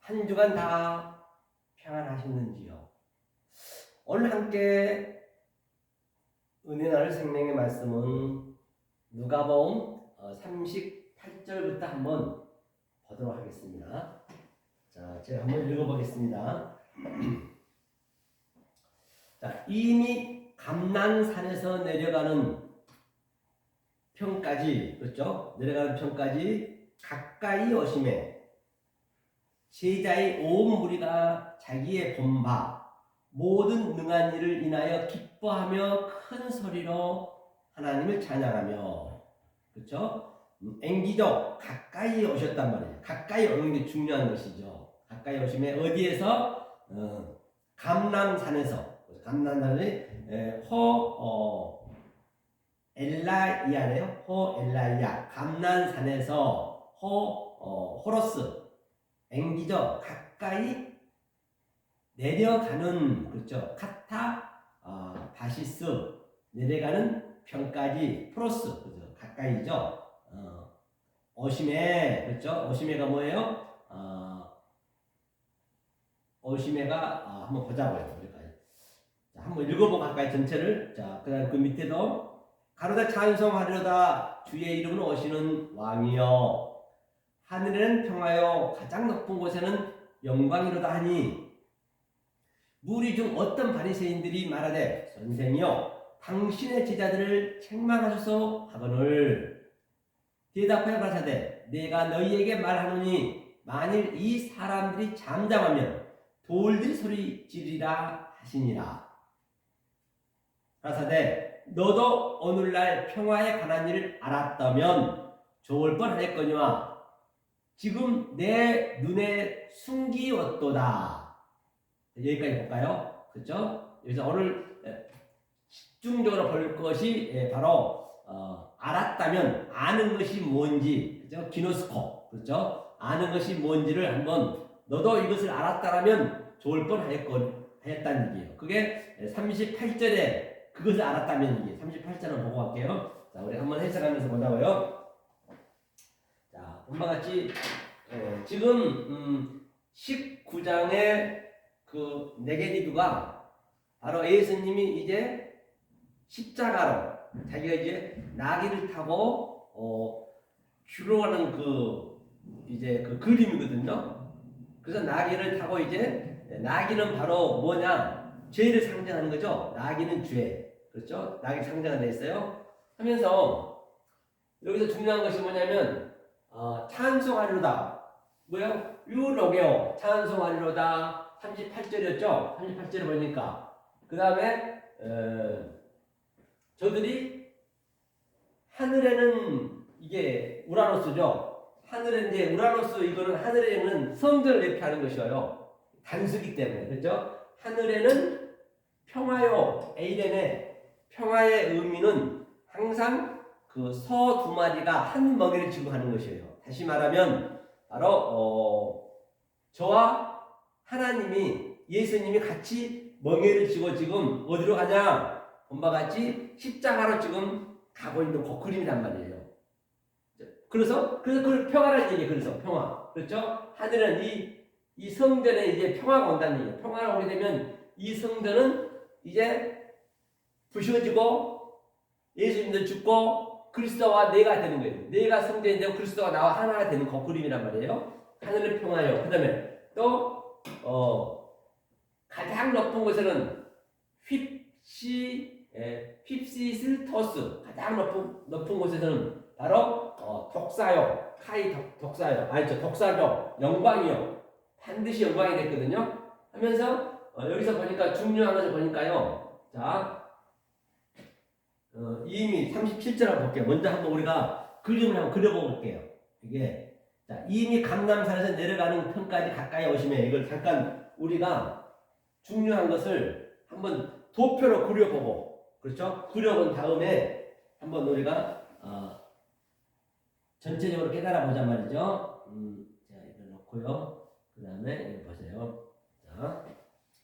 한 주간 다 평안하셨는지요? 오늘 함께 은혜 나눌 생명의 말씀은 누가복음 38절부터 한번 보도록 하겠습니다. 자, 제가 한번 읽어보겠습니다. 자, 이미 감난산에서 내려가는 편까지, 그렇죠? 내려가는 편까지 가까이 오심에 제자의 온 무리가 자기의 본바 모든 능한 일을 인하여 기뻐하며 큰 소리로 하나님을 찬양하며, 그렇죠? 앵기죠. 가까이 오셨단 말이에요. 가까이 오는 게 중요한 것이죠. 가까이 오심에 어디에서? 감람산에서. 감람산이 엘라이아래요. 엘라이아. 감난산에서 호로스 앵기죠. 가까이 내려가는, 그렇죠. 카타 바시스 내려가는 편까지 프로스, 그렇죠. 가까이죠. 오시메, 그렇죠. 오시메가 뭐예요? 오시메가 한번 보자고요. 자, 한번 읽어보고 가까이 전체를. 자, 그다음 그 밑에도 가로다 찬송하리로다 주의 이름으로 오시는 왕이여 하늘에는 평화요 가장 높은 곳에는 영광이로다 하니 무리 중 어떤 바리새인들이 말하되 선생이여 당신의 제자들을 책망하소서 하거늘 대답하여 가라사대 내가 너희에게 말하노니 만일 이 사람들이 잠잠하면 돌들이 소리 지르리라 하시니라. 가라사대 너도 오늘날 평화에 관한 일을 알았다면 좋을 뻔하였거니와 지금 내 눈에 숨기웠도다. 여기까지 볼까요? 그렇죠? 여기서 오늘 집중적으로 볼 것이 바로 알았다면 아는 것이 뭔지, 그렇죠? 기노스코, 그렇죠? 아는 것이 뭔지를 한번 너도 이것을 알았다라면 좋을 뻔하였다는 얘기예요. 그게 38절에 그것을 알았다면 이게 38절을 보고 갈게요. 자, 우리 한번 해석하면서 보자고요. 자, 본과 같이 지금 19장의 그 네게디브가 바로 예수님이 이제 십자가로 자기가 이제 나귀를 타고 주로 가는 그 이제 그 그림이거든요. 그래서 나귀를 타고 이제 나귀는 바로 뭐냐? 죄를 상징하는 거죠. 나귀는 죄. 그렇죠? 나귀 상징이 돼 있어요. 하면서 여기서 중요한 것이 뭐냐면 찬송하리로다. 뭐요? 유로게오 찬송하리로다. 38절이었죠? 38절을 보니까 그 다음에 저들이 하늘에는 이게 우라노스죠. 하늘에 이제 우라노스 이거는 하늘에는 성전을 이렇게 하는 것이에요. 단수기 때문에. 그렇죠? 하늘에는 평화요. 에이덴의 평화의 의미는 항상 그 소 두 마리가 한 멍에를 쥐고 가는 것이에요. 다시 말하면 바로 저와 하나님이 예수님이 같이 멍에를 쥐고 지금 어디로 가냐? 본바 같이 십자가로 지금 가고 있는 그 그림이란 말이에요. 그래서 그걸 평화라는 얘기예요. 그래서 평화. 그렇죠? 하늘은 이 성전에 이제 평화가 온다는 얘기예요. 평화가 오게 되면 이 성전은 이제 부셔지고 예수님도 죽고 그리스도와 내가 되는 거예요. 내가 성전이 되고 그리스도가 나와 하나가 되는 그 그림이란 말이에요. 하늘은 평화예요. 그 다음에 또 가장 높은 곳에는 휩시슬토스 가장 높은 곳에서는 바로 독사요. 카이 독사요. 아니죠. 독사죠. 영광이요. 반드시 영광이 됐거든요. 하면서 여기서 보니까 중요한 것을 보니까요. 자, 이미 37절 한번 볼게요. 먼저 한번 우리가 그림을 한번 그려볼게요. 이게 자, 이미 감람산에서 내려가는 편까지 가까이 오시면 이걸 잠깐 우리가 중요한 것을 한번 도표로 그려보고, 그렇죠? 그려본 다음에 한번 우리가 전체적으로 깨달아 보자 말이죠. 자, 이걸 놓고요. 그 다음에 이거 보세요. 자,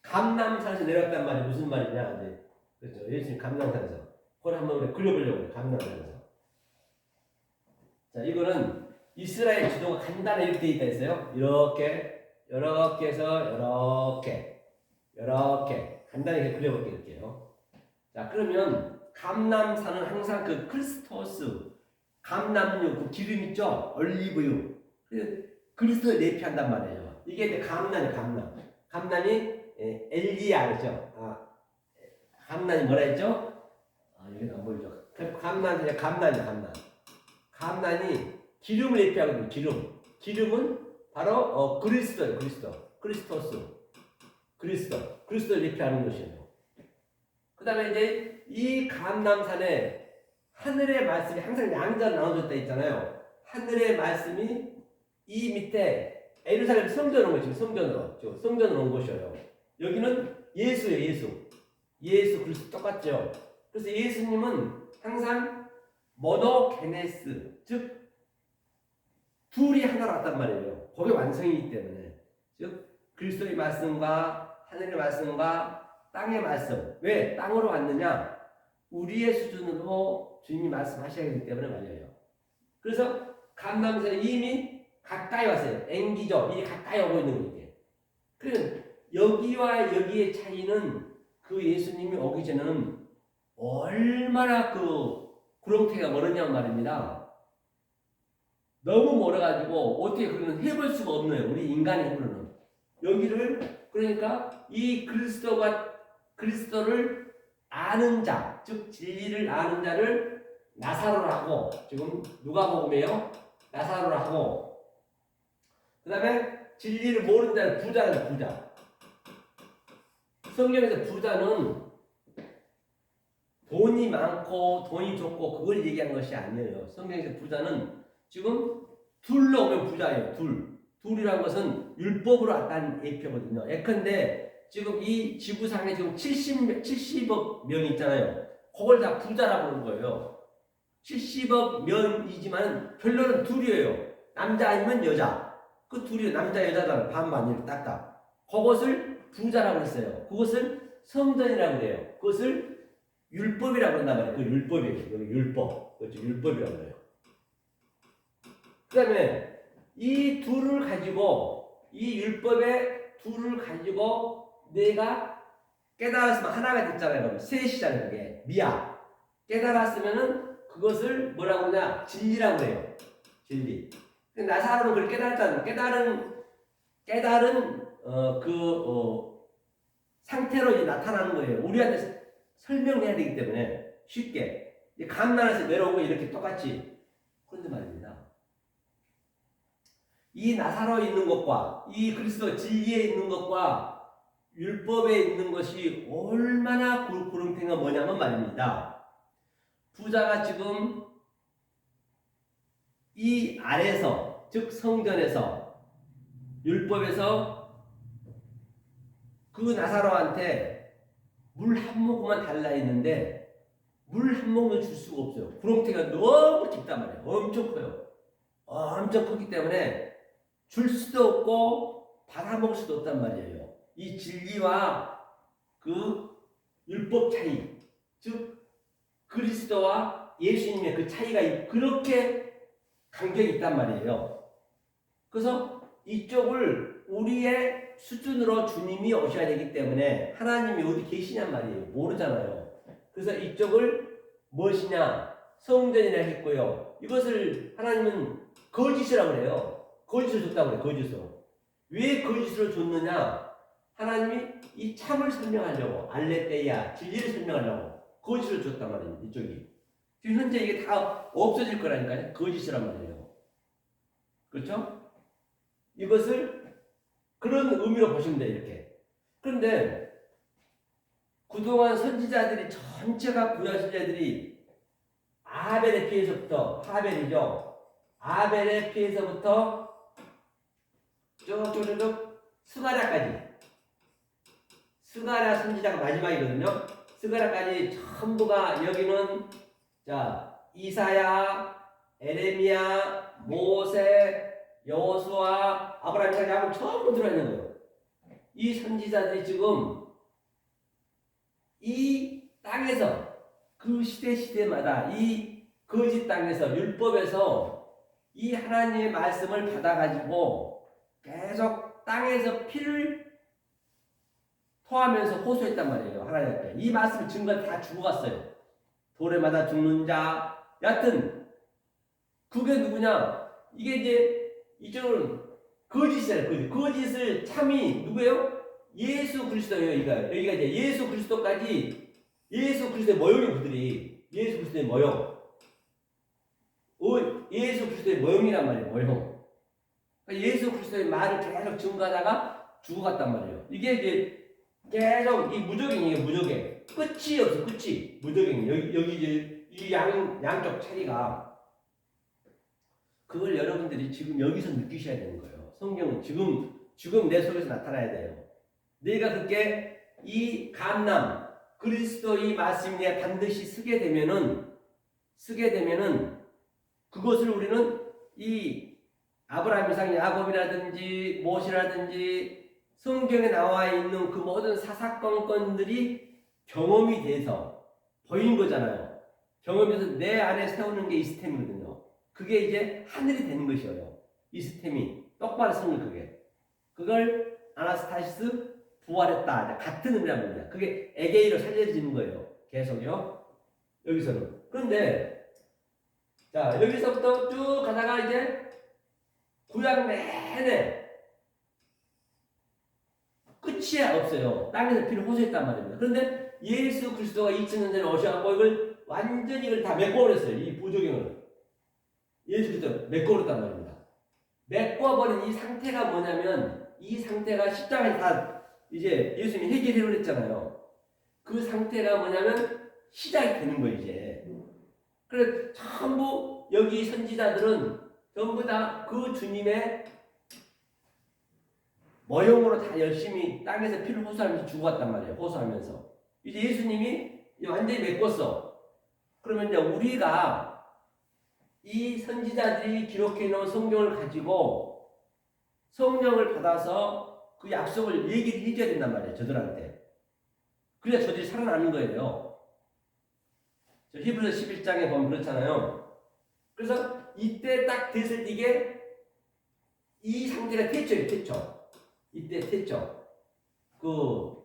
감람산에서 내려갔단 말이 무슨 말이냐? 네. 그렇죠. 예수님 감람산에서. 그걸 한번 우리 그려보려고 해요. 감람산에서. 자, 이거는 이스라엘 지도가 간단히 이렇게 되어 있다 했어요. 이렇게 이렇게 해서 이렇게 간단하게 그려볼게요. 자, 그러면 감람산은 항상 그 크리스토스, 감람유, 그 기름 있죠? 올리브유. 그리스도를 내피한단 말이에요. 이게 이제 감람이 엘리야죠. 감람이 뭐라 했죠? 이게 안 보이죠? 감람이 기름을 내피하거든요. 기름은 바로 그리스도예요. 그리스도를 내피하는 것이에요. 그 다음에 이제 이 감람산에 하늘의 말씀이 항상 양자로 나눠졌다 있잖아요. 하늘의 말씀이 이 밑에 예루살렘 성전으로 온 거죠. 성전으로 온 것이에요. 여기는 예수예요. 예수 그리스도 똑같죠. 그래서 예수님은 항상 모노게네스, 즉 둘이 하나로 왔단 말이에요. 그게 완성이기 때문에. 즉 그리스도의 말씀과 하늘의 말씀과 땅의 말씀. 왜 땅으로 왔느냐? 우리의 수준으로 주님이 말씀하셔야 되기 때문에 말이에요. 그래서 감람산에 이미 가까이 왔어요. 앵기죠. 이게 가까이 오고 있는 거예요. 그러면 여기와 여기의 차이는 그 예수님이 오기 전에는 얼마나 그 구렁텅이가 멀었냐는 말입니다. 너무 멀어가지고 어떻게 그러면 해볼 수가 없네요. 우리 인간의 힘으로는. 여기를 그러니까 이 그리스도를 아는 자, 즉 진리를 아는 자를 나사로라고 지금 누가복음에요. 나사로라고. 그 다음에 진리를 모르는 자는 부자는 부자. 성경에서 부자는 돈이 많고 돈이 좋고 그걸 얘기한 것이 아니에요. 성경에서 부자는 지금 둘로 오면 부자예요. 둘이란 것은 율법으로 왔다는 예표거든요. 예컨대 지금 이 지구상에 지금 70억 명이 있잖아요. 그걸 다 부자라고 하는 거예요. 70억 명이지만 결론은 둘이에요. 남자 아니면 여자. 그 둘이 남자 여자잖아요. 반반 이렇게 딱딱. 그것을 부자라고 했어요. 그것을 성전이라고 그래요. 그것을 율법이라고 한단 말이에요. 그 율법이에요. 여기 율법. 그렇죠. 율법이라고 해요. 그 다음에 이 둘을 가지고, 이 율법의 둘을 가지고 내가 깨달았으면 하나가 됐잖아요. 그러면 셋이잖아요. 그게. 미야. 깨달았으면은 그것을 뭐라고 하냐? 진리라고 해요. 진리. 나사로는 그걸 깨달았다는, 깨달은, 상태로 이제 나타나는 거예요. 우리한테 설명해야 되기 때문에 쉽게. 감난에서 내려오고 이렇게 똑같이. 그런데 말입니다. 이 나사로에 있는 것과 이 그리스도 진리에 있는 것과 율법에 있는 것이 얼마나 구름탱이가 뭐냐면 말입니다. 부자가 지금 이 아래서, 즉 성전에서, 율법에서 그 나사로한테 물 한 모금만 달라 했는데 물 한 모금을 줄 수가 없어요. 구렁텅이가 너무 깊단 말이에요. 엄청 커요. 엄청 크기 때문에 줄 수도 없고 받아먹을 수도 없단 말이에요. 이 진리와 그 율법 차이, 즉 그리스도와 예수님의 그 차이가 그렇게 간격이 있단 말이에요. 그래서 이쪽을 우리의 수준으로 주님이 오셔야 되기 때문에 하나님이 어디 계시냔 말이에요. 모르잖아요. 그래서 이쪽을 무엇이냐? 성전이라 했고요. 이것을 하나님은 거짓이라고 해요. 거짓을 줬다고 그래요. 거짓으로. 왜 거짓으로 줬느냐? 하나님이 이 참을 설명하려고, 알레테이아, 진리를 설명하려고 거짓을 줬단 말이에요. 이쪽이. 지금 현재 이게 다 없어질 거라니까요. 거짓이란 말이에요. 그렇죠? 이것을 그런 의미로 보시면 돼요. 이렇게. 그런데 그동안 선지자들이 전체가 구약 선지자들이 아벨의 피에서부터, 하벨이죠. 아벨의 피에서부터 쭉 스가랴 선지자가 마지막이거든요. 스가랴까지 전부가 여기는 이사야, 에레미야, 모세, 여호수아, 아브라함, 이삭, 야곱 전부 들어있는 거예요. 이 선지자들이 지금 이 땅에서 그 시대마다 이 거짓 땅에서 율법에서 이 하나님의 말씀을 받아가지고 계속 땅에서 피를 토하면서 호소했단 말이에요. 하나님 앞에. 이 말씀을 증거 다 주고 갔어요. 돌에 맞아 죽는 자. 여하튼 그게 누구냐? 이게 이제 이쪽은 거짓이잖아요. 거짓을 참이 누구예요? 예수 그리스도예요. 여기가 이제 예수 그리스도까지 예수 그리스도의 모형이 그들이 예수 그리스도의 모형. 예수 그리스도의 모형이란 말이에요. 모형. 그러니까 예수 그리스도의 말을 계속 증거하다가 죽어갔단 말이에요. 이게 이제 계속 이 무적행이에요. 무적행. 끝이 없어. 끝이 무적행. 여기 이제 이 양쪽 차리가 그걸 여러분들이 지금 여기서 느끼셔야 되는 거예요. 성경은 지금 내 속에서 나타나야 돼요. 내가 그렇게 이 감람 그리스도의 말씀이 내가 반드시 쓰게 되면은 그것을 우리는 이 아브라함, 이삭, 야곱이라든지 모세라든지 성경에 나와 있는 그 모든 사사건건들이 경험이 돼서 보이는 거잖아요. 경험이 돼서 내 안에 세우는 게 이 시스템이거든요. 그게 이제 하늘이 되는 것이에요. 이 시스템이 똑바로 서는 그게. 그걸 아나스타시스 부활했다. 같은 의미란 말이야. 그게 에게이로 살려지는 거예요. 계속요. 여기서는. 그런데 자 여기서부터 쭉 가다가 이제 구약 내내 끝이 없어요. 땅에서 피를 호소했단 말입니다. 그런데 예수 그리스도가 2000년 전에 오셔서 이걸 완전히 이걸 다 메꿔버렸어요. 이 부조경을. 예수 그리스도 메꿔버렸단 말입니다. 메꿔버린 이 상태가 뭐냐면 이 상태가 십자가에 다 이제 예수님이 해결해버렸잖아요. 그 상태가 뭐냐면 시작이 되는 거예요. 이제. 그래서 전부 여기 선지자들은 전부 다 그 주님의 모형으로 다 열심히 땅에서 피를 호소하면서 죽어갔단 말이에요. 호소하면서. 이제 예수님이 완전히 메꿨어. 그러면 이제 우리가 이 선지자들이 기록해 놓은 성경을 가지고 성령을 받아서 그 약속을 얘기를 해줘야 된단 말이에요. 저들한테. 그래야 저들이 살아나는 거예요. 히브리서 11장에 보면 그렇잖아요. 그래서 이때 딱 됐을 때 이 상태가 태초예요. 태초. 이때 태초. 그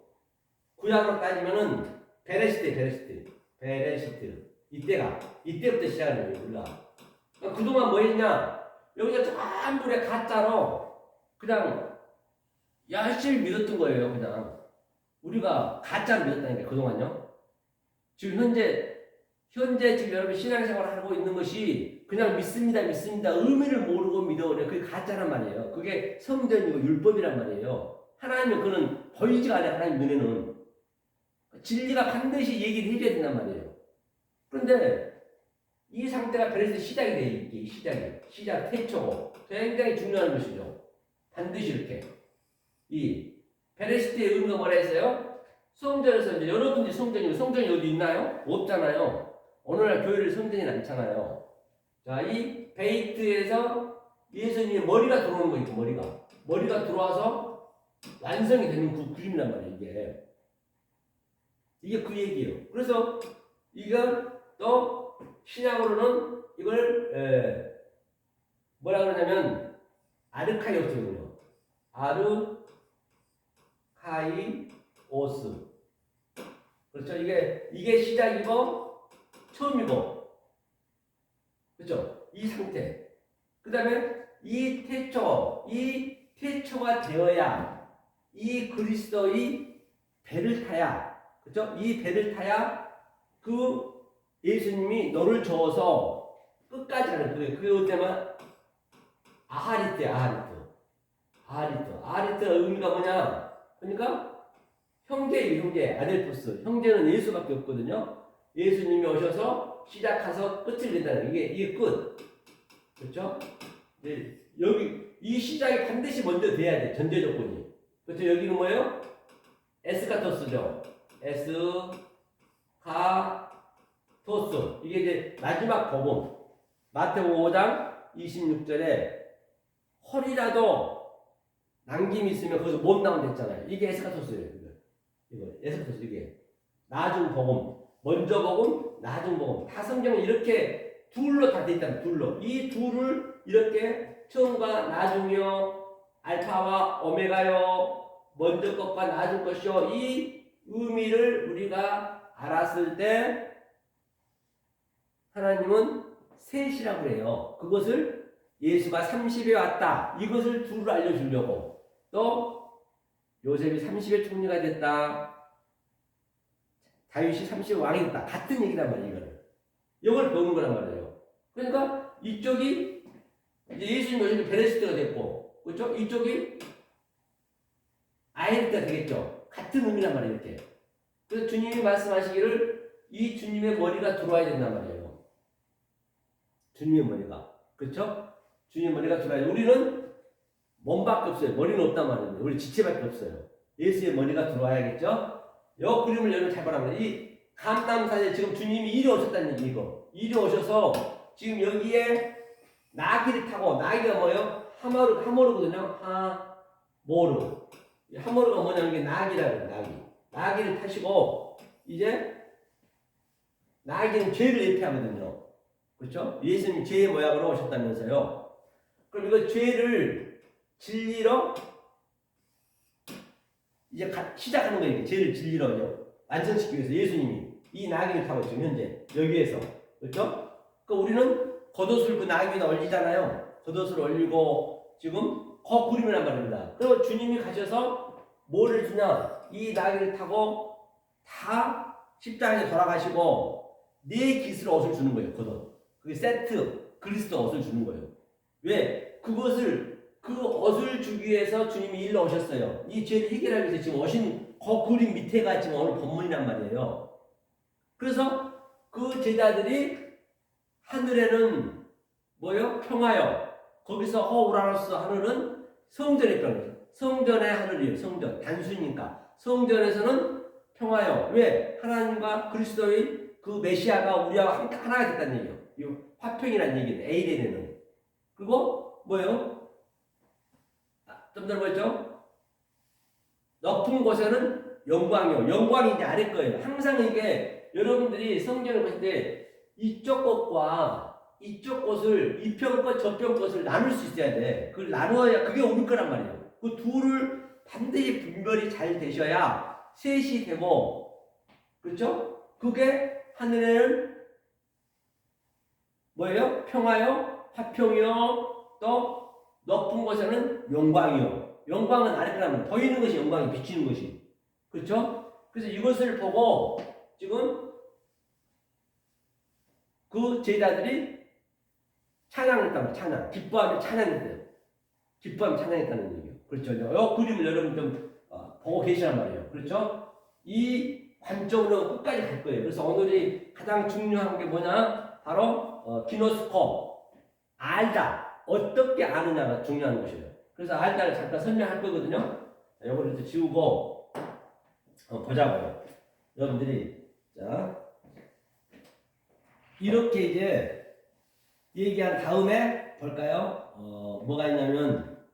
구약으로 따지면은 베레시트. 이때부터 시작하는 거예요. 우리가. 그동안 뭐 했냐? 여기서 전부 우리가 가짜로 그냥 열심히 믿었던 거예요. 그냥 우리가 가짜로 믿었다니까 그동안요. 지금 현재 지금 여러분 신앙생활을 하고 있는 것이 그냥 믿습니다 의미를 모르고 믿어오네. 그게 가짜란 말이에요. 그게 성전이고 율법이란 말이에요. 하나님은 그는 보이지가 않아요. 하나님 눈에는 진리가 반드시 얘기를 해줘야 된단 말이에요. 그런데 이 상태가 베레스의 시작이 돼요. 이게 시작 태초고 굉장히 중요한 것이죠. 반드시 이렇게 이 베레시트의 의미가 뭐라 했어요? 성전에서 이제 여러분들이 성전이 어디 있나요? 없잖아요. 오늘날 교회를 성전이 많잖아요. 자, 이 베이트에서 예수님의 머리가 들어오는 거 있고 머리가 들어와서 완성이 되는 그 그림이란 말이에요. 이게 그 얘기예요. 그래서 이건 또 신약으로는 이걸 뭐라 그러냐면 아르카이오스거든요. 아르카이오스. 그렇죠. 이게 시작이고 처음이고, 그렇죠. 이 상태. 그 다음에 이 태초가 되어야 이 그리스도의 배를 타야, 그렇죠. 이 배를 타야 그 예수님이 너를 저어서 끝까지 가는 거예요. 그게 때문에 아하리트 의미가 뭐냐? 그러니까 형제 아델포스. 형제는 예수밖에 없거든요. 예수님이 오셔서 시작해서 끝을 낸다는 이게 끝. 그렇죠? 네, 여기 이 시작이 반드시 먼저 돼야 돼. 전제 조건이. 그렇죠? 여기는 뭐예요? 에스카토스죠. 에스카토스. 이게 이제 마지막 복음. 마태복음 5장 26절에 헐이라도 남김이 있으면 거기서 못 나온다 했잖아요. 이게 에스카토스예요. 이거 에스카토스 이게 나중 복음. 먼저 복음, 나중 복음. 다 성경에 이렇게 둘로 다 돼 있다는 둘로. 이 둘을 이렇게 처음과 나중이요, 알파와 오메가요. 먼저 것과 나중 것이요. 이 의미를 우리가 알았을 때 하나님은 셋이라고 그래요. 그것을 예수가 30에 왔다. 이것을 둘을 알려주려고. 또 요셉이 30의 총리가 됐다. 다윗이 30의 왕이 됐다. 같은 얘기란 말이에요. 이걸 배우는 거란 말이에요. 그러니까 이쪽이 이제 예수님 요즘에 베레스트가 됐고, 그렇죠? 이쪽이 아이르트가 되겠죠. 같은 의미란 말이에요. 이렇게. 그래서 주님이 말씀하시기를 이 주님의 머리가 들어와야 된단 말이에요. 주님의 머리가. 그렇죠? 주님의 머리가 들어와야 돼. 우리는 몸밖에 없어요. 머리는 없단 말이에요. 우리 지체밖에 없어요. 예수의 머리가 들어와야겠죠? 요 그림을 여러분 잘 보라고 해요. 이 감남산에 지금 주님이 이리 오셨다는 얘기, 이거. 이리 오셔서 지금 여기에 나귀를 타고, 나귀가 뭐예요? 하모르거든요. 하모르. 하모르가 뭐냐면 이게 나귀라고 해요. 나귀. 나귀를 타시고, 이제 나귀는 죄를 예표하거든요. 그렇죠? 예수님 죄의 모양으로 오셨다면서요. 그럼 이거 죄를 진리로 이제 시작하는 거예요. 죄를 진리로요. 완성시키기 위해서 예수님이 이 나귀를 타고 지금 현재 여기에서. 그렇죠? 그러니까 우리는 겉옷을 그 나귀 위에 올리잖아요. 겉옷을 올리고 지금 그림이란 말입니다. 그리고 주님이 가셔서 뭐를 주냐? 이 나귀를 타고 다 십자가에 돌아가시고 네 깃으로 옷을 주는 거예요. 겉옷. 그게 세트 그리스도 옷을 주는 거예요. 왜? 그 옷을 주기 위해서 주님이 일러 오셨어요. 이 죄를 해결하기 위해서 지금 오신 그 그림 밑에가 지금 오늘 본문이란 말이에요. 그래서 그 제자들이 하늘에는 뭐요? 평화요. 거기서 호우라노스 하늘은 성전의 평화예요. 성전의 하늘이에요. 성전. 단순이니까. 성전에서는 평화요. 왜? 하나님과 그리스도의 그 메시아가 우리와 함께 하나가 됐다는 얘기예요. 이 화평이라는 얘기예요. 에이덴에는. 그리고 뭐예요? 좀 전에 뭐였죠? 높은 곳에는 영광이요. 영광이 이제 아래 거예요. 항상 이게 여러분들이 성경을 보실 때 이쪽 것과 이쪽 것을 이편 것 저편 것을 나눌 수 있어야 돼. 그걸 나누어야 그게 우리 거란 말이에요. 그 둘을 반드시 분별이 잘 되셔야 셋이 되고, 그렇죠? 그게 하늘에는 뭐예요? 평화요, 화평이요, 또 높은 곳에는 영광이요. 영광은 아래 거라면 보이는 것이 영광이 비치는 것이. 그렇죠? 그래서 이것을 보고 지금 그 제자들이 찬양했다고. 찬양. 기뻐하며 찬양했대요. 기뻐하며 찬양했다는 얘기예요. 그렇죠? 이 그림을 여러분 좀 보고 계시란 말이에요. 그렇죠? 이 관점으로 끝까지 갈 거예요. 그래서 오늘이 가장 중요한 게 뭐냐? 바로 기노스코. 알다. 어떻게 아느냐가 중요한 것이에요. 그래서 알다를 잠깐 설명할 거거든요. 이거를 이제 지우고 보자고요. 여러분들이 자 이렇게 이제 얘기한 다음에 볼까요? 뭐가 있냐면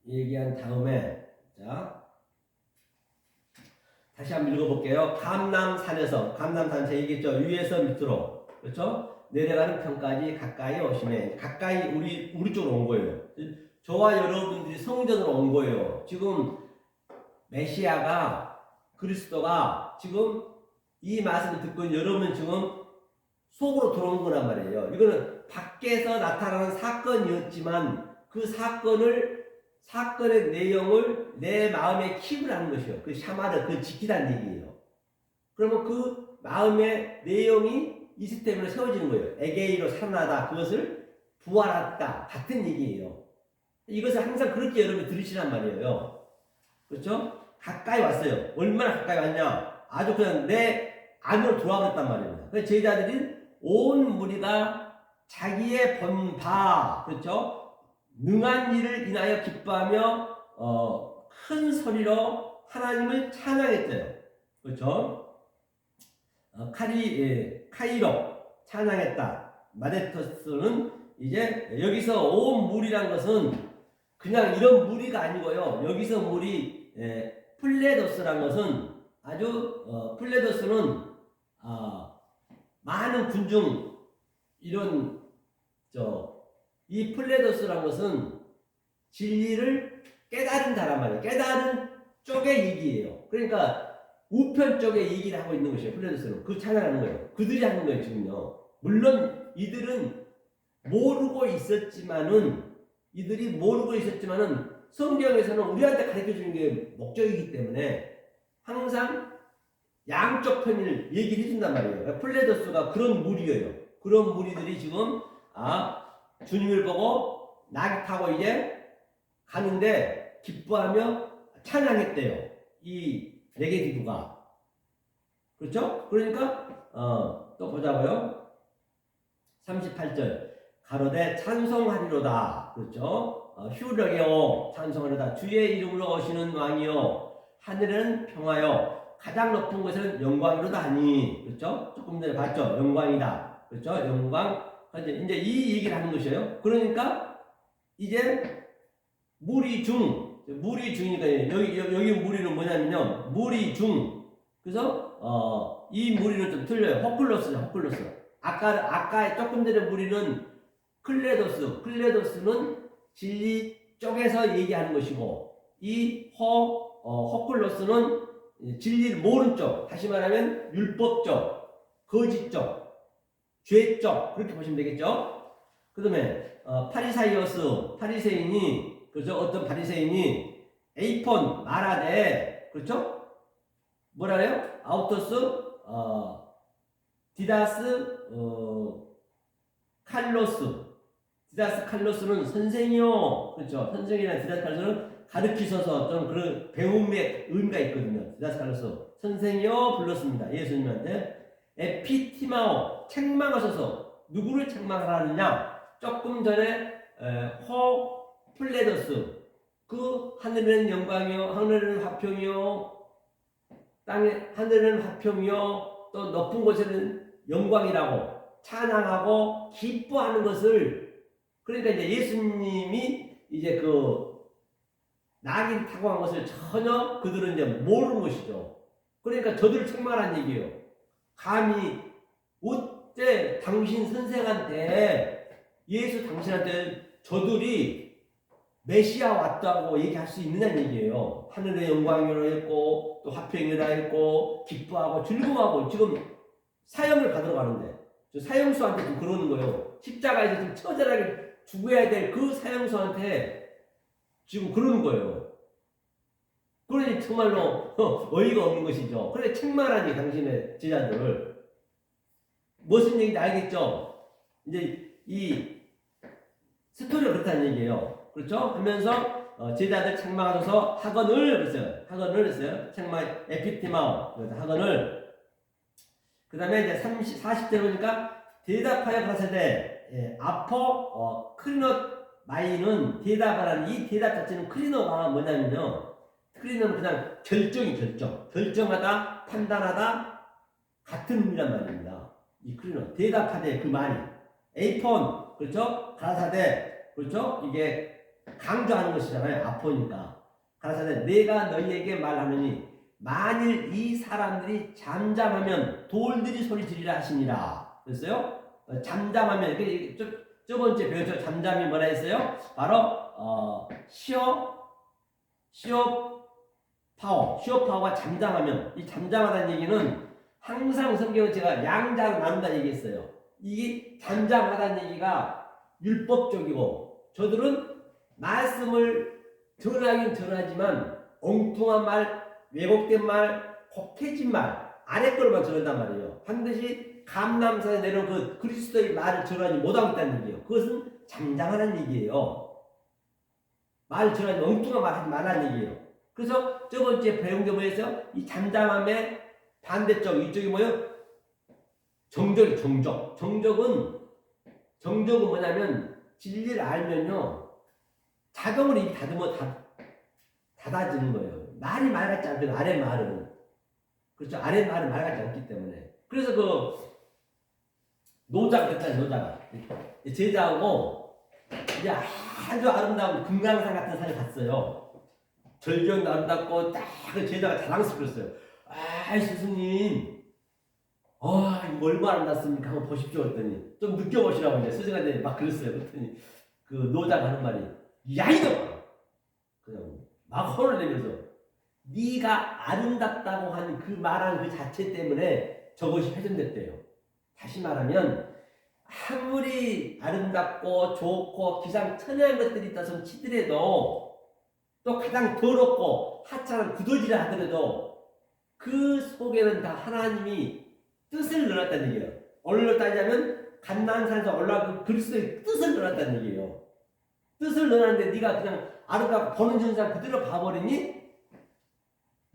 얘기한 다음에 자 다시 한번 읽어볼게요. 감남산에서 감남산 제가 얘기했죠. 위에서 밑으로 그렇죠? 내려가는 편까지 가까이 오시면 가까이 우리 쪽으로 온 거예요. 저와 여러분들이 성전으로 온 거예요. 지금 메시아가 그리스도가 지금 이 말씀을 듣고 여러분 지금 속으로 들어온 거란 말이에요. 이거는 밖에서 나타나는 사건이었지만 그 사건의 내용을 내 마음에 킵을 것이요. 그 샤마르, 그 지키다는 얘기예요. 그러면 그 마음의 내용이 이 시스템으로 세워지는 거예요. 에게이로 살아나다. 그것을 부활했다. 같은 얘기예요. 이것을 항상 그렇게 여러분이 들으시란 말이에요. 그렇죠? 가까이 왔어요. 얼마나 가까이 왔냐? 아주 그냥 내 안으로 들어와버렸단 말입니다. 그래서 제자들이 온 무리가 자기의 본 바, 그렇죠? 능한 일을 인하여 기뻐하며 큰 소리로 하나님을 찬양했어요. 그렇죠? 카이로 찬양했다. 마데토스는 이제 여기서 온 무리란 것은 그냥 이런 무리가 아니고요. 여기서 무리 플레도스란 것은 아주 플레도스는 많은 군중 이런 이 플레도스란 것은 진리를 깨달은 자란 말이에요. 깨달은 쪽의 얘기예요. 그러니까 우편 쪽의 얘기를 하고 있는 것이에요. 플레도스는 그 찬양하는 거예요. 그들이 하는 거예요 지금요. 물론 이들은 이들이 모르고 있었지만은 성경에서는 우리한테 가르쳐 주는 게 목적이기 때문에 항상 양쪽 편을 얘기를 해준단 말이에요. 플레도스가 그런 무리예요. 그런 무리들이 지금 주님을 보고 낙이 타고 이제 가는데 기뻐하며 찬양했대요. 이 레게디두가. 그렇죠? 그러니까 또 보자고요. 38절 가로되 찬송하리로다. 그렇죠? 휴력이요 찬송하리로다. 주의 이름으로 오시는 왕이요 하늘은 평화요 가장 높은 곳은 영광이로다 하니. 그렇죠? 조금 전에 봤죠? 영광이다. 그렇죠? 영광. 이제 이 얘기를 하는 것이에요. 그러니까 이제 무리 중이니까 여기 무리는 뭐냐면요. 무리 중. 그래서 이 무리는 좀 틀려요. 호클로스죠. 호클로스. 아까 조금 전에 무리는 클레도스는 진리 쪽에서 얘기하는 것이고 이 호클로스는 진리를 모르는 쪽. 다시 말하면 율법 쪽, 거짓 쪽, 죄 쪽. 그렇게 보시면 되겠죠. 그 다음에 파리새인이 그렇죠? 어떤 바리새인이 에이폰 말하되 그렇죠? 뭐라 해요? 아우토스 디다스 칼로스는 선생이요. 그렇죠? 선생이나 디다스 칼로스는 가르치셔서 좀 그런 배움의 의미가 있거든요. 디다스 칼로스 선생이요 불렀습니다. 예수님한테. 에피티마오 책망하셔서 누구를 책망하느냐? 조금 전에 플레도스 그 하늘은 영광이요 하늘은 화평이요 땅에 하늘은 화평이요 또 높은 곳에는 영광이라고 찬양하고 기뻐하는 것을 그러니까 이제 예수님이 이제 그 낙인 타고 한 것을 전혀 그들은 이제 모르는 것이죠. 그러니까 저들을 책망한 얘기예요. 감히 어째 당신 선생한테 예수 당신한테 저들이 메시아 왔다고 얘기할 수 있느냐는 얘기예요. 하늘의 영광이라 했고 또 화평이라 했고 기뻐하고 즐거워하고 지금 사형을 받으러 가는데 저 사형수한테 좀 그러는 거예요. 십자가에서 좀 처절하게 죽어야 될 그 사형수한테 지금 그러는 거예요. 그러니 정말로 어이가 없는 것이죠. 그래 책망하니 당신의 제자들을 무슨 얘기인지 알겠죠? 이제 이 스토리가 그렇다는 얘기예요. 그렇죠? 하면서 제자들 책망하셔서 학원을 했어요. 책망 에피티마오 학원을. 그 다음에 이제 40절 보니까 대답하여 가라사대 아포 크리노 마이는 대답하라는 이 대답 자체는 크리노가 뭐냐면요. 크리노는 그냥 결정하다, 판단하다 같은 의미란 말입니다. 이 크리노 대답하되 그 말이 에이폰 그렇죠? 가라사대 그렇죠? 이게 강조하는 것이잖아요. 아포니까 가라사대 내가 너희에게 말하느니 만일 이 사람들이 잠잠하면 돌들이 소리 지르라 하시니라. 그랬어요? 잠잠하면 저번주에 배웠죠. 잠잠이 뭐라 했어요? 바로 시오파오가 잠잠하면 이 잠잠하다는 얘기는 항상 성경은 제가 양자로 나눈다는 얘기했어요. 이게 잠잠하다는 얘기가 율법적이고 저들은 말씀을 전하긴 전하지만 엉뚱한 말, 왜곡된 말, 혹해진 말 아래 걸만 전한단 말이에요. 반드시 감람산에 내려온 그 그리스도의 말을 전하지 못하고 있다는 얘기예요. 그것은 잠잠하다는 얘기예요. 말을 전하지 엉뚱한 말 하지 말라는 얘기예요. 그래서 저번주에 배운 게 뭐였어요? 이 잠잠함의 반대쪽 이쪽이 뭐예요? 정적은 뭐냐면 진리를 알면요 자동으로 입이 닫아지는 거예요. 말이 말 같지 않거든. 아래 말은 그렇죠. 아래 말은 말 같지 않기 때문에. 그래서 그 노자가 됐잖아요. 노자가 제자하고 이제 아주 아름다운 금강산 같은 산에 갔어요. 절경도 아름답고 딱 그 제자가 자랑스러웠어요. 스승님 이거 얼마나 아름답습니까? 한번 보십시오. 그랬더니 좀 느껴보시라고 이제 스승한테 막 그랬어요. 그랬더니 그 노자가 하는 말이 야 이거 그냥 막 혼을 내면서 네가 아름답다고 한 그 말한 그 자체 때문에 저것이 훼손됐대요. 다시 말하면 아무리 아름답고 좋고 기상천외한 것들이 있다손 치더라도 또 가장 더럽고 하찮은 구더지라 하더라도 그 속에는 다 하나님이 뜻을 넣었다는 얘기예요. 오늘로 따지자면 갓난산에서 올라간 그 그리스도의 뜻을 넣었다는 얘기예요. 뜻을 넣었는데 네가 그냥 아름답고 보는 현상 그대로 봐버리니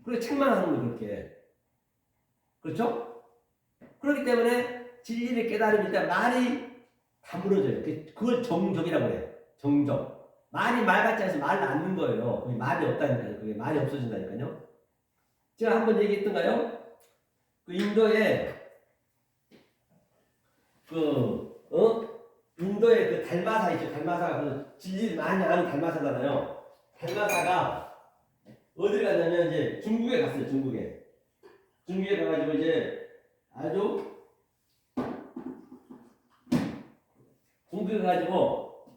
그렇게 책망하는 거예요. 그렇게. 그렇죠? 그렇기 때문에 진리를 깨달으면 일단 말이 다 무너져요. 그걸 정적이라고 해요. 정적. 말이 말 같지 않아서 말을 않는 거예요. 그게 말이 없다니까요. 그게 말이 없어진다니까요. 제가 한번 얘기했던가요? 그 인도에 인도에 그 달마사 있죠. 달마사가 그 진리를 많이 아는 달마사잖아요. 달마사가 어딜 가냐면 이제 중국에 갔어요. 중국에 가가지고 이제 아주 중국에 가가지고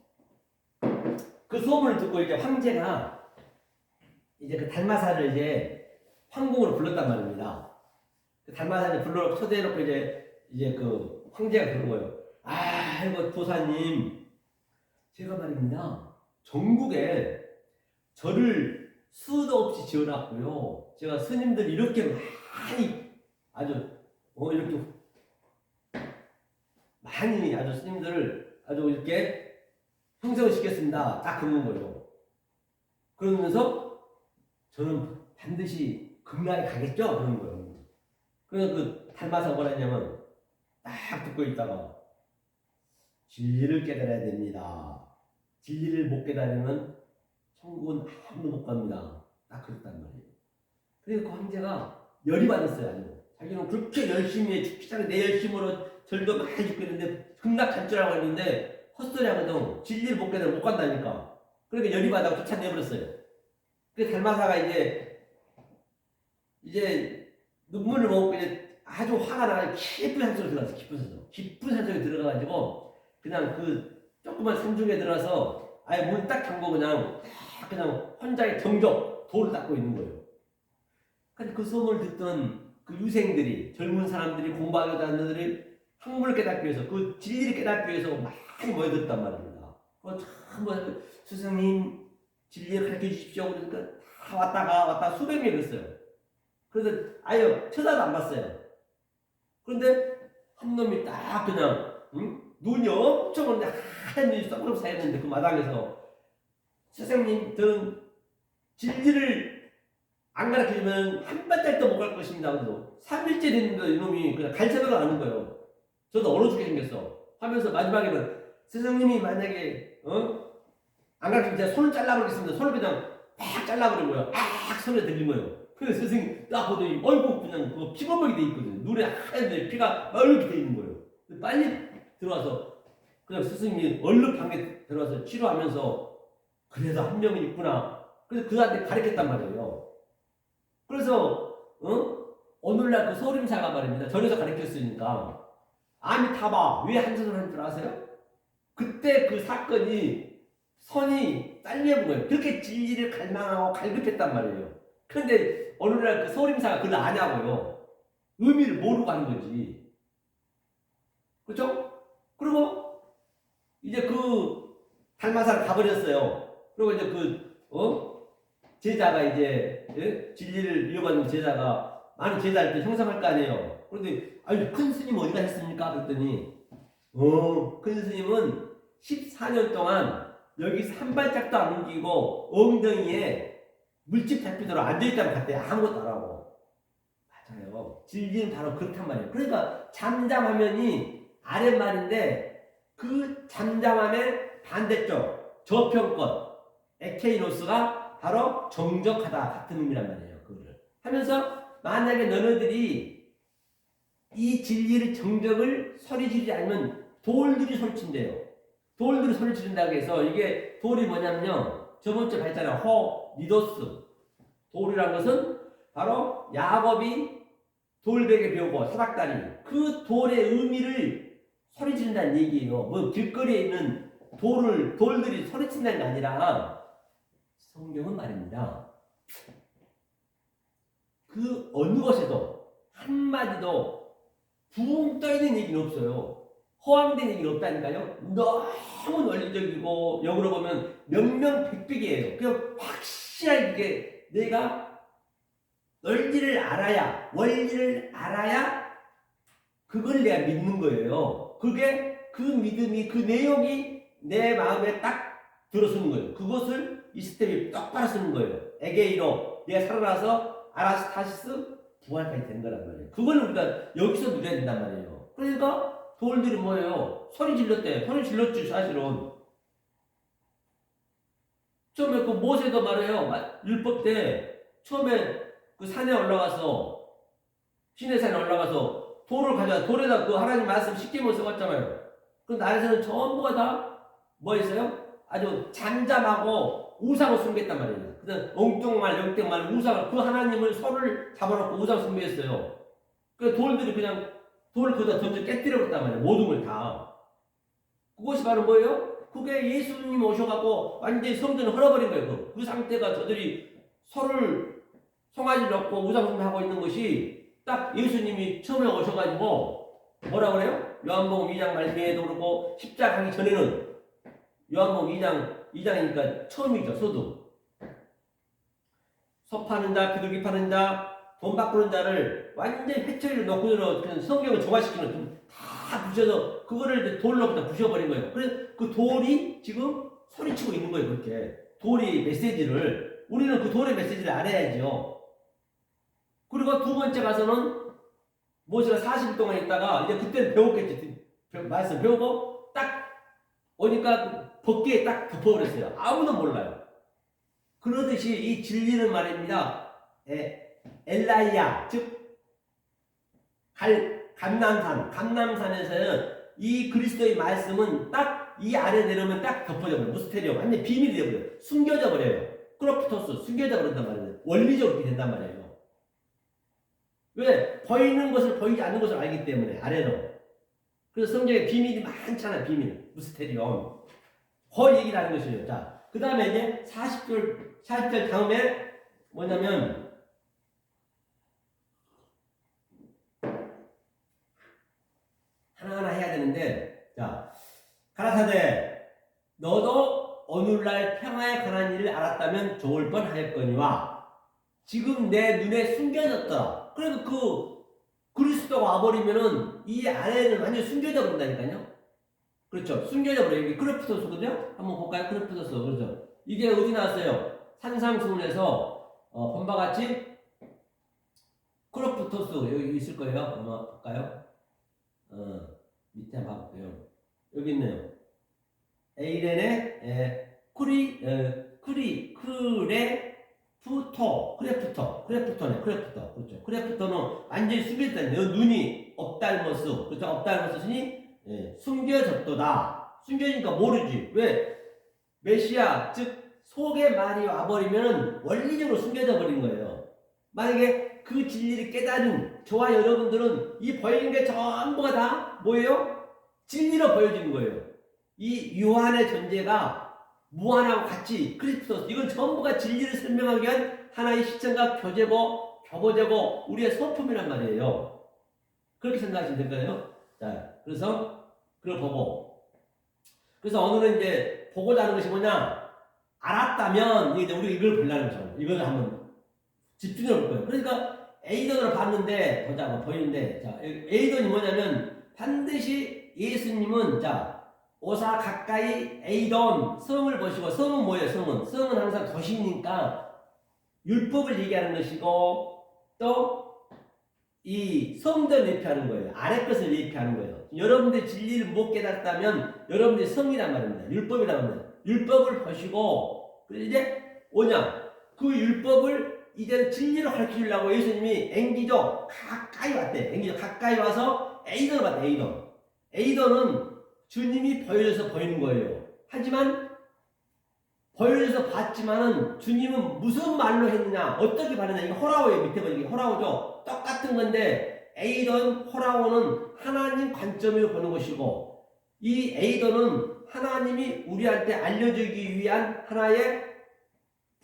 그 소문을 듣고 이제 황제가 이제 그 달마사를 이제 황궁으로 불렀단 말입니다. 그 달마사를 불러 초대해놓고 이제 그 황제가 그런 거예요. 아이고 도사님, 제가 말입니다. 전국에 절을 수도 없이 지어놨고요. 제가 스님들 이렇게 많이 아주 이렇게 많이 아주 스님들을 아주 이렇게 형성을 시켰습니다. 딱 그런 거예요. 그러면서 저는 반드시 극락에 가겠죠? 그런 거예요. 그래서 그 달마사가 뭐라 했냐면 딱 듣고 있다가 진리를 깨달아야 됩니다. 진리를 못 깨달으면 천국은 아무도 못 갑니다. 딱 그랬단 말이에요. 그래서 그 황제가 열이 받았어요. 아주. 자기는 그렇게 열심히 해. 죽기 전에 내 열심으로 절도 많이 죽고 있는데 극락 갈 줄 알고 했는데 헛소리 하거든. 진리를 못 깨달으면 못 간다니까. 그러니까 열이 받아서 쫓아내버렸어요. 그 달마사가 이제 눈물을 먹고 이제 아주 화가 나서 깊은 산속에 들어갔어. 깊은 산속에 들어가가지고 그냥 그 조그만 산중에 들어가서 아예 문 딱 잠고 그냥 혼자의 정적 돌을 닦고 있는 거예요. 근데 그 소문을 듣던 그 유생들이 젊은 사람들이 공부하려던 사람들이 학문을 깨닫기 위해서 그 진리를 깨닫기 위해서 많이 모여들었단 말입니다. 참 스승님 진리를 가르쳐 주십시오. 그러니까 다 왔다 수백 명이 있어요. 그래서 아예 쳐다도 안 봤어요. 그런데 한 놈이 딱 그냥 눈이 엄청 오는데 하얀 눈이 쏙쏙 쌓였는데 그 마당에서 선생님 저는 진리를 안 가르쳐주면 한 발짝도 못 갈 것입니다. 그래서 3일째 됐는데 이놈이 그냥 갈 생각을 안 하는 거예요. 저도 얼어 죽게 생겼어. 하면서 마지막에는 선생님이 만약에 안 가르치면 제가 손을 잘라버리겠습니다. 손을 그냥 팍 잘라버린 거예요. 소리가 들린 거예요. 그래서 선생님 딱 보더니 얼굴 그냥 그 피범벅이 돼 있거든요. 눈에 하얀데 피가 얼룩이 돼 있는 거예요. 빨리 들어와서 그냥 스승님이 얼른 방에 들어와서 치료하면서 그래도 한 명이 있구나. 그래서 그한테 가르쳤단 말이에요. 그래서 오늘날 그 소림사가 말입니다. 절에서 가르쳤으니까 아미타바 왜 한전을 한 줄 아세요? 그때 그 사건이 선이 딸려본 거예요. 그렇게 진리를 갈망하고 갈급했단 말이에요. 그런데 오늘날 그 소림사가 그걸 아냐고요. 의미를 모르고 하는 거지. 그렇죠? 그리고 이제 그 달마사를 가버렸어요. 그리고 이제 제자가 이제 진리를 이어받는 제자가 많은 제자를 형성할 거 아니에요. 그런데 아니 큰 스님 어디가 했습니까? 그랬더니 큰 스님은 14년 동안 여기서 한 발짝도 안 움직이고 엉덩이에 물집 잡히도록 앉아있다고 갔대요. 아무것도 안 하고. 맞아요. 진리는 바로 그렇단 말이에요. 그러니까 잠잠하면이 아랫말인데 그 잠잠함의 반대쪽 저편권 에케이노스가 바로 정적하다 같은 의미란 말이에요. 그거를 하면서 만약에 너네들이 이 진리를 정적을 소리 지르지 않으면 돌들이 소리친대요. 돌들이 소리 지른다고 해서 이게 돌이 뭐냐면요. 저번주에 봤잖아요. 니도스. 돌이란 것은 바로 야곱이 돌베개 배우고 사닥다리. 그 돌의 의미를 소리 지른다는 얘기예요. 뭐 길거리에 있는 돌들이 소리친다는 게 아니라 성경은 말입니다. 그 어느 것에도 한마디도 붕 떠있는 얘기는 없어요. 허황된 얘기는 없다니까요. 너무 논리적이고 역으로 보면 명명백백이에요. 그냥 확실하게 내가 원리를 알아야 그걸 내가 믿는 거예요. 그게 그 믿음이 그 내용이 내 마음에 딱 들어서는 거예요. 그것을 이 스텝이 똑바로 쓰는 거예요. 에게이로 내가 살아나서 아라스타시스 부활까지 된 거란 말이에요. 그걸 우리가 여기서 누려야 된단 말이에요. 그러니까 돌들이 뭐예요? 소리 질렀대. 소리 질렀지 사실은. 처음에 그 모세도 말해요. 율법 때 처음에 그 산에 올라가서 시내산에 올라가서 돌을 가져와 돌에다 그 하나님 말씀 쉽게 써봤잖아요. 그 나에서는 전부가 다 뭐 있어요? 아주 잠잠하고 우상을 숭배했단 말이에요. 그다음 엉뚱말, 영뚱말, 우상을 그 하나님을 손을 잡아놓고 우상 숭배했어요. 그 돌들이 그냥 돌을 거기다 던져 깨뜨려버렸단 말이에요. 모든 걸 다. 그것이 바로 뭐예요? 그게 예수님 오셔갖고 완전히 성전을 헐어버린 거예요. 그 상태가 저들이 손을 송아지 넣고 우상 숭배하고 있는 것이 딱 예수님이 처음에 오셔가지고 뭐라 그래요? 요한복음 2장 말씀에도 그렇고 십자가 가기 전에는 요한복음 2장이니까 처음이죠. 소 파는 자, 비둘기 파는 자, 돈 바꾸는 자를 완전히 회초리를 놓고 들어 성경을 조화시키는 다 부셔서 그거를 돌로 그냥 부셔버린 거예요. 그래서 그 돌이 지금 소리치고 있는 거예요. 그렇게 돌이 메시지를 우리는 그 돌의 메시지를 알아야죠. 그리고 두 번째 가서는 모세가 40일 동안 있다가 이제 그때는 배웠겠지. 말씀 배우고 딱 오니까 벗기에 딱 덮어버렸어요. 아무도 몰라요. 그러듯이 이 진리는 말입니다. 엘라이야, 즉 감남산에서는 이 그리스도의 말씀은 딱 이 아래 내려오면 딱 덮어져 버려요. 무스테리오 완전 비밀이 되어버려요. 숨겨져 버려요. 크로프토스 숨겨져 버린단 말이에요. 원리적으로 이렇게 된단 말이에요. 왜? 보이는 것을 보이지 않는 것을 알기 때문에 아래로. 그래서 성경에 비밀이 많잖아요. 비밀, 무스테리온. 그 얘기를 하는 것이에요. 자, 그 다음에 이제 40절 다음에 뭐냐면 하나하나 해야 되는데, 자, 가라사대 너도 오늘날 평화에 관한 일을 알았다면 좋을 뻔하였거니와 지금 내 눈에 숨겨졌더라. 그래서 그 그리스도가 와버리면은 이 안에는 완전 숨겨져 버린다니까요. 그렇죠. 숨겨져 버려요. 이게 크로프토스거든요. 한번 볼까요? 크로프토스. 그렇죠. 이게 어디 나왔어요? 산상수훈에서 본바 같이 크로프토스 여기 있을 거예요. 한번 볼까요? 밑에 한번 봐볼게요. 여기 있네요. 에이렌의 크레프토네. 그렇죠. 크레프토는 완전히 숨겨졌다네요. 눈이 업달머스. 그렇죠. 업달머스니 숨겨졌도다. 숨겨지니까 모르지. 왜? 메시아, 즉 속에 말이 와버리면 원리적으로 숨겨져 버린 거예요. 만약에 그 진리를 깨달은 저와 여러분들은 이 보이는 게 전부가 다 뭐예요? 진리로 보여지는 거예요. 이 요한의 존재가 무한하고 같이 크리스토스 이건 전부가 진리를 설명하기 위한 하나의 시청과 교보제고 우리의 소품이란 말이에요. 그렇게 생각하시면 될까요? 자, 그래서 그걸 보고 그래서 오늘은 이제 보고자 하는 것이 뭐냐? 알았다면 이제 우리가 이걸 보려는 거죠. 이걸 한번 집중해 볼 거예요. 그러니까 에이던으로 봤는데 보자고 보이는데 자, 에이던이 뭐냐면 반드시 예수님은 자 오사 가까이 에이던 성을 보시고 성은 뭐예요? 성은 항상 도시니까 율법을 얘기하는 것이고 또 이 성전을 예표하는 거예요. 아래 것을 예표하는 거예요. 여러분들이 진리를 못 깨닫다면 여러분들이 성이란 말입니다. 율법이란 말입니다. 율법을 보시고 이제 뭐냐? 그 율법을 이제 진리로 가르치려고 예수님이 앵기죠. 가까이 왔대. 앵기죠. 가까이 와서 에이던을 봤대. 에이던은 주님이 보여줘서 보이는 거예요. 하지만 보여줘서 봤지만은 주님은 무슨 말로 했느냐, 어떻게 말했느냐. 이거 호라오예요. 밑에 보니까 이게 호라오죠. 똑같은 건데 에이던, 호라오는 하나님 관점으로 보는 것이고 이 에이던은 하나님이 우리한테 알려주기 위한 하나의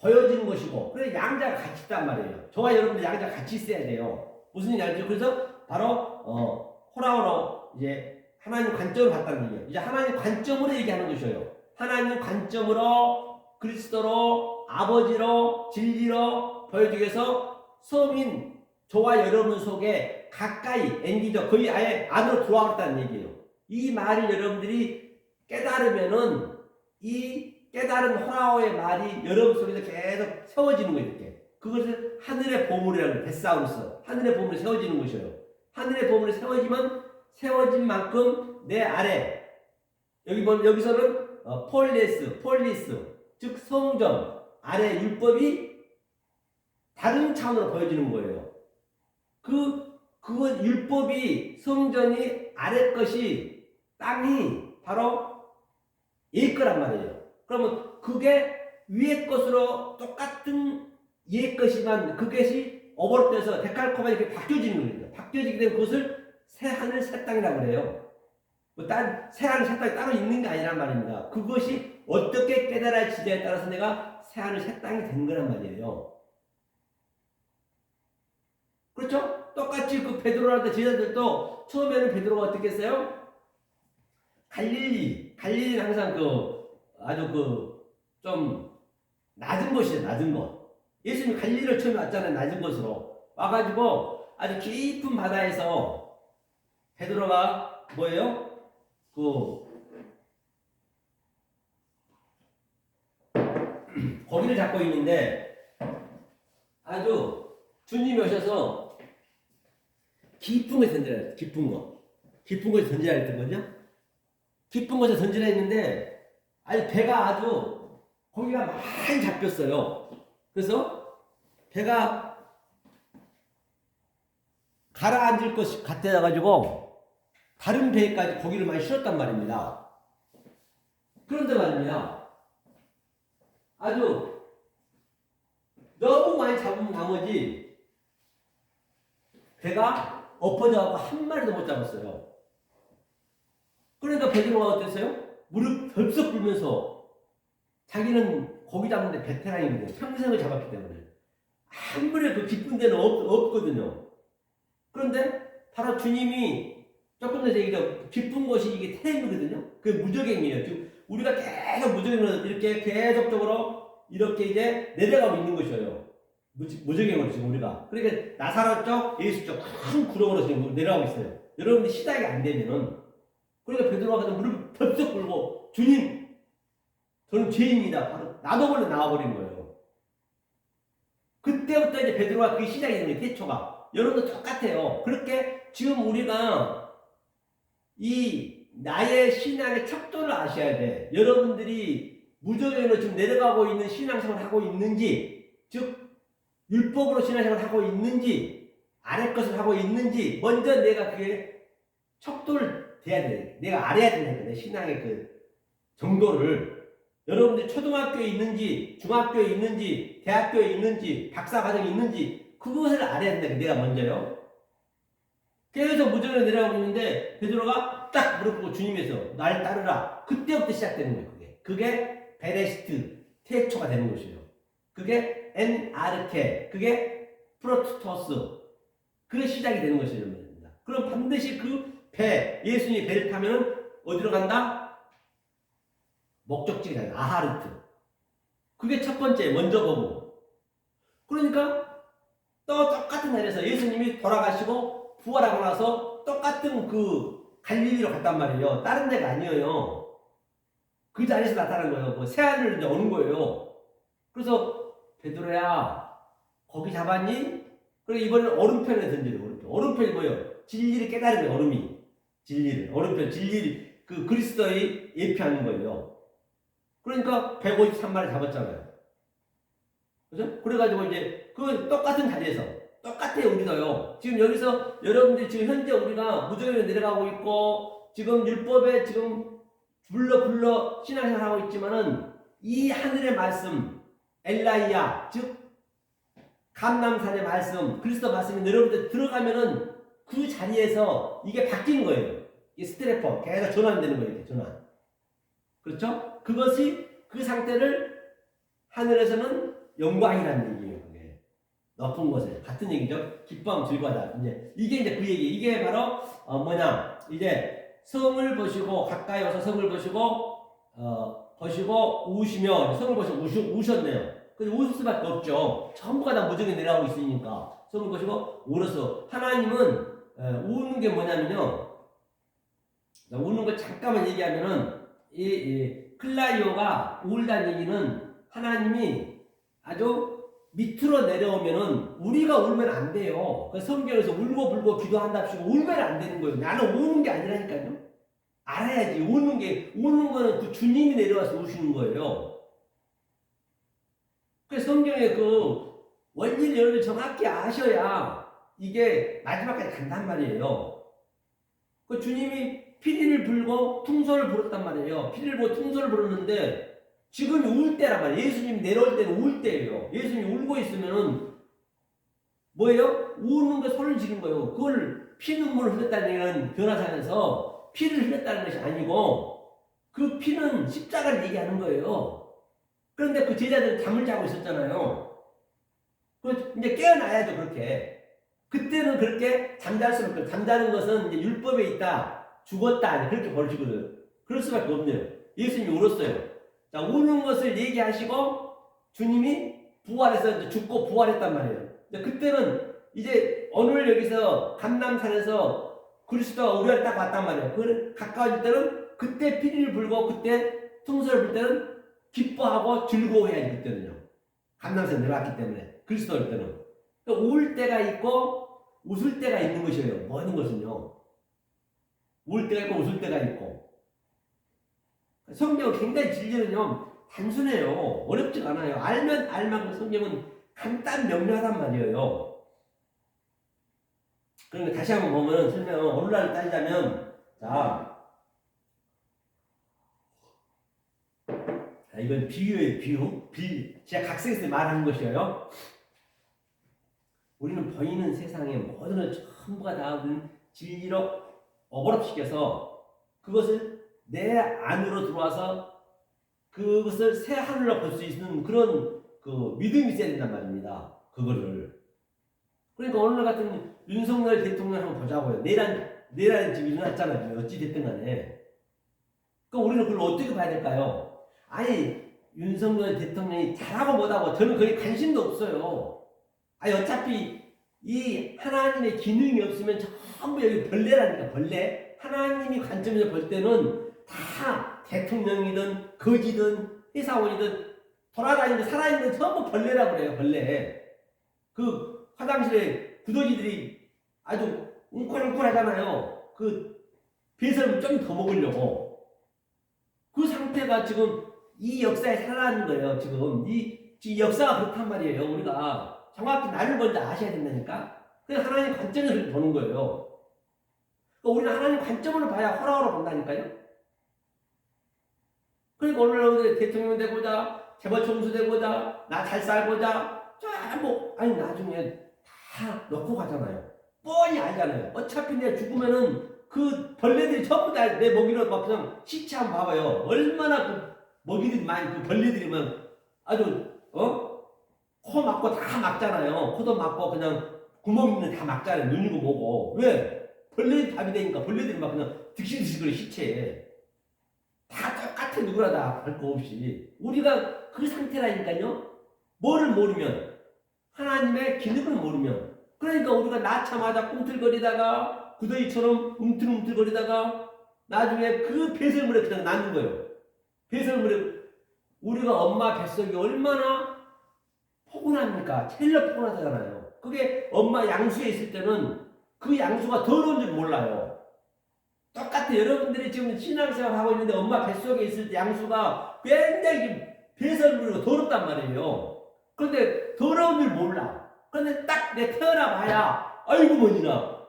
보여지는 것이고, 그래서 양자가 같이 있단 말이에요. 저와 여러분들 양자가 같이 있어야 돼요. 무슨 얘기 알죠? 그래서 바로 호라오로 이제 하나님 관점을 봤다는 얘기예요. 이제 하나님 관점으로 얘기하는 것이에요. 하나님 관점으로 그리스도로 아버지로 진리로 보여주기 위해서 성인 저와 여러분 속에 가까이 앵기죠. 거의 아예 안으로 들어왔다는 얘기예요. 이 말을 여러분들이 깨달으면은 이 깨달은 호라오의 말이 여러분 속에서 계속 세워지는 거예요. 이렇게. 그것을 하늘의 보물이라고 해요. 데사우루스. 하늘의 보물이 세워지는 것이에요. 하늘의 보물이 세워지면 세워진 만큼 내 아래 여기서는 폴리스 즉 성전 아래 율법이 다른 차원으로 보여지는 거예요. 그 율법이 성전이 아래 것이 땅이 바로 옛 거란 말이에요. 그러면 그게 위의 것으로 똑같은 옛 것이만 그것이 오버랩돼서 데칼코마니 이렇게 바뀌어지는 거예요. 바뀌어지게 되면 그것을 새 하늘 새 땅이라고 그래요. 새 하늘 새 땅이 따로 있는 게 아니란 말입니다. 그것이 어떻게 깨달아지냐에 따라서 내가 새 하늘 새 땅이 된 거란 말이에요. 그렇죠? 똑같이 그 베드로라는 제자들도 처음에는 베드로가 어떻게 했어요? 갈릴리는 항상 아주 좀 낮은 곳이에요. 낮은 곳. 예수님이 갈릴리를 처음에 왔잖아요. 낮은 곳으로 와가지고 아주 깊은 바다에서 베드로가 뭐예요? 고기를 잡고 있는데 아주 주님이 오셔서 깊은 곳에 던지라 했어요. 깊은 곳에 던지라 했던 거죠. 깊은 곳에 던지라 했는데 아니 배가 아주 고기가 많이 잡혔어요. 그래서 배가 가라앉을 것 같아가지고 다른 배에까지 고기를 많이 실었단 말입니다. 그런데 말입니다. 아주 너무 많이 잡은 나머지 배가 엎어져서 한 마리도 못 잡았어요. 그러니까 베드로가 어땠어요? 무릎 덜썩 꿇면서 자기는 고기 잡는데 베테랑이거든요. 평생을 잡았기 때문에 아무리 그 깊은 데는 없거든요. 그런데 바로 주님이 조금 전에 얘기했죠. 깊은 곳이 이게 태임이거든요. 그게 무적행이에요. 지금 우리가 계속 무적행으로 이렇게 계속적으로 이렇게 이제 내려가고 있는 것이에요. 무적행으로 지금 우리가. 그러니까 나사렛 쪽, 예수 쪽 큰 구렁으로 지금 내려가고 있어요. 여러분들이 시작이 안 되면은 그러니까 베드로가 그냥 무릎 덥석 꿇고 주님 저는 죄인이다. 바로 나도 몰래 나와버린 거예요. 그때부터 이제 베드로가 그게 시작이 되는 거예요. 태초가. 여러분도 똑같아요. 그렇게 지금 우리가 이 나의 신앙의 척도를 아셔야 돼. 여러분들이 무적행으로 지금 내려가고 있는 신앙생활을 하고 있는지, 즉 율법으로 신앙생활을 하고 있는지, 아래 것을 하고 있는지 먼저 내가 그게 척도를 돼야 돼. 내가 알아야 된다니까. 내 신앙의 그 정도를. 여러분들이 초등학교에 있는지, 중학교에 있는지, 대학교에 있는지, 박사과정에 있는지 그것을 알아야 된다니까. 내가 먼저요. 계속 무적으로 내려가고 있는데 베드로가 딱 무릎 꿇고 주님에서 날 따르라. 그때부터 시작되는 거예요. 그게 베레시트 태초가 되는 것이에요. 그게 엔아르케, 그게 프로토스, 그게 시작이 되는 것이에요. 그럼 반드시 그 예수님이 배를 타면 어디로 간다? 목적지가 아니라 아하르트. 그게 첫 번째 먼저 보고. 그러니까 또 똑같은 날에서 예수님이 돌아가시고 부활하고 나서 똑같은 그 갈릴리로 갔단 말이에요. 다른 데가 아니에요. 그 자리에서 나타난 거예요. 그 새하늘을 이제 오는 거예요. 그래서 베드로야 거기 잡았니? 그리고 이번에는 오른편에 던지는 오른편이 뭐예요? 진리를 깨달은 거예요. 오른편 진리를 그 그리스도의 예표하는 거예요. 그러니까 153마리 잡았잖아요. 그죠? 그래가지고 이제 그 똑같은 자리에서 똑같아요. 우리도요. 지금 여기서 여러분들이 지금 현재 우리가 무적으로 내려가고 있고 지금 율법에 지금 불러 신앙생활 하고 있지만은 이 하늘의 말씀 엘라이야 즉 감람산의 말씀 그리스도 말씀이 여러분들 들어가면은 그 자리에서 이게 바뀌는 거예요. 이 스트레퍼 계속 전환되는 거예요. 이렇게 전환. 그렇죠? 그것이 그 상태를 하늘에서는 영광이라는 얘기예요. 그게 높은 곳에 같은 얘기죠. 기뻐하면 즐거워하다. 이제 그 얘기. 이게 바로 뭐냐? 이제 성을 보시고 가까이 와서 성을 보시고 보시고 우시며 성을 보시고 우셨네요. 근데 웃을 수밖에 없죠. 전부가 다 무정에 내려가고 있으니까 성을 보시고 울어서 하나님은 우는 게 뭐냐면요. 우는 거 잠깐만 얘기하면은 이 클라이오가 울다는 얘기는 하나님이 아주 밑으로 내려오면은 우리가 울면 안 돼요. 그 성경에서 울고 불고 기도한답시고 울면 안 되는 거예요. 나는 우는 게 아니라니까요. 알아야지. 우는 거는 그 주님이 내려와서 우시는 거예요. 그래서 성경의 그 원리를 여러분이 정확히 아셔야 이게 마지막까지 간단 말이에요. 그 주님이 피리를 불고 퉁소를 불었단 말이에요. 피리를 불고 퉁소를 불었는데 지금이 울 때란 말이에요. 예수님이 내려올 때는 울 때예요. 예수님이 울고 있으면은 뭐예요? 우는 거 소리를 지른 거예요. 그걸 피눈물을 흘렸다는 얘기는 변화상에서 피를 흘렸다는 것이 아니고 그 피는 십자가를 얘기하는 거예요. 그런데 그 제자들은 잠을 자고 있었잖아요. 그 이제 깨어나야죠, 그렇게. 그때는 그렇게 잠잘 수밖에 없어요. 잠자는 것은 이제 율법에 있다, 죽었다, 그렇게 벌어지거든. 그럴 수밖에 없네요. 예수님이 울었어요. 자, 우는 것을 얘기하시고 주님이 부활해서 죽고 부활했단 말이에요. 그때는 이제 오늘 여기서 감람산에서 그리스도가 우리를 딱 왔단 말이에요. 그 가까워질 때는 그때 피리를 불고 그때 퉁소를 불 때는 기뻐하고 즐거워해야지 그때는요. 감람산에 내려왔기 때문에 그리스도 올 때는 그러니까 울 때가 있고 웃을 때가 있는 것이에요. 모든 것은요. 울 때가 있고 웃을 때가 있고 성경은 굉장히 진리는요 단순해요. 어렵지 않아요. 알면 알만큼 성경은 간단 명료하단 말이에요. 그러니까 다시 한번 보면 설명을 오늘날 따지자면 자 이건 비유예요. 제가 각색에서 말하는 것이에요. 우리는 보이는 세상의 모든 걸 전부가 다 우리는 진리로 오버랩시켜서 그것을 내 안으로 들어와서 그것을 새 하늘로 볼 수 있는 그런 그 믿음이 있어야 된단 말입니다. 그거를. 그러니까 오늘 같은 윤석열 대통령 한번 보자고요. 내란 지금 일어났잖아요. 어찌 됐든 간에. 그럼 우리는 그걸 어떻게 봐야 될까요? 아니 윤석열 대통령이 잘하고 못하고 저는 거기 관심도 없어요. 아니 어차피 이 하나님의 기능이 없으면 전부 여기 벌레라니까 벌레. 하나님이 관점에서 볼 때는 다 대통령이든 거지든 회사원이든 돌아다니는 살아있는 전부 벌레라고 그래요. 벌레. 그 화장실에 구더기들이 아주 웅클웅클하잖아요. 그 배설물 좀 더 먹으려고. 그 상태가 지금 이 역사에 살아나는 거예요. 지금 이 역사가 그렇단 말이에요. 우리가 정확히 나를 먼저 아셔야 된다니까. 그래서 하나님 관점에서 보는 거예요. 그러니까 우리는 하나님 관점으로 봐야 호락호락 본다니까요. 그러니까 오늘 대통령 되고자 재벌 총수 되고자 나 잘 살고자 전부 아니 나중에 다 넣고 가잖아요. 뻔히 알잖아요. 어차피 내가 죽으면은 그 벌레들이 전부 다 내 먹이로 막 그냥 시체 한번 봐봐요. 얼마나 그 먹이들이 많이 그 벌레들이 막 아주 코 막고 다 막잖아요. 코도 막고 그냥 구멍 있는 다 막잖아요. 눈이고 뭐고. 왜? 벌레들이 밥이 되니까 벌레들이 막 그냥 득실득실 시체에 다 똑같아. 누구나 다 할 거 없이 우리가 그 상태라니까요. 뭐를 모르면 하나님의 기능을 모르면 그러니까 우리가 낳자마자 꿈틀거리다가 구더기처럼 움틀움틀거리다가 나중에 그 배설물에 그냥 낳는 거예요. 배설물에 우리가 엄마 뱃속이 얼마나 포근합니까? 제일 포근하잖아요. 그게 엄마 양수에 있을 때는 그 양수가 더러운 줄 몰라요. 똑같아. 여러분들이 지금 신앙생활 하고 있는데 엄마 뱃속에 있을 때 양수가 굉장히 배설물이고 더럽단 말이에요. 그런데 더러운 줄 몰라. 그런데 딱 내 태어나 봐야 아이고 뭐니나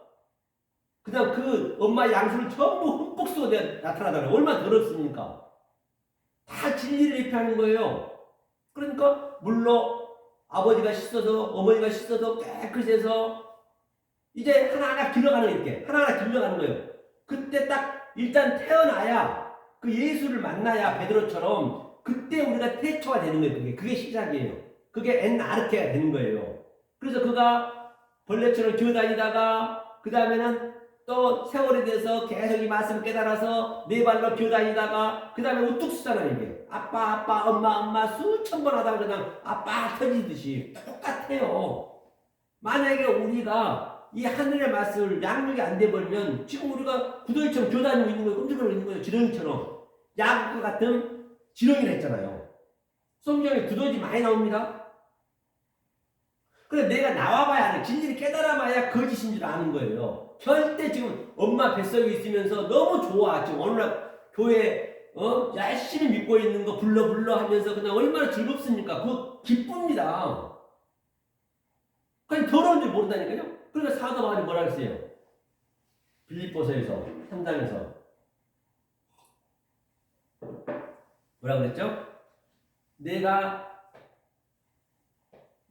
그냥 그 엄마 양수를 전부 흠뻑 쏘고 나타나잖아요. 얼마나 더럽습니까? 다 진리를 입히는 거예요. 그러니까 물로 아버지가 씻어서 어머니가 씻어서 깨끗이 해서 이제 하나하나 길러가는 거 이렇게 하나하나 길러가는 거예요. 그때 딱 일단 태어나야 그 예수를 만나야 베드로처럼 그때 우리가 태초가 되는 거예요. 그게 시작이에요. 그게 엔아르케가 되는 거예요. 그래서 그가 벌레처럼 기어다니다가 그 다음에는 또 세월이 돼서 계속 이 말씀을 깨달아서 네 발로 기어다니다가 그 다음에 우뚝 서잖아요. 이게 아빠 아빠 엄마 엄마 수천 번 하다가 그냥 아빠 터지듯이 똑같아요. 만약에 우리가 이 하늘의 말씀을 양육이 안 돼버리면 지금 우리가 구더기처럼 기어다니고 있는 거예요. 끔찍거리고 있는 거예요. 지렁이처럼. 야구과 같은 지렁이를 했잖아요. 성경에 구더기 많이 나옵니다. 그래 내가 나와봐야 하는 진리를 깨달아봐야 거짓인 줄 아는 거예요. 절대 지금 엄마 뱃속에 있으면서 너무 좋아. 지금 오늘날 교회 열심히 믿고 있는 거 불러 하면서 그냥 얼마나 즐겁습니까? 그거 기쁩니다. 그냥 더러운 줄 모른다니까요. 그러니까 사도 바울이 뭐라 그랬어요? 빌립보서에서 3장에서 뭐라 그랬죠? 내가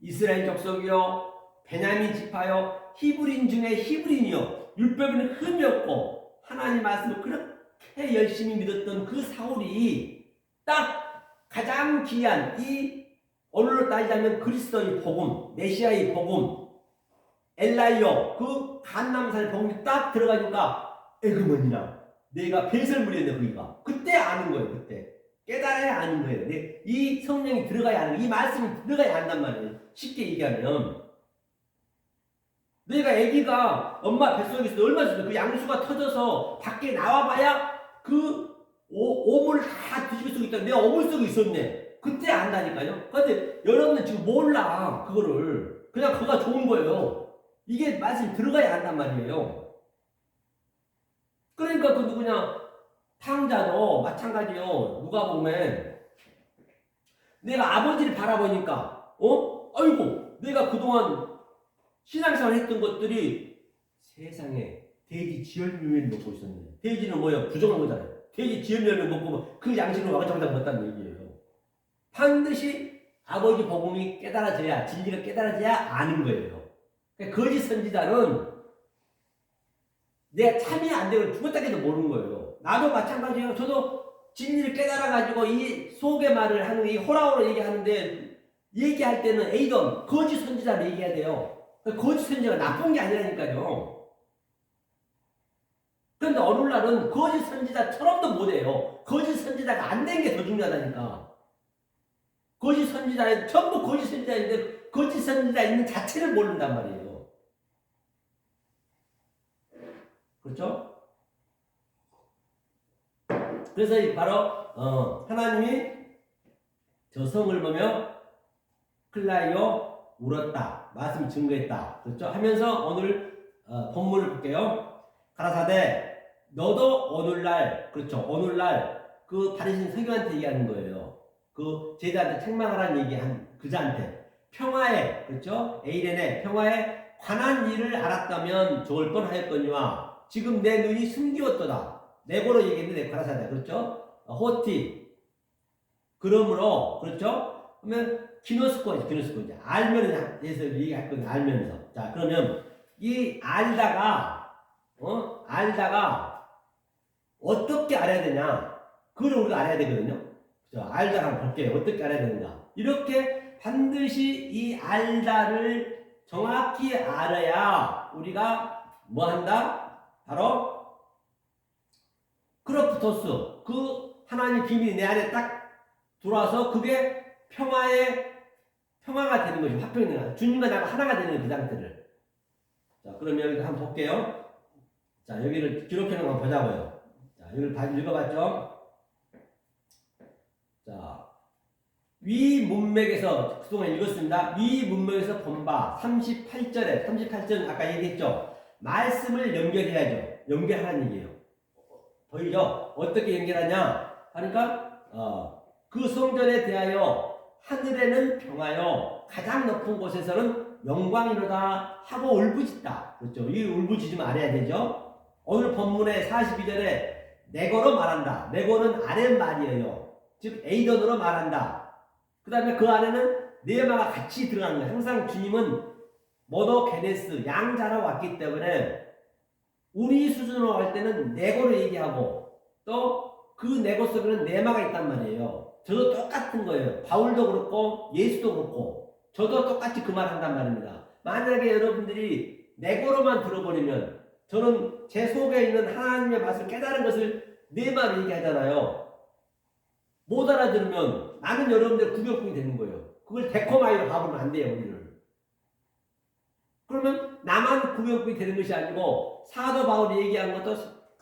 이스라엘 족속이요 베냐민 지파요 히브리인 중에 히브리인이요 율법에는 흠이 없고 하나님 말씀을 그렇게 열심히 믿었던 그 사울이 딱 가장 귀한 이 오늘로 따지자면 그리스도의 복음, 메시아의 복음, 엘라이오 그 간남산의 복음이 딱 들어가니까 에그머니나 내가 배설물이었네 거기가 그때 아는 거예요. 그때 깨달아야 아는 거예요. 이 성령이 들어가야 하는 이 말씀이 들어가야 한단 말이에요. 쉽게 얘기하면 내가 아기가 엄마 뱃속에 있을 때 얼마나 있어 그 양수가 터져서 밖에 나와봐야 그 오물을 다 뒤집어 쓰고 있다. 내가 오물 속에 있었네. 그때 안다니까요. 근데 여러분은 지금 몰라 그거를 그냥 그가 좋은 거예요. 이게 말씀이 들어가야 한단 말이에요. 그러니까 그 누구냐 탕자도 마찬가지요. 누가 보면 내가 아버지를 바라보니까 아이고 내가 그동안 신앙생활 했던 것들이 세상에 돼지 지혈멸을 먹고 있었네. 돼지는 뭐예요? 부정한 거잖아요. 돼지 지혈멸을 먹고 그 양식을 왕창왕창 먹었다는 얘기예요. 반드시 아버지 복음이 깨달아져야 진리가 깨달아져야 아는 거예요. 그러니까 거짓 선지자는 내가 참이 안 되고 죽었다 해도 모르는 거예요. 나도 마찬가지예요. 저도 진리를 깨달아가지고 이 속의 말을 하는 이 호라호라 얘기하는데 얘기할 때는 에이던 거짓 선지자를 얘기해야 돼요. 거짓 선지자가 나쁜 게 아니라니까요. 그런데 어느 날은 거짓 선지자처럼도 못해요. 거짓 선지자가 안 된 게 더 중요하다니까. 거짓 선지자는 전부 거짓 선지자인데 거짓 선지자 있는 자체를 모른단 말이에요. 그렇죠? 그래서 바로 하나님이 저 성을 보며 클라이오 울었다. 말씀 증거했다. 그렇죠? 하면서 오늘 본문을 볼게요. 가라사대 너도 오늘날 그렇죠? 오늘날 그 바리새인 서기관한테 얘기하는 거예요. 그 제자한테 책망하라는 얘기한 그자한테 평화에 그렇죠? 에이렌의 평화에 관한 일을 알았다면 좋을 뻔하였거니와 지금 내 눈이 숨기웠도다. 내고로 얘기했는데 가라사대 그렇죠? 호티 그러므로 그렇죠? 그러면 기노스코죠. 이제 알면서 얘기할 거예요. 알면서 자 그러면 이 알다가 어떻게 알아야 되냐? 그걸 우리가 알아야 되거든요. 그렇죠? 알다를 한번 볼게요. 어떻게 알아야 되는가? 이렇게 반드시 이 알다를 정확히 알아야 우리가 뭐 한다? 바로 크로프토스 그 하나님 비밀이 내 안에 딱 들어와서 그게 평화가 되는 거죠. 화평이 되는 거죠. 주님과 나가 하나가 되는 그 상태를. 자, 그러면 여기 한번 볼게요. 자, 여기를 기록해 놓은 거 한번 보자고요. 자, 여기를 다 읽어봤죠? 자, 위 문맥에서 그동안 읽었습니다. 위 문맥에서 본 바 38절은 아까 얘기했죠. 말씀을 연결해야죠. 연결하라는 얘기예요. 보이죠? 어떻게 연결하냐? 하니까 그 성전에 대하여 하늘에는 평화요 가장 높은 곳에서는 영광이로다 하고 울부짖다. 그렇죠? 이 울부짖으면 알아야 되죠? 오늘 본문의 42절에 네고로 말한다. 네고는 아랫말이에요. 즉 에이던으로 말한다. 그 다음에 그 안에는 네마가 같이 들어가는 거예요. 항상 주님은 모노게네스 양자로 왔기 때문에 우리 수준으로 할 때는 네고로 얘기하고 또 그 네고 속에는 네마가 있단 말이에요. 저도 똑같은 거예요. 바울도 그렇고 예수도 그렇고 저도 똑같이 그 말 한단 말입니다. 만약에 여러분들이 내 거로만 들어버리면 저는 제 속에 있는 하나님의 말씀을 깨달은 것을 내 말 얘기하잖아요. 못 알아들으면 나는 여러분들 구경꾼이 되는 거예요. 그걸 데코마이로 가보면 안 돼요, 우리는. 그러면 나만 구경꾼이 되는 것이 아니고 사도 바울이 얘기한 것도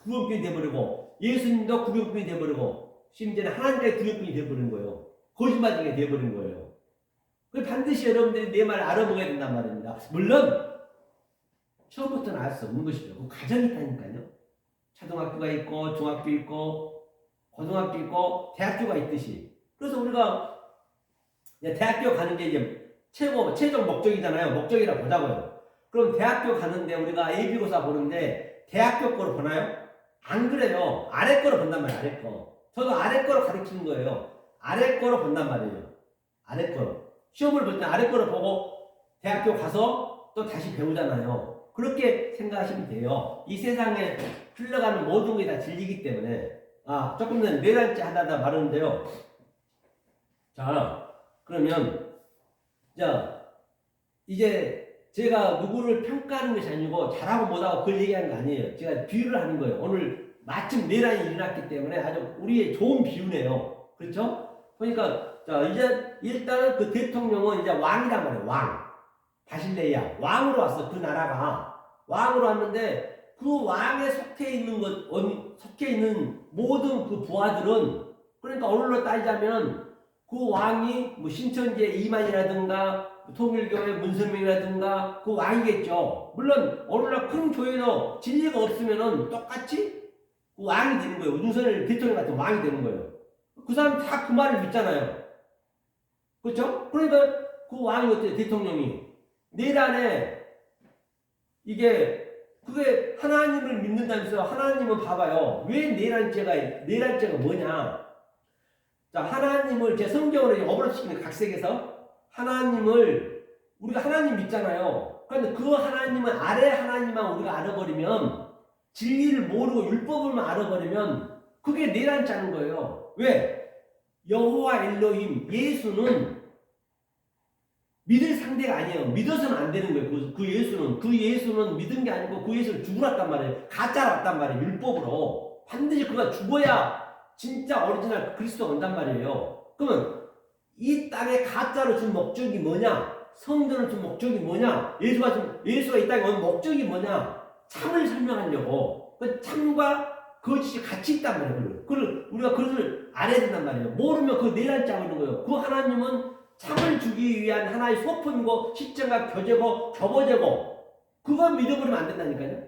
구경꾼이 돼버리고 예수님도 구경꾼이 돼버리고 심지어는 하나님의 구경꾼이 돼버린 거예요. 거짓말쟁이가 돼버린 거예요. 반드시 여러분들이 내 말을 알아보게 된단 말입니다. 물론 처음부터는 알 수 없는 것이죠. 그 과정이 있다니까요. 초등학교가 있고 중학교 있고 고등학교 있고 대학교가 있듯이. 그래서 우리가 대학교 가는 게 이제 최종 목적이잖아요. 목적이라 보자고요. 그럼 대학교 가는데 우리가 예비고사 보는데 대학교 거로 보나요? 안 그래요. 아래 거로 본단 말이에요. 아래 거. 저도 아래 거로 가르치는 거예요. 아래 거로 본단 말이에요. 아래 거로. 시험을 볼 때 아래 거로 보고 대학교 가서 또 다시 배우잖아요. 그렇게 생각하시면 돼요. 이 세상에 흘러가는 모든 게 다 진리이기 때문에. 조금 전에 네 달째 하다가 말하는데요. 자, 그러면 이제 제가 누구를 평가하는 것이 아니고 잘하고 못하고 그걸 얘기하는 거 아니에요. 제가 비유를 하는 거예요. 오늘 마침 내란이 일어났기 때문에 아주 우리의 좋은 비유네요. 그렇죠? 그러니까 이제 일단은 그 대통령은 이제 왕이란 말이에요. 왕. 바실레이아 왕으로 왔어. 그 나라가 왕으로 왔는데 그 왕에 속해 있는 모든 그 부하들은, 그러니까 오늘로 따지자면 그 왕이 뭐 신천지의 이만이라든가 통일교회 문선명이라든가 그 왕이겠죠. 물론 오늘날 큰 교회도 진리가 없으면은 똑같이 그 왕이 되는 거예요. 윤석열 대통령 같은 왕이 되는 거예요. 그 사람 다 그 말을 믿잖아요. 그렇죠? 그러니까 그 왕이 어때요? 대통령이 내란에 그게 하나님을 믿는다면서요. 하나님은 봐봐요. 왜 내란죄가 뭐냐? 자, 하나님을 제 성경으로 어버러시키는 각색에서 하나님을 우리가 하나님 믿잖아요. 그런데 그 하나님은 아래 하나님만 우리가 알아버리면, 진리를 모르고 율법을만 알아버리면 그게 내란죄는 거예요. 왜? 여호와 엘로힘 예수는 믿을 상대가 아니에요. 믿어서는 안 되는 거예요. 그 예수는 믿은 게 아니고 그 예수를 죽으랐단 말이에요. 가짜로 왔단 말이에요. 율법으로. 반드시 그가 죽어야 진짜 오리지널 그리스도가 온단 말이에요. 그러면 이 땅에 가짜로 준 목적이 뭐냐? 성전을 준 목적이 뭐냐? 예수가 이 땅에 온 목적이 뭐냐? 참을 설명하려고. 그 참과 거짓이 같이 있단 말이에요. 우리가 그것을 알아야 된단 말이에요. 모르면 그 내란죄하고 있는 거예요. 그 하나님은 참을 주기 위한 하나의 소품이고 십자가 교제고 교보제고, 그걸 믿어버리면 안 된다니까요.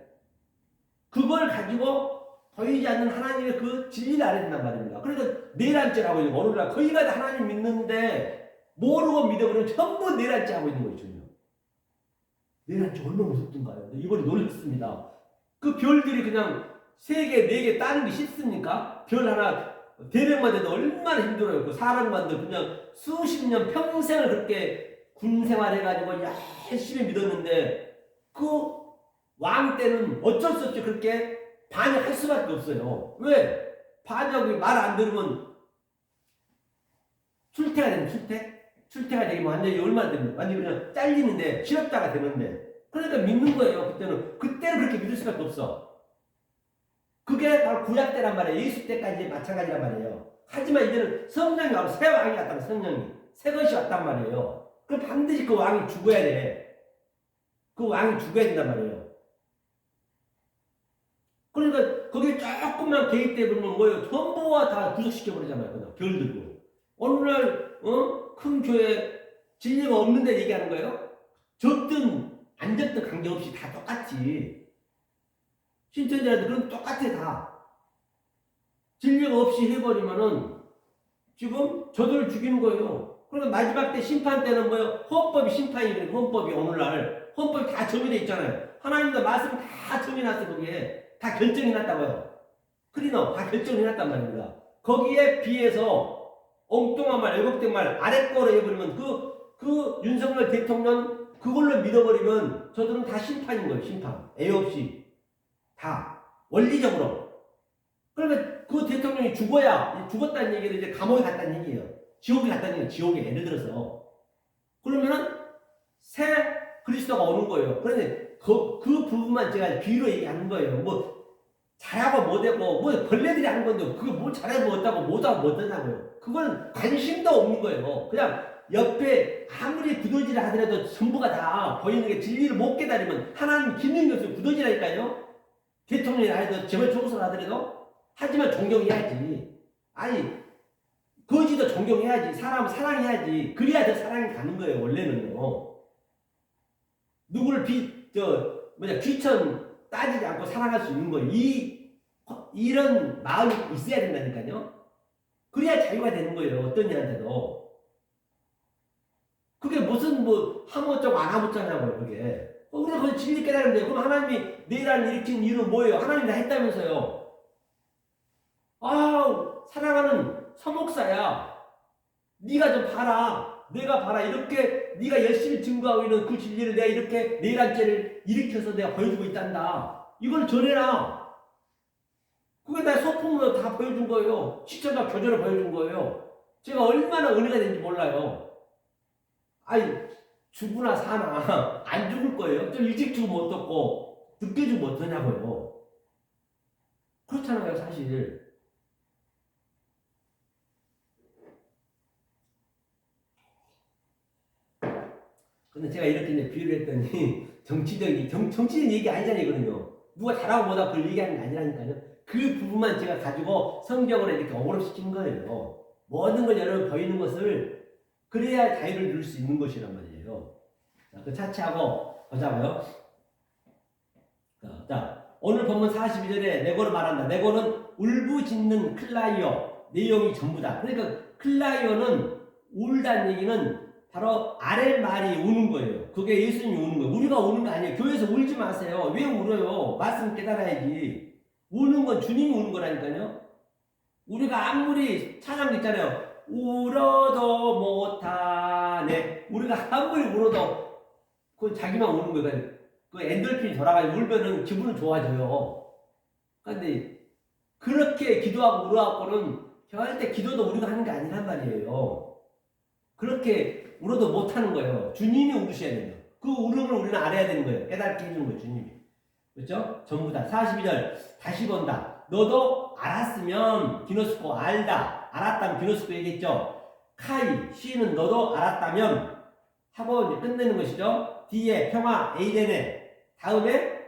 그걸 가지고 보이지 않는 하나님의 그 진리를 알아야 된단 말입니다. 그러니까 내란죄라고 있는 거. 오늘날 거의 다 하나님 믿는데 모르고 믿어버리면 전부 내란죄 하고 있는 거죠. 내란죄 얼마나 무섭던가요? 이번에 놀랐습니다. 그 별들이 그냥 3개, 4개 따는 게 쉽습니까? 별 하나 대령만 돼도 얼마나 힘들어요. 그 사람만도 그냥 수십 년 평생을 그렇게 군 생활해가지고 열심히 믿었는데 그 왕 때는 어쩔 수 없이 그렇게 반역할 수밖에 없어요. 왜? 반역이 말 안 들으면 출퇴가 되면 출퇴가 되면 완전히 얼마나 됩니까? 완전히 그냥 잘리는데 실업자가 되는데, 그러니까 믿는 거예요. 그때는 그렇게 믿을 수밖에 없어. 그게 바로 구약 때란 말이에요. 예수 때까지 마찬가지란 말이에요. 하지만 이제는 성령이 와서 새 왕이 왔단 말이에요. 성령이 새 것이 왔단 말이에요. 그럼 반드시 그 왕이 죽어야 돼. 그 왕이 죽어야 된단 말이에요. 그러니까 거기에 조금만 개입돼 버리면 뭐예요? 전부가 다 구속시켜 버리잖아요. 별 들고. 오늘날 큰 교회 진리가 없는데 얘기하는 거예요? 졌든 안 졌든 관계없이 다 똑같지. 신천지라도 그럼 똑같아 다. 진리가 없이 해버리면은 지금 저들을 죽이는 거예요. 그러니까 마지막 때 심판 때는 뭐예요? 헌법이 심판이래요. 헌법이 오늘날 헌법이 다 정의되어 있잖아요. 하나님도 말씀 다 정해놨어요. 거기에 다 결정해놨다고요. 크리너 다 결정해놨단 말입니다. 거기에 비해서 엉뚱한 말, 왜곡된 말 아래 거로 해버리면 그 윤석열 대통령 그걸로 믿어버리면 저들은 다 심판인 거예요. 심판. 애 없이 다 원리적으로. 그러면 그 대통령이 죽었다는 얘기를 이제 감옥에 갔다는 얘기예요. 지옥에 갔다는 얘기예요. 지옥에 예를 들어서. 그러면은 새 그리스도가 오는 거예요. 그런데 그 부분만 제가 비유로 얘기하는 거예요. 뭐 잘하고 못하고 뭐 벌레들이 하는 건데 그거 뭘 잘하고 못하고 못하고 못하냐고요. 그건 관심도 없는 거예요. 그냥 옆에 아무리 구더지를 하더라도 전부가 다 보이는 게 진리를 못 깨달으면 하나님 기능이 없으면 구더지라니까요. 대통령이 하더라도 재벌 총수를 하더라도 하지만 존경해야지. 아니 거지도 존경해야지. 사람은 사랑해야지. 그래야 더 사랑이 가는 거예요. 원래는요. 누구를 귀천 따지지 않고 사랑할 수 있는 거예요. 이런 마음이 있어야 된다니까요. 그래야 자유가 되는 거예요. 어떤 이한테도. 그게 무슨 뭐 하모쩌고 안 하모쩌냐고요. 그게. 우리가 그걸 진리 깨달으면 그럼 하나님이 내란을 일으킨 이유는 뭐예요? 하나님이 다 했다면서요. 사랑하는 서목사야. 네가 좀 봐라. 내가 봐라. 이렇게 네가 열심히 증거하고 있는 그 진리를 내가 이렇게 내란죄를 일으켜서 내가 보여주고 있단다. 이걸 전해라. 그게 다 소품으로 다 보여준 거예요. 시청자 교전을 보여준 거예요. 제가 얼마나 은혜가 되는지 몰라요. 아니 죽으나 사나 안 죽을 거예요. 좀 일찍 죽으면 어떻고 늦게 죽으면 어떠냐고요. 그렇잖아요 사실. 근데 제가 이렇게 이제 비유를 했더니 정치적인 얘기 아니잖아요. 이거는요. 누가 잘하고 못하고 그걸 얘기하는 게 아니라니까요. 그 부분만 제가 가지고 성경으로 이렇게 어그럽시킨 거예요. 모든 걸 여러분 보이는 것을 그래야 자유를 누릴 수 있는 것이란 말이에요. 자, 그 차치하고 보자고요. 자, 오늘 본문 42절에 네고를 말한다. 네고는 울부짖는 클라이오 내용이 전부다. 그러니까 클라이오는 울다는 얘기는 바로 아랫말이 우는 거예요. 그게 예수님이 우는 거예요. 우리가 우는 거 아니에요. 교회에서 울지 마세요. 왜 울어요? 말씀 깨달아야지. 우는 건 주님이 우는 거라니까요. 우리가 아무리 찬양도 있잖아요. 울어도 못하네. 우리가 아무리 울어도 그 자기만 우는 거예요. 그 엔돌핀이 돌아가지고 울면은 기분은 좋아져요. 그런데 그렇게 기도하고 울어갖고는 절대 기도도 우리가 하는 게 아니란 말이에요. 그렇게 울어도 못하는 거예요. 주님이 울으셔야 돼요. 그 울음을 우리는 알아야 되는 거예요. 깨닫게 해주는 거예요. 주님이. 그렇죠? 전부 다. 42절 다시 본다. 너도 알았으면 기노스코 알다. 알았다면 기노스코 얘기했죠. 카이 시는 너도 알았다면 하고 이제 끝내는 것이죠. 뒤에 평화 에이덴에 다음에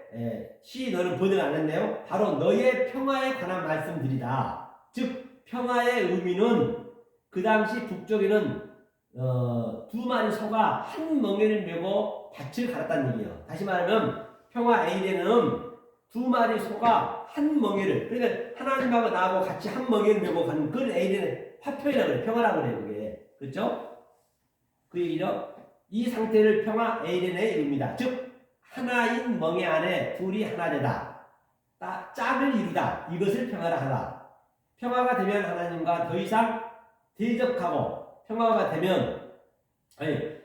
시 너는 번역 안 했네요. 바로 너의 평화에 관한 말씀드리다. 즉 평화의 의미는 그 당시 북쪽에는 두 마리 소가 한 멍에를 메고 밭을 갈았다는 얘기예요. 다시 말하면 평화 에이덴은 두 마리 소가 한 멍에를, 그러니까 하나님하고 나하고 같이 한 멍에를 메고 가는 그 에이덴의 화평이라고 그래요. 평화라고 그래요. 그게. 그렇죠? 그 얘기죠. 이 상태를 평화 에이덴에 이릅니다. 즉 하나인 멍에 안에 둘이 하나 되다. 짝을 이루다. 이것을 평화라 하다. 평화가 되면 하나님과 더 이상 대적하고 평화가 되면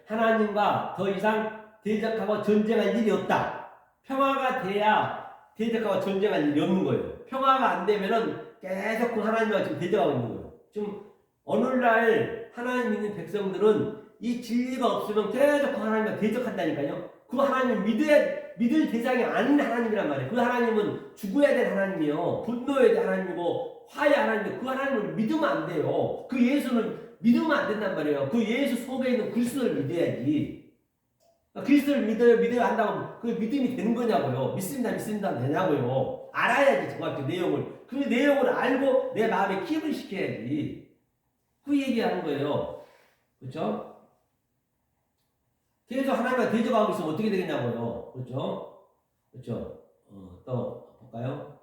하나님과 더 이상 대적하고 전쟁할 일이 없다. 평화가 돼야 대적하고 전쟁할 일이 없는 거예요. 평화가 안 되면은 계속 그 하나님과 지금 대적하고 있는 거예요. 지금 오늘날 하나님 믿는 백성들은 이 진리가 없으면 계속 그 하나님과 대적한다니까요. 그 하나님을 믿을 대상이 아닌 하나님이란 말이에요. 그 하나님은 죽어야 될 하나님이요. 분노해야 될 하나님이고 화해의 하나님이고 그 하나님을 믿으면 안 돼요. 그 예수는 믿으면 안 된단 말이에요. 그 예수 속에 있는 그리스도를 믿어야지. 그리스도를 믿어야 한다고 그 믿음이 되는 거냐고요. 믿습니다 되냐고요. 알아야지 정확히 내용을. 그 내용을 알고 내 마음에 기입을 시켜야지. 그 얘기하는 거예요. 그렇죠? 계속 하나님과 대적하고 있으면 어떻게 되겠냐고요. 그렇죠? 그렇죠? 또 볼까요?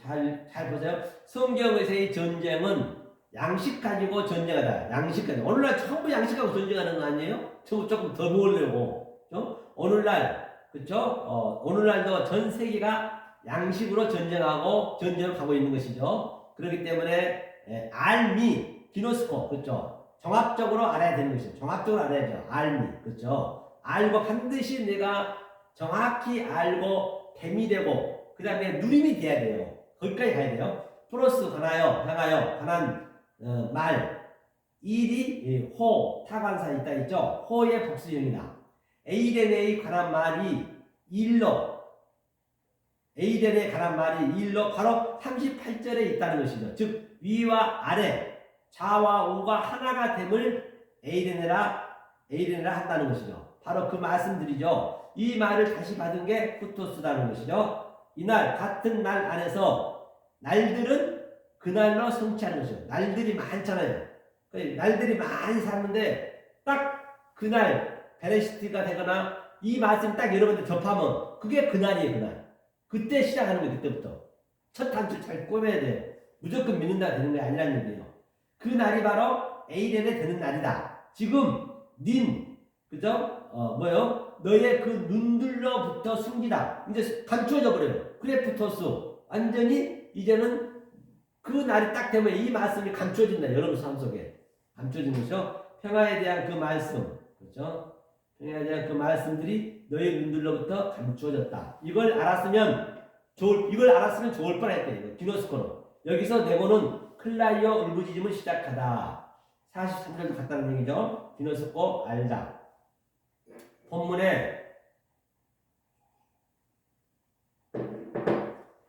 잘 보세요. 성경에서의 전쟁은 양식 가지고 전쟁하다. 양식 가지고. 오늘날 전부 양식하고 전쟁하는 거 아니에요? 조금 더 모으려고. 그렇죠? 오늘날, 그렇죠? 오늘날도 전 세계가 양식으로 전쟁을 가고 있는 것이죠. 그렇기 때문에 알미, 기노스코, 그렇죠? 종합적으로 알아야 되는 것이죠. 종합적으로 알아야죠. 알미, 그렇죠? 알고 반드시 내가 정확히 알고 됨이 되고 그 다음에 누림이 돼야 돼요. 거기까지 가야 돼요. 플러스 향하여 관한 말 일이 호 타관사 있다 있죠. 호의 복수형이다. 에이덴에 관한 말이 일로 에이덴에 관한 말이 일로 바로 38절에 있다는 것이죠. 즉 위와 아래 좌와 우가 하나가 됨을 에이덴이라 한다는 것이죠. 바로 그 말씀드리죠. 이 말을 다시 받은 게 후토스라는 것이죠. 이날 같은 날 안에서 날들은 그날로 성취하는 것이죠. 날들이 많잖아요. 날들이 많이 샀는데 딱 그날 베레시트가 되거나 이 말씀 딱 여러분들 접하면 그게 그날이에요. 그날. 그때 시작하는 거예요. 그때부터. 첫 단추 잘 꿰매야 돼요. 무조건 믿는다 되는 게 아니라는 얘기예요. 그 날이 바로 에이덴에 되는 날이다. 지금 그죠? 너의 그 눈들로부터 숨기다. 이제 감추어져 버려요. 크레프토스. 완전히 이제는 그 날이 딱 되면 이 말씀이 감추어진다. 여러분 삶 속에. 감추어진 것이죠. 평화에 대한 그 말씀. 그렇죠? 평화에 대한 그 말씀들이 너의 눈들로부터 감추어졌다. 이걸 알았으면 좋을 뻔했대. 디노스코는. 여기서 네고는 클라이어 울부짖음을 시작하다. 43절 같다는 얘기죠. 디노스코 알다. 본문에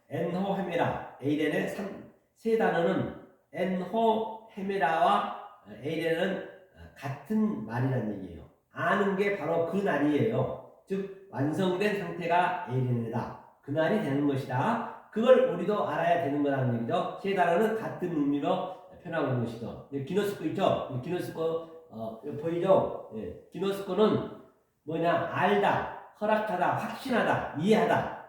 엔호 헤메라 에이덴의 세 단어는 엔호 헤메라와 에이덴은 같은 말이라는 얘기예요. 아는 게 바로 그 날이에요. 즉 완성된 상태가 에이덴이다. 그 날이 되는 것이다. 그걸 우리도 알아야 되는 거라는 얘기죠. 세 단어는 같은 의미로 표현하고 있는 것이죠. 기노스코 있죠? 기노스코 보이죠? 기노스코는 뭐냐? 알다, 허락하다, 확신하다, 이해하다.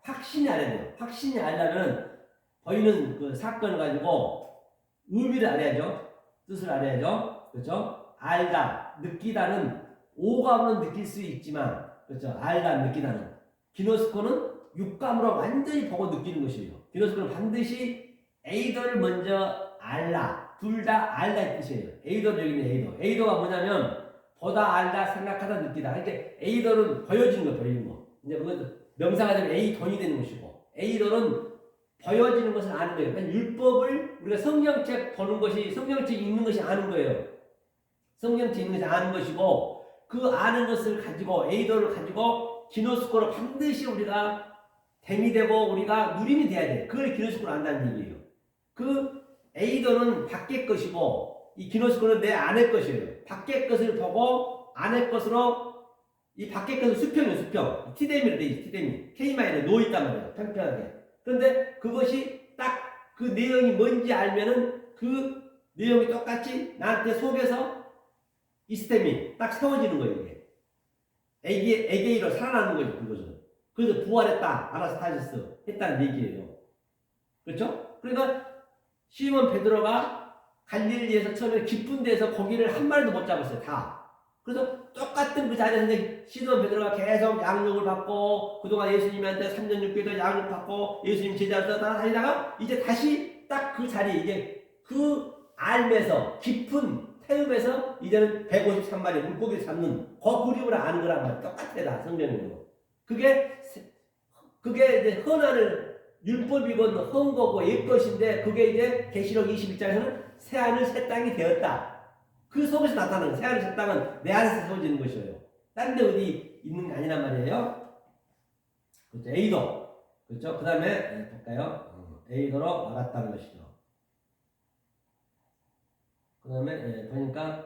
확신이 알아야 돼요. 확신이 알려면 보이는 그 사건을 가지고 의미를 알아야죠. 뜻을 알아야죠. 그렇죠? 알다, 느끼다는 오감으로 느낄 수 있지만, 그렇죠? 알다, 느끼다는. 기노스코는 육감으로 완전히 보고 느끼는 것이에요. 기노스코는 반드시 에이도를 먼저 알라. 둘 다 알다 이 뜻이에요. 에이도는 여기 있는 에이도. 에이도가 뭐냐면 보다 알다 생각하다 느끼다. 그러니까 에이도는 보여지는 거 보이는 거. 이제 그것도 명사가 되면 에이돈이 되는 것이고 에이도는 보여지는 것을 아는 거예요. 그러니까 율법을 우리가 성경책 보는 것이 성경책 읽는 것이 아는 거예요. 성경책 읽는 것이 아는 것이고 그 아는 것을 가지고 에이도를 가지고 기노스코로 반드시 우리가 댐이 되고 우리가 누림이 돼야 돼. 그걸 기노스코로 안다는 얘기예요. 그 에이도는 밖의 것이고 이 기노스코는 내 안의 것이에요. 밖의 것을 보고 안의 것으로 이 밖의 것은 수평이에요. 수평. 티데미로 돼 있어. 티데미. K마이너에 놓여있단 말이에요. 평평하게. 그런데 그것이 딱 그 내용이 뭔지 알면은 그 내용이 똑같이 나한테 속에서 이 스템이 딱 세워지는 거예요. 이게. 에게이로 살아나는 거죠. 그것은. 그래서 부활했다. 아나스타시스 했다는 얘기예요. 그렇죠? 그러니까 시몬 베드로가 갈릴리에서 처음에 깊은 데서 고기를 한 마리도 못 잡았어요. 다. 그래서 똑같은 그 자리에서 시몬 베드로가 계속 양육을 받고 그동안 예수님한테 3년 6개월 양육 받고 예수님 제자로서 따라다니다가 이제 다시 딱 그 자리 이제 그 알에서 깊은 태움에서 이제는 153마리 물고기를 잡는 그 그림을 아는 거랑 똑같아. 다 성경으로. 그게 이제 헌안을 율법이건 헌 거고 옛 것인데 그게 이제 계시록 21장에서는 새 하늘 새 땅이 되었다. 그 속에서 나타나는 새 하늘 새 땅은 내 안에서 세워지는 것이에요. 다른 데 어디 있는 게 아니란 말이에요. 그렇죠. 에이도. 그렇죠. 그 다음에 볼까요? 에이도로 알았다는 것이죠. 그 다음에 보니까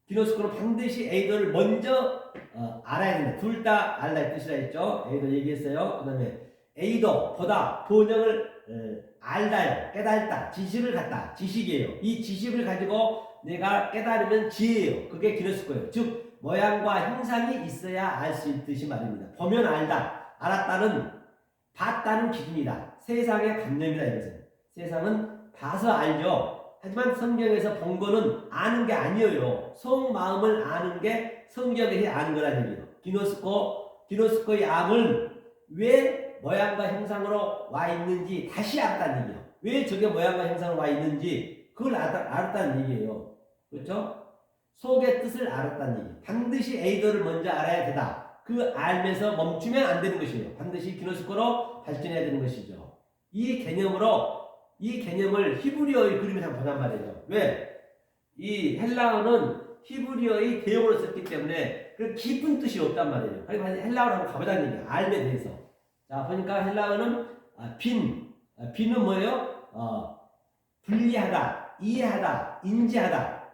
기노스코는 반드시 에이도를 먼저 알아야 된다. 둘 다 알라의 뜻이라 했죠. 에이도 얘기했어요. 그 다음에 에이도 보다 번역을 알다요. 깨달다. 지식을 갖다. 지식이에요. 이 지식을 가지고 내가 깨달으면 지혜예요. 그게 기노스코예요. 즉 모양과 형상이 있어야 알 수 있듯이 말입니다. 보면 알다. 알았다는 봤다는 기준이다. 세상의 관념이다 이것은. 세상은 봐서 알죠. 하지만 성경에서 본 거는 아는 게 아니에요. 속마음을 아는 게 성경에서 아는 거라는 얘기예요. 기노스코의 암은 왜 모양과 형상으로 와 있는지 다시 알았다는 얘기예요. 왜 저게 모양과 형상으로 와 있는지 그걸 알았다는 얘기예요. 그렇죠? 속의 뜻을 알았다는 얘기예요. 반드시 에이도를 먼저 알아야 되다. 그 알면서 멈추면 안 되는 것이에요. 반드시 기노스코로 발전해야 되는 것이죠. 이 개념을 히브리어의 그림에서 한번 보단 말이에요. 왜? 이 헬라어는 히브리어의 대용어로 썼기 때문에 그 깊은 뜻이 없단 말이에요. 그러니까 헬라어로 한번 가보자는 얘기예요. 알에 대해서. 자, 보니까 헬라어는 빈은 뭐예요? 분리하다, 이해하다, 인지하다.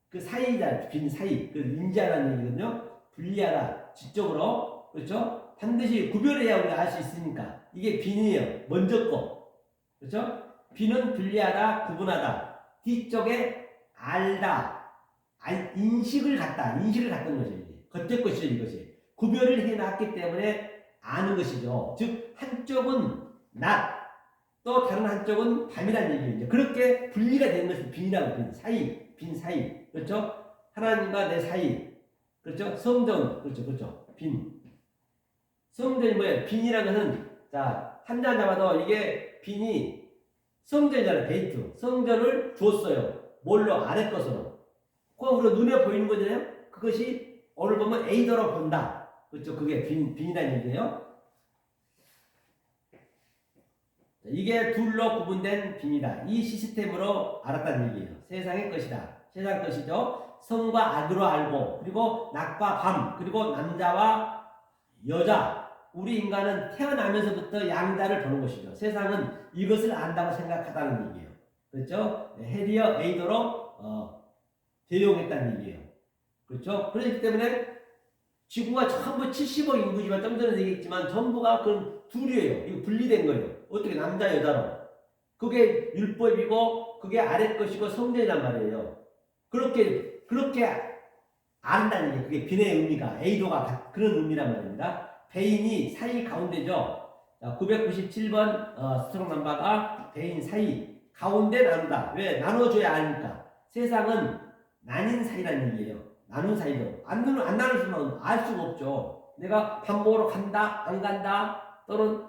그 사이다, 빈 사이. 그 인지하다는 얘기거든요. 분리하다, 지적으로. 그렇죠? 반드시 구별해야 우리가 알 수 있으니까. 이게 빈이에요. 먼저 거. 그렇죠? 빈은 분리하다, 구분하다. 뒤쪽에 알다, 인식을 갖는 것이죠. 겉의 것이죠, 이것이. 구별을 해놨기 때문에 아는 것이죠. 즉, 한쪽은 낮, 또 다른 한쪽은 밤이라는 얘기죠. 그렇게 분리가 되는 것이 빈이라고, 빈 사이. 그렇죠? 하나님과 내 사이. 그렇죠? 성전, 그렇죠. 빈. 성전이 뭐예요? 빈이라는 것은, 자, 한자 잡아도 이게 빈이 성전이잖아요, 베이트. 성전을 주었어요. 뭘로? 아래 것으로. 그럼 우리가 눈에 보이는 거잖아요? 그것이 오늘 보면 에이더로 본다. 그렇죠? 그게 빈이라는 얘기예요. 이게 둘로 구분된 빈이다. 이 시스템으로 알았다는 얘기예요. 세상의 것이다. 세상 것이죠. 성과 악으로 알고, 그리고 낮과 밤, 그리고 남자와 여자. 우리 인간은 태어나면서부터 양자를 보는 것이죠. 세상은 이것을 안다고 생각하다는 얘기예요. 그렇죠? 해리어 에이더로 대용했다는 얘기예요. 그렇죠? 그렇기 때문에 지구가 전부 70억 인구지만 좀 전에 얘기했지만 전부가 그럼 둘이에요. 이거 분리된 거예요. 어떻게 남자 여자로. 그게 율법이고 그게 아래 것이고 성전이란 말이에요. 그렇게 안다는 게 그게 빈의 의미가 에이도가 그런 의미란 말입니다. 배인이 사이 가운데죠. 997번 스트롱 넘버가 배인 사이 가운데 나누다. 왜? 나눠줘야 하니까. 세상은 나뉜 사이라는 얘기예요. 나눈 사이죠. 안 나눌 수는 알 수가 없죠. 내가 밥 먹으러 간다, 안 간다, 또는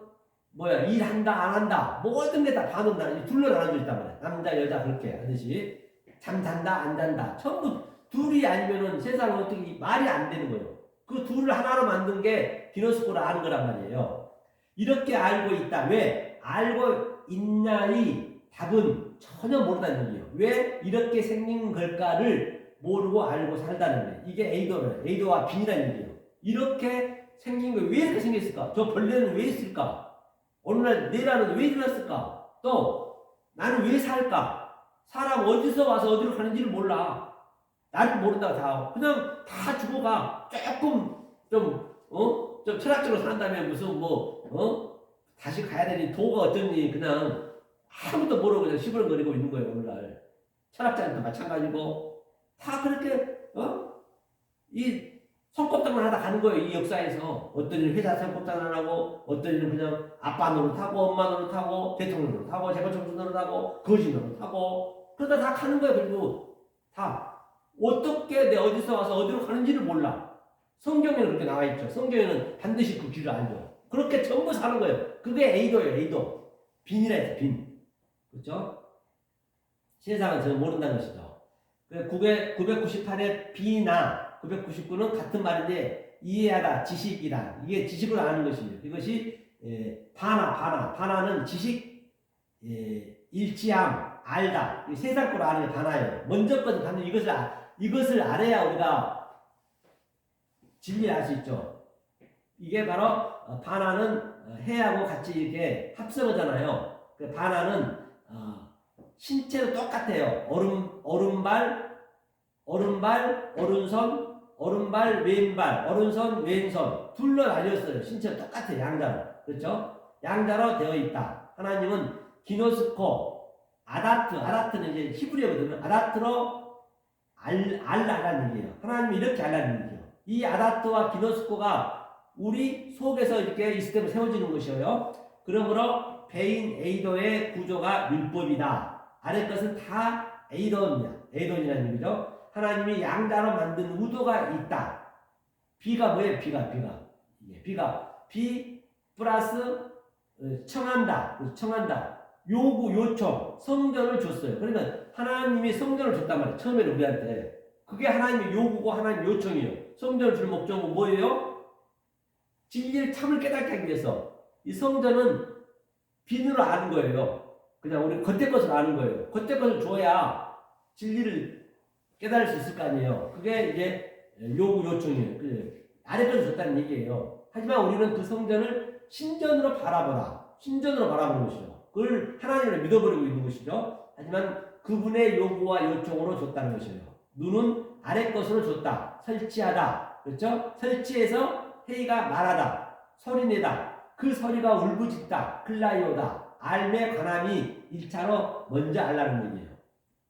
일한다, 안 한다. 모든 게 다 반응다. 둘로 나눠져 있단 말이야. 남자, 여자 그렇게 하듯이. 잠잔다, 안 잔다. 전부 둘이 아니면은 세상은 어떻게 말이 안 되는 거예요. 그 둘을 하나로 만든 게 기노스코를 아는 거란 말이에요. 이렇게 알고 있다. 왜? 알고 있냐의 답은 전혀 모른다는 얘기예요. 왜 이렇게 생긴 걸까를 모르고 알고 살다는 거예요. 이게 에이도와 빈이라는 얘기예요. 이렇게 생긴 거 왜 이렇게 생겼을까? 저 벌레는 왜 있을까? 오늘날 내라는 왜 일어났을까? 또 나는 왜 살까? 사람 어디서 와서 어디로 가는지를 몰라. 나를 모른다고 다 그냥 다 죽어가. 조금 좀 철학적으로 산다면 무슨 다시 가야 되니 도가 어쩌니 그냥 아무것도 모르고 그냥 시부렁거리고 있는 거예요. 오늘날 철학자한테 마찬가지고 다 그렇게 이 손꼽장만 하다 가는 거예요. 이 역사에서 어떤 일은 회사 손꼽장 안 하고 어떤 일은 그냥 아빠 노릇하고 엄마 노릇하고 대통령 노릇하고 재벌총수 노릇하고 거지 노릇하고 그러다 다 가는 거예요. 그리고 다 어떻게 내 어디서 와서 어디로 가는지를 몰라. 성경에는 그렇게 나와 있죠. 성경에는 반드시 그 길을 알죠. 그렇게 전부 사는 거예요. 그게 에이도예요. 에이도. 빈이라 해서 빈. 그렇죠? 세상은 저는 모른다는 것이죠. 998의 비나 999는 같은 말인데 이해하다, 지식이다. 이게 지식으로 아는 것이에요. 이것이 바나는 지식, 일치함, 알다. 세상 걸 아는 게 바나예요. 먼저 거는 반드시 이것을 알아야 우리가 진리를 알 수 있죠. 이게 바로 바나는 해하고 같이 이렇게 합성하잖아요. 그 바나는 신체도 똑같아요. 오른발, 오른손, 오른발, 왼발, 오른손, 왼손 둘로 나뉘었어요. 신체가 똑같아요. 양자로. 그렇죠? 양자로 되어 있다. 하나님은 기노스코, 아다트는 이제 히브리어거든요. 아다트로 알라라는 얘기예요. 하나님이 이렇게 알라는 얘기예요. 이 아다트와 기노스코가 우리 속에서 이렇게 이 시스템을 세워지는 것이에요. 그러므로 배인 에이도의 구조가 율법이다. 아래 것은 다 에이돈이라는 얘기죠. 하나님이 양자로 만든 의도가 있다. 비가 뭐예요? 비 플러스 청한다. 요청, 성전을 줬어요. 그러니까 하나님이 성전을 줬단 말이에요. 처음에는 우리한테. 그게 하나님의 요구고 하나님의 요청이에요. 성전을 줄 목적은 뭐예요? 진리를 참을 깨닫게 하기 위해서. 이 성전은 빈으로 아는 거예요. 그냥 우리 겉의 것을 아는 거예요. 겉의 것을 줘야 진리를 깨달을 수 있을 거 아니에요. 그게 이제 요구 요청이에요. 아래 것을 줬다는 얘기예요. 하지만 우리는 그 성전을 신전으로 바라보라. 신전으로 바라보는 것이죠. 그걸 하나님을 믿어버리고 있는 것이죠. 하지만 그분의 요구와 요청으로 줬다는 것이에요. 눈은 아래 것으로 줬다. 설치하다. 그렇죠? 설치해서 회의가 말하다. 소리내다. 그 소리가 울부짖다. 클라이오다. 알매 관함이 1차로 먼저 알라는 얘기예요.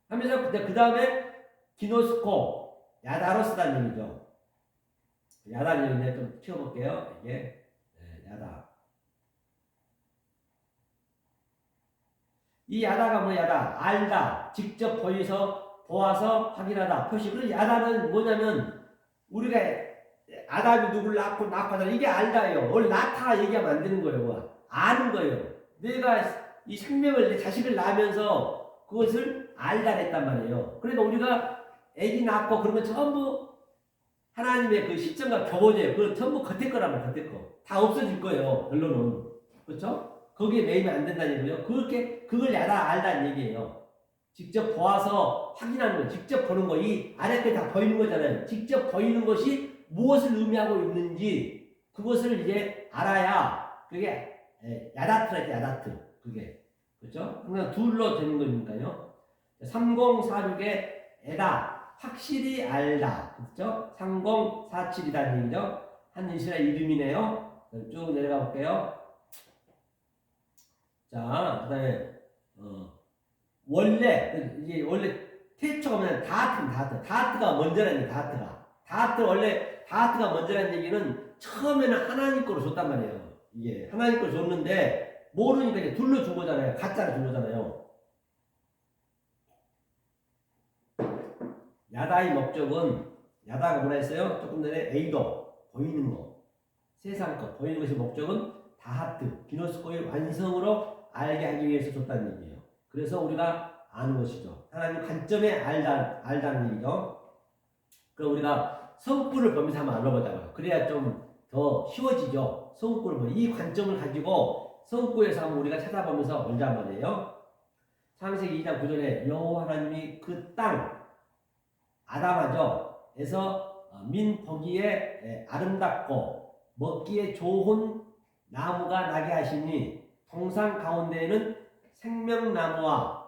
하면서 그 다음에 기노스코, 야다로 쓰다는 얘기죠. 야다는 얘기인데 좀 치워볼게요. 이게 야다. 이 야다가 뭐야다? 알다. 직접 보아서 확인하다. 표시. 그 야다는 뭐냐면 우리가 아담이 누구를 낳고 하다. 이게 알다예요. 원래 낳다 얘기하면 안 되는 거예요. 아는 거예요. 내가 이 생명을 내 자식을 낳으면서 그것을 알다 했단 말이에요. 그러니까 우리가 아기 낳고 그러면 전부 하나님의 그 시점과 교보제예요. 그걸 전부 겉에 거라면 겉에 거. 다 없어질 거예요. 결론은. 그렇죠? 거기에 매이면 안 된다는 얘기예요. 그걸 알다는 얘기예요. 직접 보아서 확인하는 거예요. 직접 보는 거. 이 아래 게 다 보이는 거잖아요. 직접 보이는 것이 무엇을 의미하고 있는지 그것을 이제 알아야 그게 야다트라 야다트. 그게. 그렇죠? 그냥 둘로 되는 거니까요. 3046의 에다. 확실히 알다. 그렇죠? 3047이라는 얘기죠. 한 인신의 이름이네요. 쭉 내려가 볼게요. 자, 그 다음에, 원래 태초가 뭐냐, 다하트가 먼저라는 얘기, 다하트가 먼저라는 얘기는 처음에는 하나님 거로 줬단 말이에요. 이게, 하나님 거로 줬는데, 모르니까 이제 둘러 준 거잖아요. 가짜로 준 거잖아요. 야다의 목적은, 야다가 뭐라 했어요? 조금 전에 에이도, 보이는 거, 세상 것, 보이는 것의 목적은 다하트, 기노스코의 완성으로 알게 하기 위해서 줬다는 얘기예요. 그래서 우리가 아는 것이죠. 하나님 관점에 알다는 얘기죠. 그럼 우리가 성구를 보면서 한번 알아보자고요. 그래야 좀 더 쉬워지죠. 성구를 보면 이 관점을 가지고 성구에서 한번 우리가 찾아보면서 알자 말이에요. 창세기 2장 9절에 여호와 하나님이 그 땅 아담하죠. 에서 민 보기에 아름답고 먹기에 좋은 나무가 나게 하시니 동산 가운데에는 생명나무와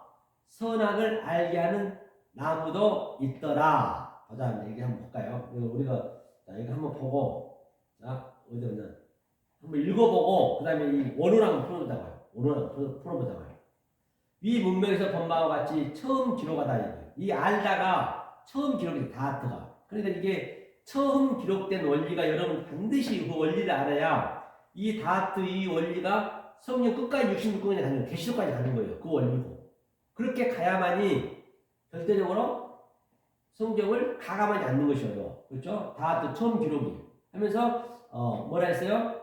선악을 알게 하는 나무도 있더라. 보자, 얘기 한번 볼까요? 우리가 자, 이거 한번 보고, 자, 어디냐, 한번 읽어보고, 그 다음에 이 원어를 한번 풀어보자고요. 원어를 풀어보자고요. 위 문맥에서 본 바와 같이 처음 기록하다. 이 알다가 처음 기록이 다하트가. 그러니까 이게 처음 기록된 원리가 여러분 반드시 그 원리를 알아야 이 다하트 이 원리가 성령 끝까지 66권에 가는 계시록까지 가는 거예요. 그 원리고. 그렇게 가야만이 절대적으로 성경을 가감하지 않는 것이에요. 그렇죠? 다하트 처음 기록이. 하면서 뭐라 했어요?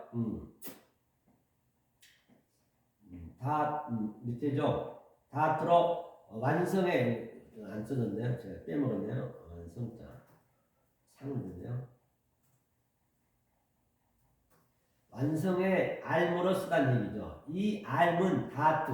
밑에죠. 다하트로 완성에 안 써졌네요. 제가 빼먹었네요. 완성자 상은데요. 완성의 알무로 쓰다는 얘기죠. 이 알문 다하트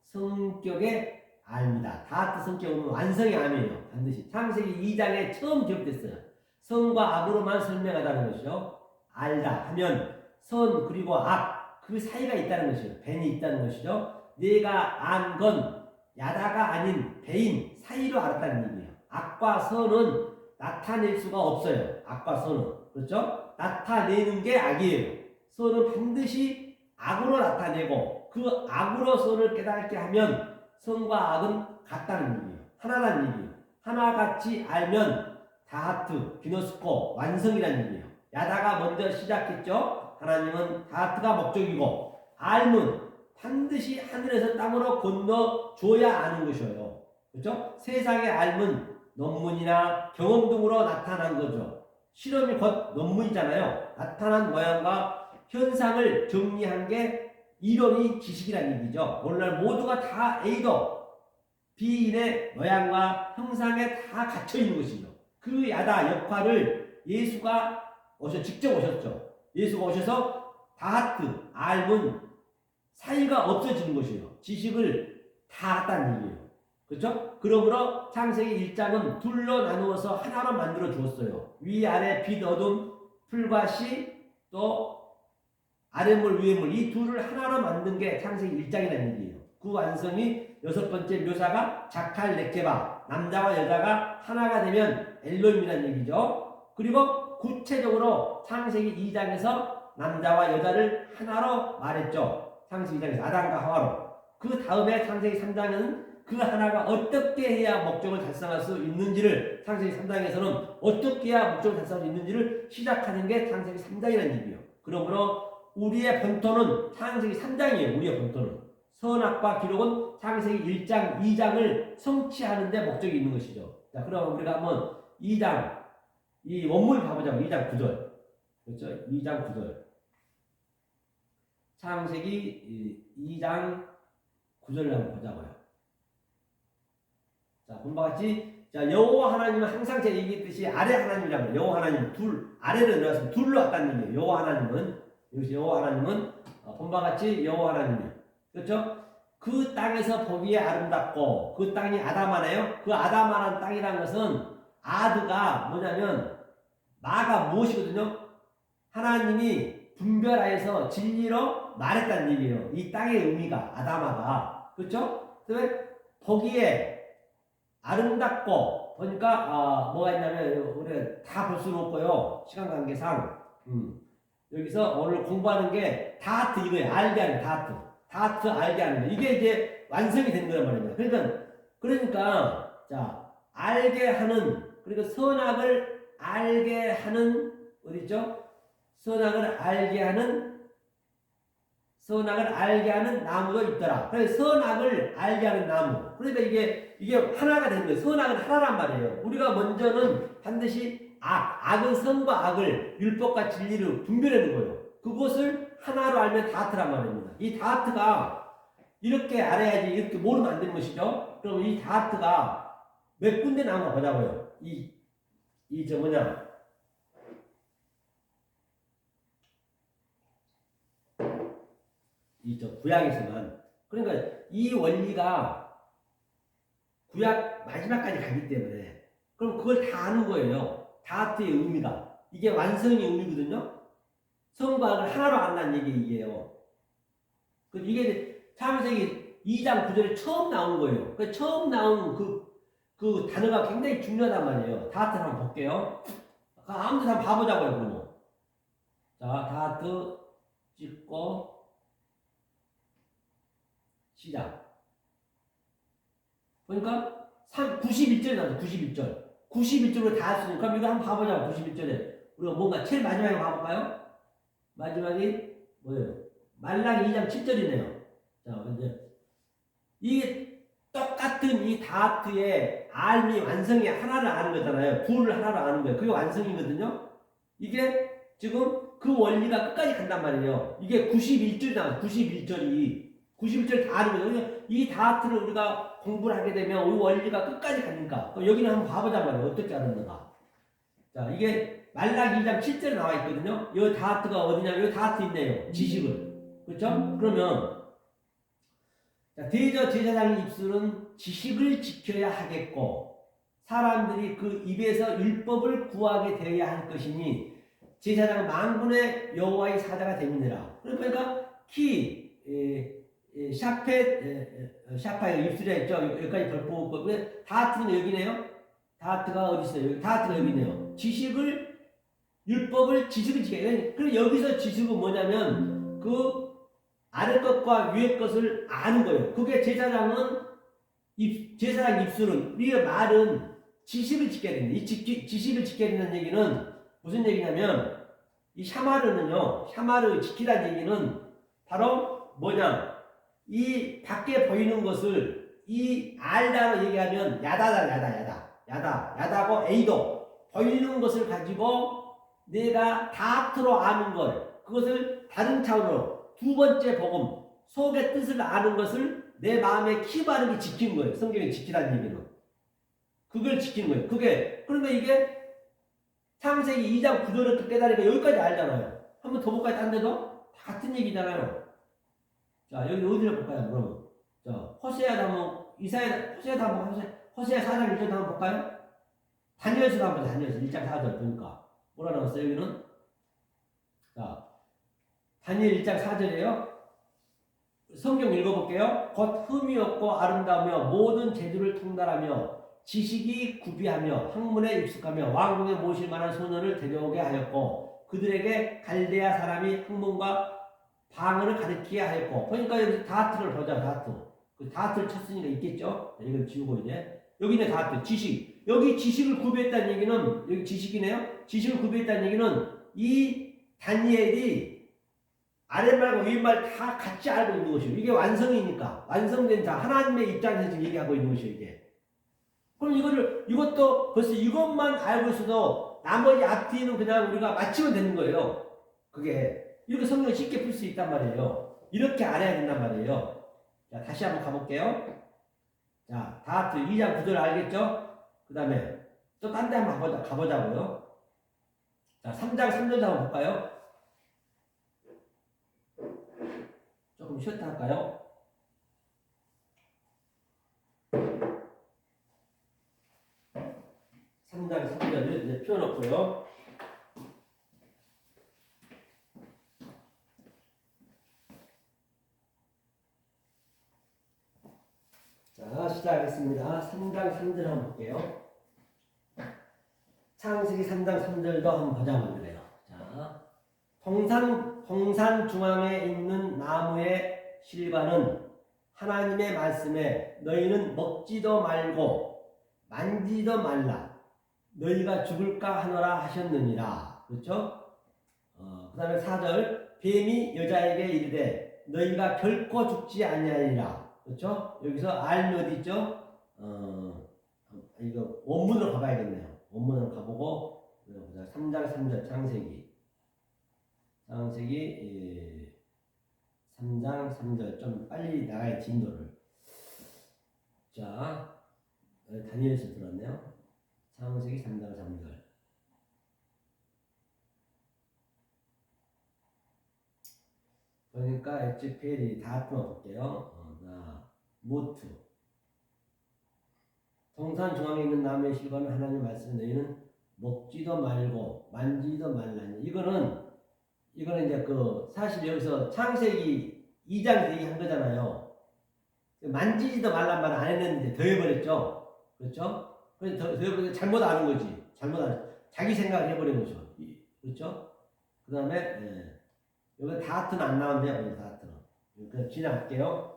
성격의 알입니다. 다하트 성격은 완성의 암이에요. 반드시 창세기 2장에 처음 기록됐어요. 선과 악으로만 설명하다는 것이죠. 알다 하면 선 그리고 악 그 사이가 있다는 것이죠. 벤이 있다는 것이죠. 내가 안 건 야다가 아닌 배인 사이로 알았다는 얘기예요. 악과 선은 나타낼 수가 없어요. 악과 선은. 그렇죠? 나타내는 게 악이에요. 선은 반드시 악으로 나타내고 그 악으로 선을 깨닫게 하면 선과 악은 같다는 얘기예요. 하나라는 얘기예요. 하나같이 알면 다하트, 기노스코, 완성이라는 얘기예요. 야다가 먼저 시작했죠. 하나님은 다하트가 목적이고 알면 반드시 하늘에서 땅으로 건너 줘야 아는 것이에요. 그렇죠? 세상의 알면 논문이나 경험 등으로 나타난 거죠. 실험이 곧 논문이잖아요. 나타난 모양과 현상을 정리한 게 이론이 지식이라는 얘기죠. 오늘날 모두가 다 A도 B인의 모양과 형상에 다 갇혀 있는 것이죠. 그 야다 역할을 예수가 직접 오셨죠. 예수가 오셔서 다하트, 알문 사이가 없어지는 것이에요. 지식을 다 했다는 얘기예요. 그렇죠? 그러므로 창세기 1장은 둘로 나누어서 하나로 만들어 주었어요. 위아래 빛 어둠 풀과 씨 또 아랫물 위에물 이 둘을 하나로 만든 게 창세기 1장이라는 얘기예요. 그 완성이 여섯 번째 묘사가 자칼 네케바 남자와 여자가 하나가 되면 엘로힘이라는 얘기죠. 그리고 구체적으로 창세기 2장에서 남자와 여자를 하나로 말했죠. 창세기 2장에서 아담과 하와로. 그 다음에 창세기 3장은 그 하나가 어떻게 해야 목적을 달성할 수 있는지를 창세기 3장에서는 어떻게 해야 목적을 달성할 수 있는지를 시작하는 게 창세기 3장이라는 얘기예요. 그러므로 우리의 본토는 창세기 3장이에요. 우리의 본토는. 선악과 기록은 창세기 1장, 2장을 성취하는 데 목적이 있는 것이죠. 자, 그럼 우리가 한번 2장, 이 원문을 봐보자고. 2장 9절. 그렇죠? 2장 9절. 창세기 2장 9절을 한번 보자고요. 자, 본바 같이 자, 여호와 하나님은 항상 제가 얘기했듯이 아래 하나님이라고 해요. 여호와 하나님 둘, 아래를 내려서 둘로 왔다는 얘기예요. 여호와 하나님은 여기서 여호와 하나님은 본바 같이 여호와 하나님이에요. 그렇죠? 그 땅에서 보기에 아름답고 그 땅이 아담하네요. 그 아담하는 땅이라는 것은 아드가 뭐냐면 마가 무엇이거든요? 하나님이 분별하여서 진리로 말했다는 얘기예요. 이 땅의 의미가 아담하가 그렇죠? 그다음에 보기에 아름답고 보니까 뭐가 있냐면 우리가 다 볼 수는 없고요. 시간 관계상 여기서 오늘 공부하는 게 다트 이거예요. 알게 하는 다트 알게 하는 거. 이게 이제 완성이 된 거란 말입니다. 그러니까 자 알게 하는 그러니까 선악을 알게 하는 어디 있죠? 선악을 알게 하는 나무도 있더라. 그래서 선악을 알게 하는 나무. 그러니까 이게 하나가 된 거예요. 선악은 하나란 말이에요. 우리가 먼저는 반드시 악은 선과 악을 율법과 진리를 분별하는 거예요. 그것을 하나로 알면 다트란 말입니다. 이 다트가 이렇게 알아야지 이렇게 모르면 안 되는 것이죠. 그럼 이 다트가 몇 군데 나오나 보자고요. 저 뭐냐. 저 구약에서만. 그러니까 이 원리가 구약 마지막까지 가기 때문에 그럼 그걸 다 아는 거예요. 다트의 의미가. 이게 완성의 의미거든요. 선과 악을 하나로 안다는 얘기예요. 이게 창세기 2장 9절에 처음 나온 거예요. 그 처음 나온 그 단어가 굉장히 중요하단 말이에요. 다트를 한번 볼게요. 아무도 한번 봐보자고요, 그러면. 자, 다트 찍고 시작. 보니까 91절이 나왔어요. 91절. 91절로 다 했으니까 그럼 이거 한번 봐보자고. 91절에. 우리가 뭔가 제일 마지막에 봐볼까요? 마지막이 뭐예요? 말라기 2장 7절이네요. 자, 이제 이게 똑같은 이 다트의 알미 완성이 하나를 아는 거잖아요. 둘을 하나로 아는 거예요. 그게 완성이거든요. 이게 지금 그 원리가 끝까지 간단 말이에요. 이게 91절이 나와요. 91절 다 아는 거예요. 이 다트를 우리가 공부를 하게 되면 이 원리가 끝까지 가니까 여기는 한번 봐보자 말이에요. 어떻게 아는가. 자, 이게 말라기 2장 7절에 나와 있거든요. 이 다트가 어디냐면 이 다트 있네요. 지식을. 그렇죠? 그러면 자, 대저 제사장의 입술은 지식을 지켜야 하겠고 사람들이 그 입에서 율법을 구하게 되어야 할 것이니 제사장은 만군의 여호와의 사자가 되느니라. 그러니까 샤파의 입술에 있죠. 여기까지 벌포 없고 다트는 여기네요. 다트가 어디 있어요? 다트가 여기네요. 율법을 지식을 지켜야 돼. 그럼 여기서 지식은 뭐냐면 그 아래 것과 위에 것을 아는 거예요. 그게 제사장 입술은 우리의 말은 지식을 지켜야 됩니다. 이 지식을 지켜야 된다는 얘기는 무슨 얘기냐면 이 샤마르 지키라는 얘기는 바로 뭐냐? 이 밖에 보이는 것을 이 알다로 얘기하면 야다고 에이도 보이는 것을 가지고 내가 다트로 아는 걸 그것을 다른 차원으로 두 번째 복음 속의 뜻을 아는 것을 내 마음에 키우는 게 지키는 거예요. 성경이 지키라는 얘기는 그걸 지키는 거예요. 그러니까 이게 창세기 2장 9절을 깨달으니까 여기까지 알잖아요. 한번 더 볼까요? 딴 데도 다 같은 얘기잖아요. 자, 여기 어디를 볼까요? 그러면 자, 호세아도 한번 이사야 호세도 한번 호세야 4장 1절 한번 볼까요? 다니엘서도 한번 다니엘서 1장 4절 보니까 뭐라 나왔어요 여기는? 자 다니엘 1장 4절이에요. 성경 읽어볼게요. 곧 흠이 없고 아름다우며 모든 재주를 통달하며 지식이 구비하며 학문에 익숙하며 왕궁에 모실 만한 소년을 데려오게 하였고 그들에게 갈대아 사람이 학문과 방언을 가르치게 하였고. 그러니까 여기 다트를 보자. 다트. 그 다트를 쳤으니까 있겠죠. 이걸 지우고 이제 여기는 다트 지식. 여기 지식을 구비했다는 얘기는 여기 지식이네요. 지식을 구비했다는 얘기는 이 다니엘이 아랫말과 윗말 다 같이 알고 있는 것이요. 이게 완성이니까 완성된 자 하나님의 입장에서 지금 얘기하고 있는 것이요 이게. 그럼 이것도 벌써 이것만 알고 있어도 나머지 앞뒤는 그냥 우리가 맞추면 되는 거예요. 그게 이렇게 성경을 쉽게 풀 수 있단 말이에요. 이렇게 알아야 된단 말이에요. 자 다시 한번 가볼게요. 자 다트 2장 9절 알겠죠? 그 다음에 또 딴 데 한번 가보자고요. 자 3장 3절 한번 볼까요? 조금 쉬었다 할까요? 상당 3절을 이제 펴놓고요. 자, 시작하겠습니다. 3장 3절 한번 볼게요. 창세기 3장 3절도 한번 보자면 그래요. 자, 동산 중앙에 있는 나무의 실과는 하나님의 말씀에 너희는 먹지도 말고 만지도 말라. 너희가 죽을까 하노라 하셨느니라. 그렇죠? 그 다음에 4절 뱀이 여자에게 이르되 너희가 결코 죽지 아니하리라. 그렇죠? 여기서 알이 어디 있죠? 이거 원문으로 가봐야겠네요. 원문으로 가보고 3장 3절 창세기 3장 3절 좀 빨리 나가야 진도를. 자 다니엘서 들었네요. 창세기 3장 3절 그러니까 에치페리 다 풀어볼게요. 모트 동산 중앙에 있는 나무의 실과는 하나님 말씀 너희는 먹지도 말고 만지도 말라니. 이거는 이제 사실 여기서 창세기 2장 얘기한 거잖아요. 만지지도 말란 말 안 했는데 더해버렸죠. 그렇죠? 그래서 더해버리니까 잘못 아는 거지. 자기 생각을 해버린 거죠. 그렇죠? 그 다음에 여기 다트는 안 나온대요. 여기 다트는. 그냥 지나갈게요.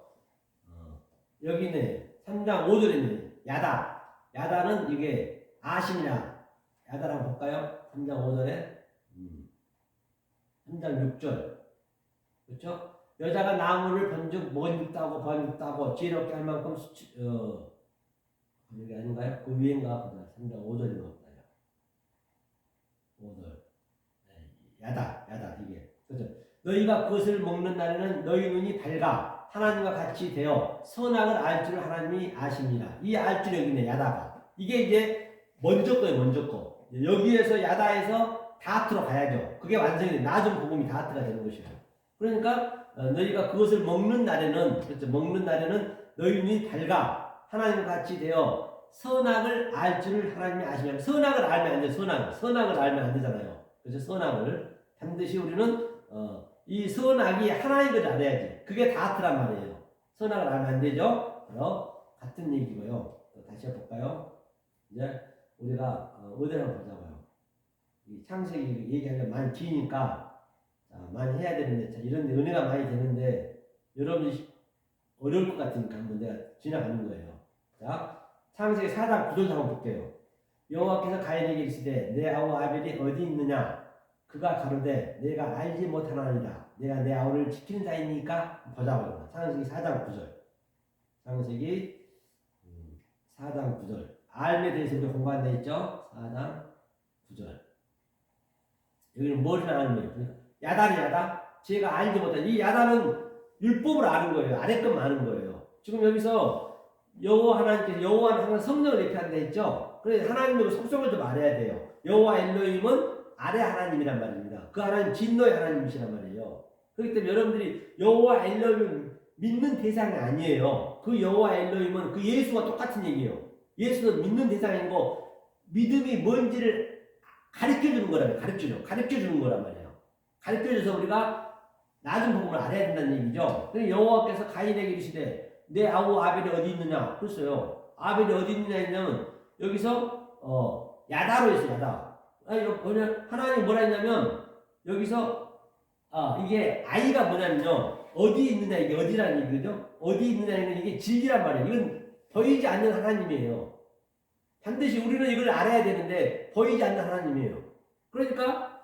여기는 3장 5절에 있는 야다는 이게 아심이라. 야다라고 볼까요? 3장 5절에 3장 6절 그렇죠? 여자가 나무를 번쩍 번죽다고 지혜롭게 할 만큼 이게 아닌가요? 그 위인가 보다. 3장 5절인가 보다요. 5절 야다 이게 그렇죠? 너희가 그것을 먹는 날에는 너희 눈이 밝아 하나님과 같이 되어 선악을 알 줄 하나님이 아십니다. 이 알 줄 여기네 야다가. 이게 이제 먼저 거. 여기에서 야다에서 다트로 가야죠. 그게 완성이 낮은 복음이 다트가 되는 것이에요. 그러니까 너희가 그것을 먹는 날에는 그렇죠. 먹는 날에는 너희 눈이 밝아 하나님과 같이 되어 선악을 알 줄 하나님이 아십니다. 선악을 알면 안 돼요. 선악을 알면 안 되잖아요. 그래서 선악을 반드시 우리는 이 선악이 하나인 걸 알아야지. 그게 다트란 말이에요. 선악을 알면 안 되죠. 같은 얘기고요. 다시 해볼까요? 이제 우리가 어디를 한번 보자고요. 이 창세기 얘기하면 많이 기니까 많이 해야 되는데 이런데 은혜가 많이 되는데 여러분이 어려울 것 같으니까 한번 내가 지나가는 거예요. 자, 창세기 4장 9절 한번 볼게요. 여호와께서 가인에게 이르시되 내 아우 아벨이 어디 있느냐? 그가 가로되 내가 알지 못하나이다. 내가 내 아우를 지키는 자이니까 보자고요. 창세기 4장 9절. 창세기 4장 9절. 알에 대해서 우리 공부한 데 있죠? 4장 9절. 여기는 뭘 알면 야다. 제가 알지 못한 이 야다는 율법을 아는 거예요. 아래 것만 아는 거예요. 지금 여기서 여호와는 항상 성령을 예표한 데 있죠? 그래서 하나님도 속성을 좀 알아야 돼요. 여호와 엘로힘은 아래 하나님이란 말입니다. 그 하나님 진노의 하나님이시란 말이에요. 그렇기 때문에 여러분들이 여호와 엘로힘을 믿는 대상이 아니에요. 그 여호와 엘로힘은 그 예수와 똑같은 얘기예요. 예수는 믿는 대상이고 믿음이 뭔지를 가르쳐주는 거라면 가르쳐주는 거란 말이에요. 가르쳐줘서 우리가 낮은 복음을 알아야 된다는 얘기죠. 그래서 여호와께서 가인에게 이르시되 내 아우 아벨이 어디 있느냐 그랬어요. 아벨이 어디 있느냐 했냐면 여기서 야다로 했어요. 야다. 하나님 뭐라 했냐면 여기서 이게 아이가 뭐냐면요 어디 있느냐 이게 어디라는 얘기죠. 어디 있느냐는 이게 진리란 말이에요. 이건 보이지 않는 하나님이에요. 반드시 우리는 이걸 알아야 되는데 보이지 않는 하나님이에요. 그러니까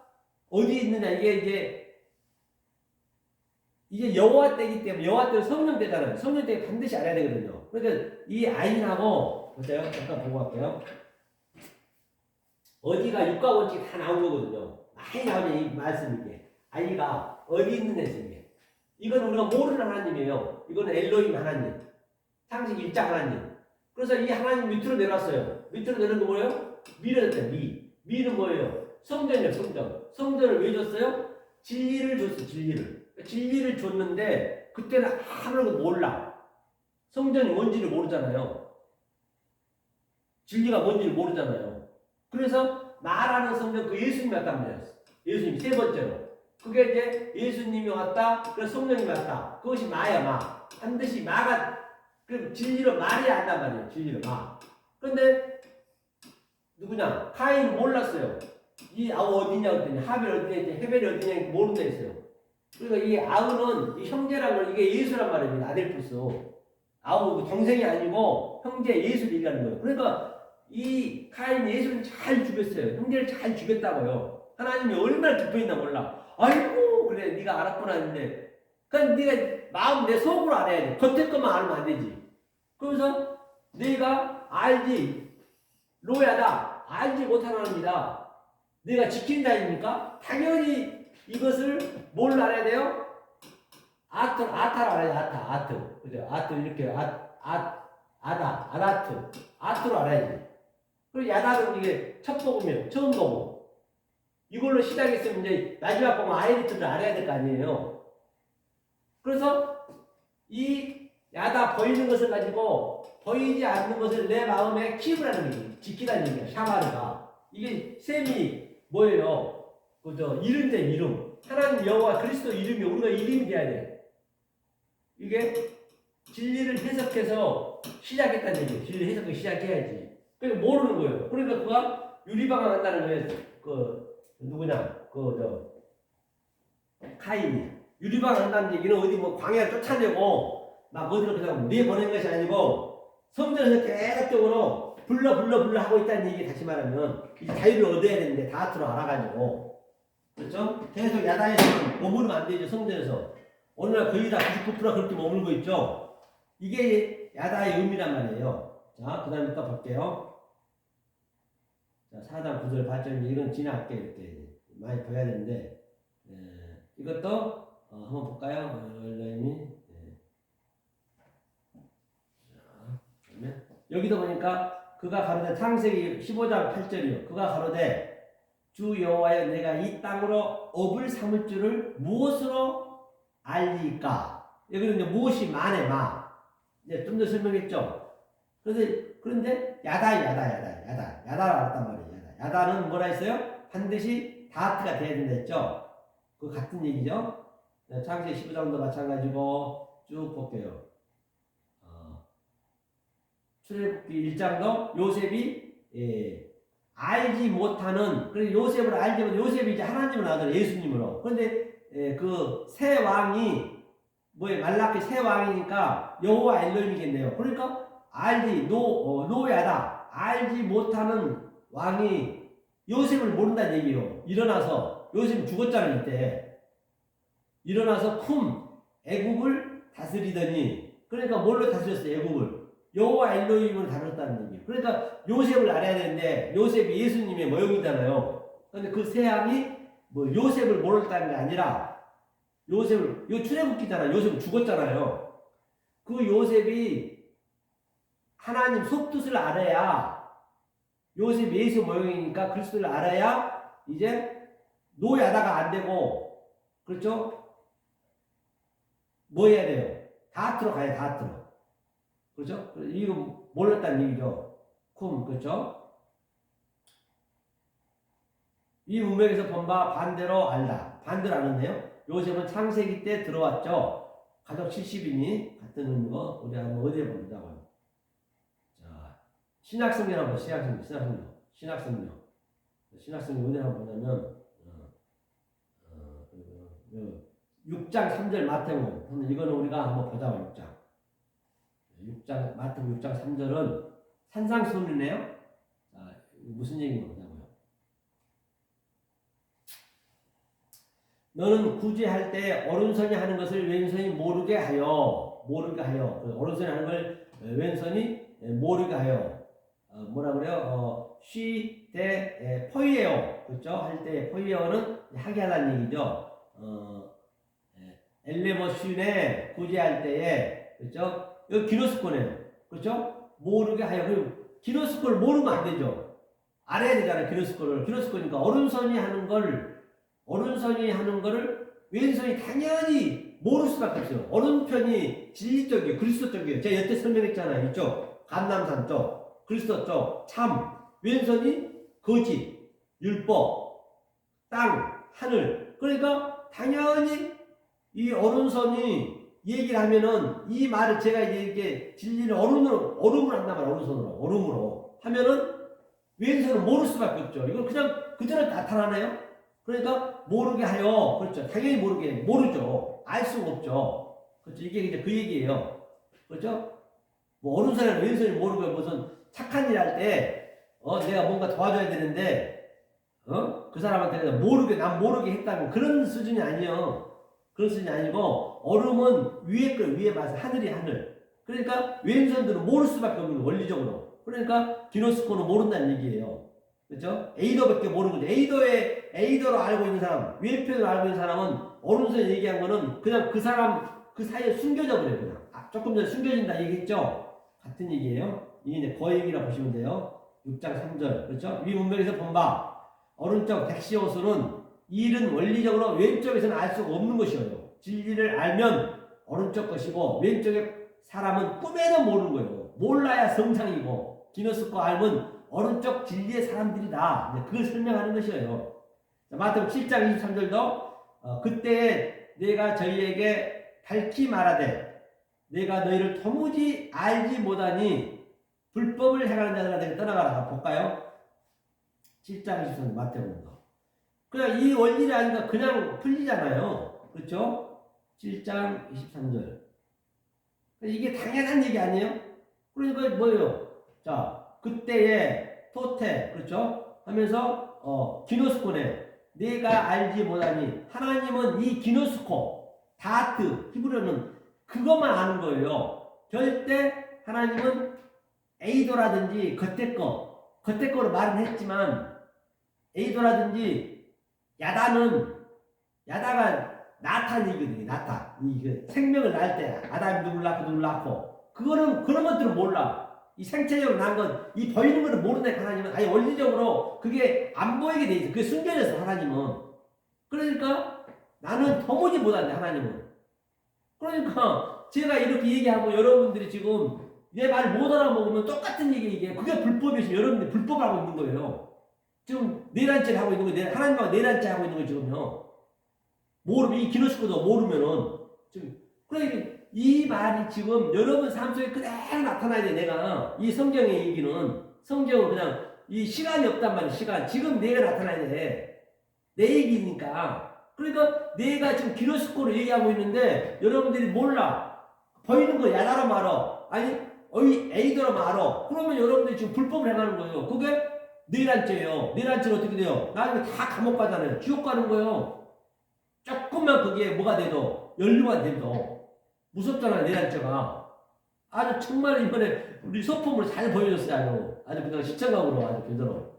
어디 있느냐 이게 여호와 때이기 때문에 여호와 때는 성령 때잖아요. 성령 때 반드시 알아야 되거든요. 그러니까 이 아인하고 보세요. 잠깐 보고 갈게요. 어디가 육과 원칙이 다 나온 거거든요. 많이 나오는 이 말씀 이게 아이가 어디 있느냐 이게 이건 우리가 모르는 하나님이에요. 이거는 엘로힘 하나님, 창세기 1장 하나님. 그래서 이 하나님 밑으로 내려왔어요. 밑으로 내려온 거 뭐예요? 미래였대요. 미는 뭐예요? 성전이에요. 성전을 왜 줬어요? 진리를 줬어요. 진리를 줬는데 그때는 아무것도 몰라. 성전이 뭔지를 모르잖아요. 진리가 뭔지를 모르잖아요. 그래서 말하는 성전 그 예수님이 왔단 말이에요. 예수님 세 번째로. 그게 이제 예수님이 왔다. 그래서 성령이 왔다. 그것이 마야 마. 반드시 마가 그 진리로 말해야 한단 말이에요. 진리로 마. 그런데 누구냐? 카인은 몰랐어요. 이 아우 어디냐 그랬더니 하벨 어디냐 헤벨이 어디냐 모른다 했어요. 그러니까 이 아우는 이 형제란 걸 이게 예수란 말입니다. 아델푸스. 아우 동생이 아니고 형제 예수를 얘기하는 거예요. 그러니까 이 카인 예수를 잘 죽였어요. 형제를 잘 죽였다고요. 하나님이 얼마나 기뻐했나 몰라. 아이고 그래 네가 알았구나 했는데 그러니까 네가 마음 내 속으로 알아야 돼. 겉에 것만 알면 안 되지. 그래서 네가 알지 로야다 알지 못하는 겁니다. 네가 지킨 자입니까? 당연히 이것을 뭘 알아야 돼요? 아타를 알아야 돼. 아트 그죠? 아트 이렇게 아트로 알아야지. 그리고 야다는 이게 첫 복음이에요. 처음 복음. 이걸로 시작했으면 이제 마지막 복음 아이리트를 알아야 될 거 아니에요. 그래서 이 야다 보이는 것을 가지고 보이지 않는 것을 내 마음에 키우라는 얘기예요. 지키라는 얘기예요. 샤마르가. 이게 셈이 뭐예요? 그저 이름대 이름. 하나님 여호와 그리스도 이름이 우리가 이름이 돼야 돼. 이게 진리를 해석해서 시작했다는 얘기예요. 진리 해석을 시작해야지. 그러니까 모르는 거예요. 그러니까 그가 유리방황 한다는 거예요. 누구냐? 카인이. 유리방황 한다는 얘기는 어디 뭐 광야를 쫓아내고 막 어디로 그냥 내보낸 것이 아니고 성전에서 계속적으로 불러 하고 있다는 얘기 다시 말하면 이 자유를 얻어야 되는데 다트로 알아가지고 그렇죠? 계속 야단에서 머무르면 안 되죠. 성전에서 오늘날 거의 다 99% 그렇게 머물고 있죠. 이게 야다의 의미란 말이에요. 자, 그 다음에 또 볼게요. 자, 4장 9절 8절 이건 지나갈게 이렇게 많이 봐야 되는데 이것도 한번 볼까요? 엘로힘이 그러면 여기도 보니까 그가 가로되 창세기 15장 8절이요. 그가 가로되 주 여호와여 내가 이 땅으로 업을 삼을 줄을 무엇으로 알리까? 여기는 이제 무엇이 만에 마. 이제 좀 더 설명했죠. 그런데 야다를 알았단 말이에요. 야다는 뭐라 했어요? 반드시 다트가 돼야 된다 했죠. 그 같은 얘기죠. 창세기 15장도 마찬가지고 쭉 볼게요. 출애굽기 1장도 요셉이 알지 못하는 그래서 요셉을 알지 못하는 요셉이 이제 하나님을 알잖아요. 예수님으로. 그런데 그 새 왕이 말라키 새 왕이니까 여호와 엘로힘이겠네요. 그러니까 알지 노야다 알지 못하는 왕이 요셉을 모른다는 얘기예요. 일어나서 요셉이 죽었잖아요. 이때 일어나서 애굽을 다스리더니 그러니까 뭘로 다스렸어요? 애굽을 여호와 엘로힘으로 다스렸다는 얘기예요. 그러니까 요셉을 알아야 되는데 요셉이 예수님의 모형이잖아요. 그런데 그 새 왕이 요셉을 모른다는 게 아니라 요셉을 이거 출애굽기잖아요. 요셉은 죽었잖아요. 그 요셉이 하나님 속뜻을 알아야 요셉 예수 모형이니까 그리스도를 알아야 이제 노야다가 안 되고 그렇죠? 뭐 해야 돼요? 다트로 가야 다트로. 그렇죠? 이거 몰랐다는 얘기죠. 쿰, 그렇죠? 이 문맥에서 본 바 반대로 알다. 반대로 아는데요. 요셉은 창세기 때 들어왔죠. 가족 70인이 같은 의미고 우리 한번 어디에 보자고요. 자, 신약성경 한번 신약성경 어디에 한번 보자면 6장 3절 마태복음. 이거는 우리가 한번 보자고요. 6장 마태복음 6장 3절은 산상수훈이네요. 자, 무슨 얘기인가 보자고요. 너는 구제할 때 오른손이 하는 것을 왼손이 모르게 하여 오른손이 하는 걸 왼손이 모르게 하여 뭐라 그래요? 쉬때 포이에요, 그렇죠? 할 때 포이에요는 하게 하라는 얘기죠. 엘레버슌에 구제할 때에, 그렇죠? 이거 기노스코네요, 그렇죠? 모르게 하여. 그리고 기노스코를 모르면 안 되죠. 알아야 되잖아요. 기노스코니까 오른손이 하는 거를 왼손이 당연히 모를 수밖에 없어요. 오른편이 진리적이에요. 그리스도 쪽이에요. 제가 여태 설명했잖아요. 이쪽 감남산 쪽, 그리스도 쪽, 참. 왼손이 거짓, 율법, 땅, 하늘. 그러니까 당연히 이 오른손이 얘기를 하면은 이 말을 제가 이렇게 진리를 얼음으로 한단 말이에요. 얼음으로 하면은 왼손은 모를 수밖에 없죠. 이거 그냥 그대로 나타나나요? 그러니까 모르게 하여. 그렇죠. 당연히 모르죠. 알 수가 없죠. 그렇죠. 이게 이제 그 얘기예요. 그렇죠? 뭐 오른손이나 왼손이 모르고 무슨 착한 일 할 때 내가 뭔가 도와줘야 되는데 그 사람한테 난 모르게 했다고 그런 수준이 아니에요. 그런 수준이 아니고 얼음은 위에 봐서 하늘. 그러니까 왼손들은 모를 수밖에 없는 거예요. 원리적으로. 그러니까 기노스코는 모른다는 얘기예요. 그렇죠? 에이도밖에 모르는 거죠. 에이도로 알고 있는 사람, 왼편으로 알고 있는 사람은 오른손에 얘기한 거는 그냥 그 사람 그 사이에 숨겨져 버려요. 그냥. 조금 전에 숨겨진다 얘기했죠? 같은 얘기예요. 이게 이제 그 얘기라 보시면 돼요. 6장 3절. 그렇죠? 위 문맥에서 본 바 오른쪽 덱시오스는 일은 원리적으로 왼쪽에서는 알 수가 없는 것이에요. 진리를 알면 오른쪽 것이고 왼쪽의 사람은 꿈에도 모르는 거예요. 몰라야 성상이고 기노스코 알면 오른쪽 진리의 사람들이다. 그걸 설명하는 것이에요. 마태복음 7장 23절도 그때 내가 저희에게 밝히 말하되 내가 너희를 도무지 알지 못하니 불법을 행하는 자들한테 떠나가라. 볼까요? 7장 23절 마태복음도. 그냥 이 원리를 아니까 그냥 풀리잖아요. 그렇죠? 7장 23절. 이게 당연한 얘기 아니에요? 그러니까 뭐예요? 자, 그때의 토테, 그렇죠? 하면서 기노스코네. 내가 알지 못하니 하나님은 이 기노스코, 다트, 히브리어는 그것만 아는 거예요. 절대 하나님은 에이도라든지 겉에 거로 말은 했지만 에이도라든지 야다가 나탄이거든요. 나타. 생명을 낳을 때 아담이 누굴 낳고 그거는 그런 것들은 몰라. 이 생체적으로 난 건, 이 보이는 거를 모르는 하나님은 아예 원리적으로 그게 안 보이게 돼 있어. 그게 숨겨져서 하나님은. 그러니까 나는 도무지 못한대 하나님은. 그러니까 제가 이렇게 얘기하고 여러분들이 지금 내 말 못 알아먹으면 똑같은 얘기에 그게 불법이시. 여러분들이 불법하고 있는 거예요. 지금 내란죄를 하고 있는 거예요. 하나님하고 내란죄 하고 있는 거예요 지금요. 모르면 이 기노스코도 모르면은 지금 그러니까 이 말이 지금 여러분 삶 속에 그대로 나타나야 돼. 내가 이 성경의 얘기는 성경은 그냥 이 시간이 없단 말이야. 시간 지금 내가 나타나야 돼. 내 얘기니까. 그러니까 내가 지금 기노스코로 얘기하고 있는데 여러분들이 몰라. 보이는 거 야다로 말어. 아니 에이더로 말어. 그러면 여러분들이 지금 불법을 행하는 거예요. 그게 내란죄예요. 내란죄는 어떻게 돼요? 나중에 다 감옥 가잖아요. 지옥 가는 거예요. 조금만 그게 뭐가 돼도 연루가 돼도 무섭잖아요. 내란죄가. 아주 정말 이번에 우리 소품으로 잘 보여줬어요. 아주 그냥 시청각으로 아주 그대로.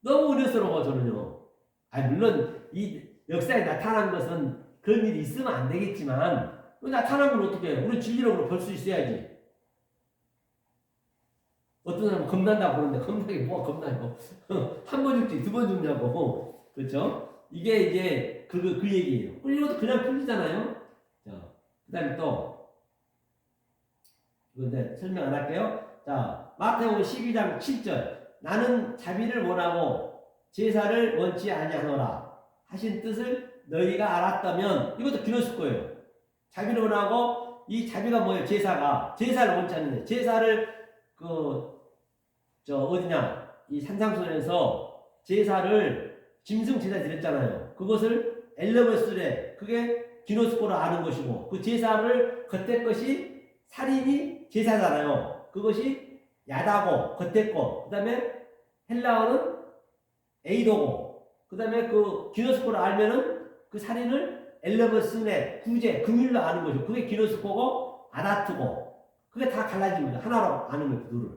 너무 은혜스러워 저는요. 물론 이 역사에 나타난 것은 그런 일이 있으면 안 되겠지만 나타난 건 어떻게 해요? 우리 진리력으로 볼 수 있어야지. 어떤 사람은 겁난다고 그러는데 겁나게 뭐가 겁나요? 한 번 죽지 두 번 죽냐고. 그렇죠? 이게 이제 그 얘기예요. 이것도 그냥 풀리잖아요. 자, 그 다음에 또 이건데 설명 안 할게요. 자, 마태복음 12장 7절. 나는 자비를 원하고 제사를 원치 아니하노라 하신 뜻을 너희가 알았다면, 이것도 기노스 거예요. 자비를 원하고, 이 자비가 뭐예요? 제사를 원치 않는데, 제사를 어디냐, 이 산상수에서 제사를 짐승 제사 드렸잖아요. 그것을 엘레베스레, 그게 기노스코로 아는 것이고, 그 제사를 겉대 것이 살인이 제사잖아요. 그것이 야다고 겉대 거, 그 다음에 헬라어는 에이도고, 그 다음에 그 기노스코로 알면은 그 살인을 엘레베스레, 구제, 금일로 아는 것이고, 그게 기노스코고 아나트고, 그게 다 갈라집니다. 하나로 아는 거예요. 둘을.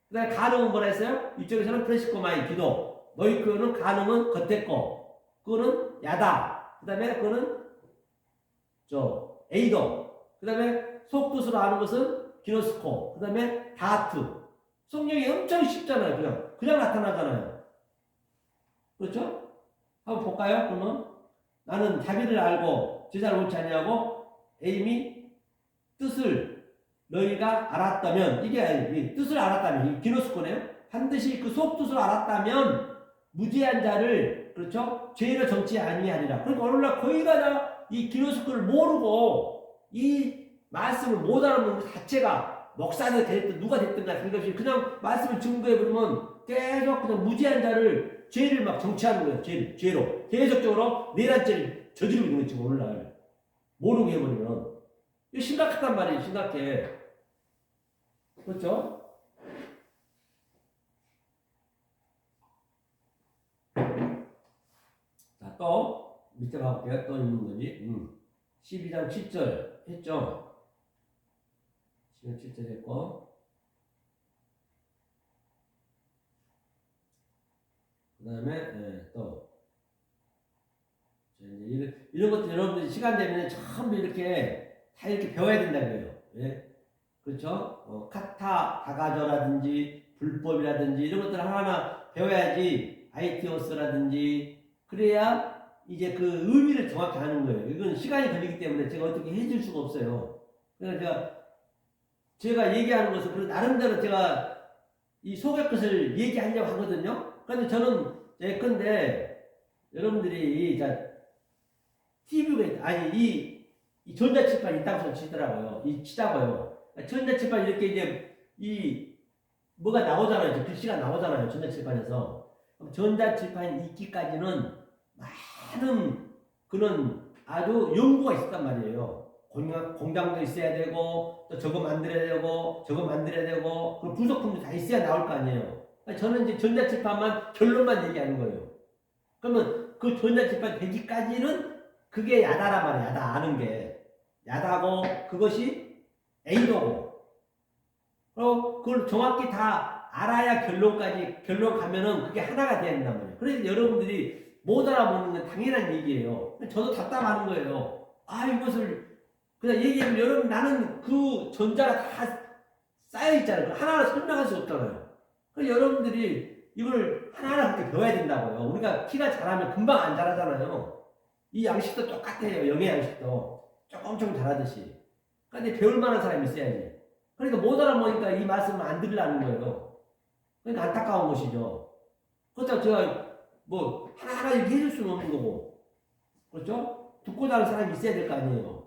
그 다음에 가늠은 뭐라 했어요? 이쪽에서는 프레시코마이 기도, 너희크는 가늠은 겉대 거, 그거는 야다, 그 다음에 그거는 에이도, 그 다음에 속뜻으로 아는 것은 기노스코, 그 다음에 다트. 성령이 엄청 쉽잖아요. 그냥 나타나잖아요. 그렇죠? 한번 볼까요? 그러면 나는 자비를 알고 제사를 원치 아니하고, 에임이 뜻을 너희가 알았다면, 이게 뜻을 알았다면, 이 기노스코네요. 반드시 그 속뜻을 알았다면 무죄한 자를, 그렇죠? 죄를 정치 아니하리라. 그러니까 오늘날 거의가 다 이 기노스코를 모르고 이 말씀을 못 알아보는 것 자체가, 목사가 됐든 누가 됐든 간에 그것이 그냥 말씀을 증거해버리면 계속 그냥 무죄한 자를, 죄를 막 정치하는 거예요. 죄로 계속적으로 내란죄를 저지르고 있는 거지. 지금 오늘날 모르게 해버리면 이거 심각하단 말이에요. 심각해. 그렇죠? 자, 또 밑에 가볼게요. 또 있는 거지. 12장 7절 했죠? 12장 7절 했고, 그 다음에 또 이제 이런 것들 여러분들이 시간 되면 전부 이렇게 다 이렇게 배워야 된다고요. 예? 그렇죠? 카타 다가저라든지 불법이라든지 이런 것들 하나하나 배워야지, ITOS라든지, 그래야 이제 그 의미를 정확히 아는 거예요. 이건 시간이 걸리기 때문에 제가 어떻게 해줄 수가 없어요. 그래서 제가 얘기하는 것은 나름대로 제가 이 속의 것을 얘기하려고 하거든요. 그런데 저는 예컨대 여러분들이 TV가 이 전자칠판 있다고 치더라고요. 치자고요. 전자칠판 이렇게 이제 뭐가 나오잖아요. 글씨가 나오잖아요. 전자칠판에서. 전자칠판이 있기까지는 많은 그런 아주 연구가 있었단 말이에요. 공장도 있어야 되고, 또 저거 만들어야 되고, 그런 부속품도 다 있어야 나올 거 아니에요. 저는 이제 전자칠판만, 결론만 얘기하는 거예요. 그러면 그 전자칠판 되기까지는 그게 야다란 말이야. 야다 아는 게. 야다고, 그것이 A도고. 그리고 그걸 정확히 다 알아야 결론 가면은 그게 하나가 돼야 된단 말이에요. 그래서 여러분들이 못 알아보는 건 당연한 얘기예요. 저도 답답한 거예요. 이것을 그냥 얘기하면, 여러분, 나는 그 전자가 다 쌓여있잖아요. 하나하나 설명할 수 없잖아요. 그래서 여러분들이 이걸 하나하나 그렇게 배워야 된다고요. 우리가 키가 자라면 금방 안 자라잖아요. 이 양식도 똑같아요. 영의 양식도. 조금 잘하듯이. 그런데 배울 만한 사람이 있어야지. 그러니까 못 알아보니까 이 말씀을 안 들으려는 거예요. 그러니까 안타까운 것이죠. 그렇다고 제가 하나하나 얘기해 줄 수는 없는 거고. 그렇죠? 듣고 자는 사람이 있어야 될 거 아니에요.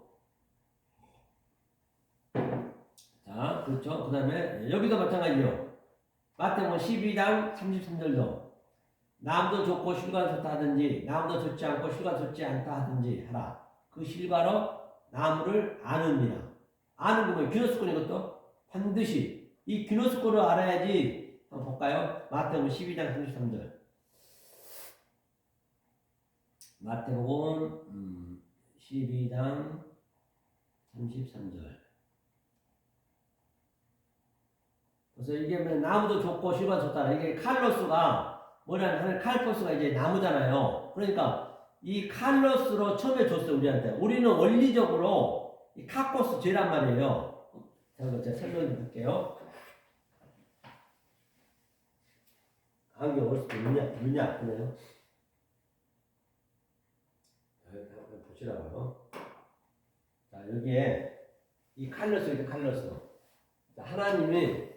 자, 그렇죠. 그 다음에 여기도 마찬가지요. 마태복음 12장 33절도 남도 좋고 실과는 좋다 하든지, 남도 좋지 않고 실과 좋지 않다 하든지 하라. 그 실과로 나무를 아느니라. 아는 거 뭐예요? 기노스코는 이것도 반드시 이 기노스코를 알아야지. 한번 볼까요? 마태복음 12장 33절. 마태복음 12장 33절. 그래서 이게 나무도 좋고 실과 좋다. 이게 칼로스가 뭐냐면 칼포스가 이제 나무잖아요. 그러니까 이 칼로스로 처음에 줬어요. 우리한테. 우리는 원리적으로 이 카코스 죄란 말이에요. 제가 설명해 볼게요. 안경 어디서 있냐 그래요. 한번 보시라고요. 자, 여기에 이 칼로스, 이렇게 칼로스. 하나님이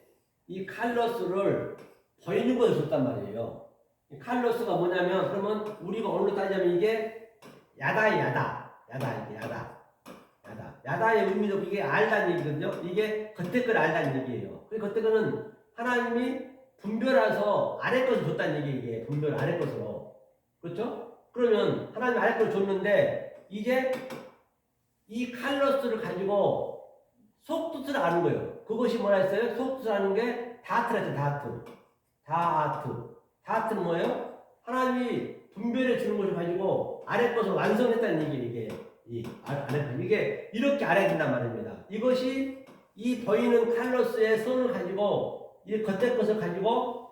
이 칼로스를 보이는 것을 줬단 말이에요. 이 칼로스가 뭐냐면 그러면 우리가 오늘로 따지자면 이게 야다의 야다의 의미도 이게 알다는 얘기거든요. 이게 겉에 걸 알다는 얘기예요. 그 겉에 거는 하나님이 분별해서 아래 것을 줬다는 얘기 이게 분별 아래 것으로 그렇죠? 그러면 하나님 아래 것을 줬는데 이제 이 칼로스를 가지고 속뜻을 아는 거예요. 그것이 뭐라 했어요? 속뜻을 아는 게 다트라 했죠. 다트는 뭐예요? 하나님이 분별해 주는 것을 가지고 아래 것을 완성했다는 얘기예요. 이게 이렇게 알아야 된단 말입니다. 이것이 이 보이는 칼로스의 손을 가지고 이 겉에 것을 가지고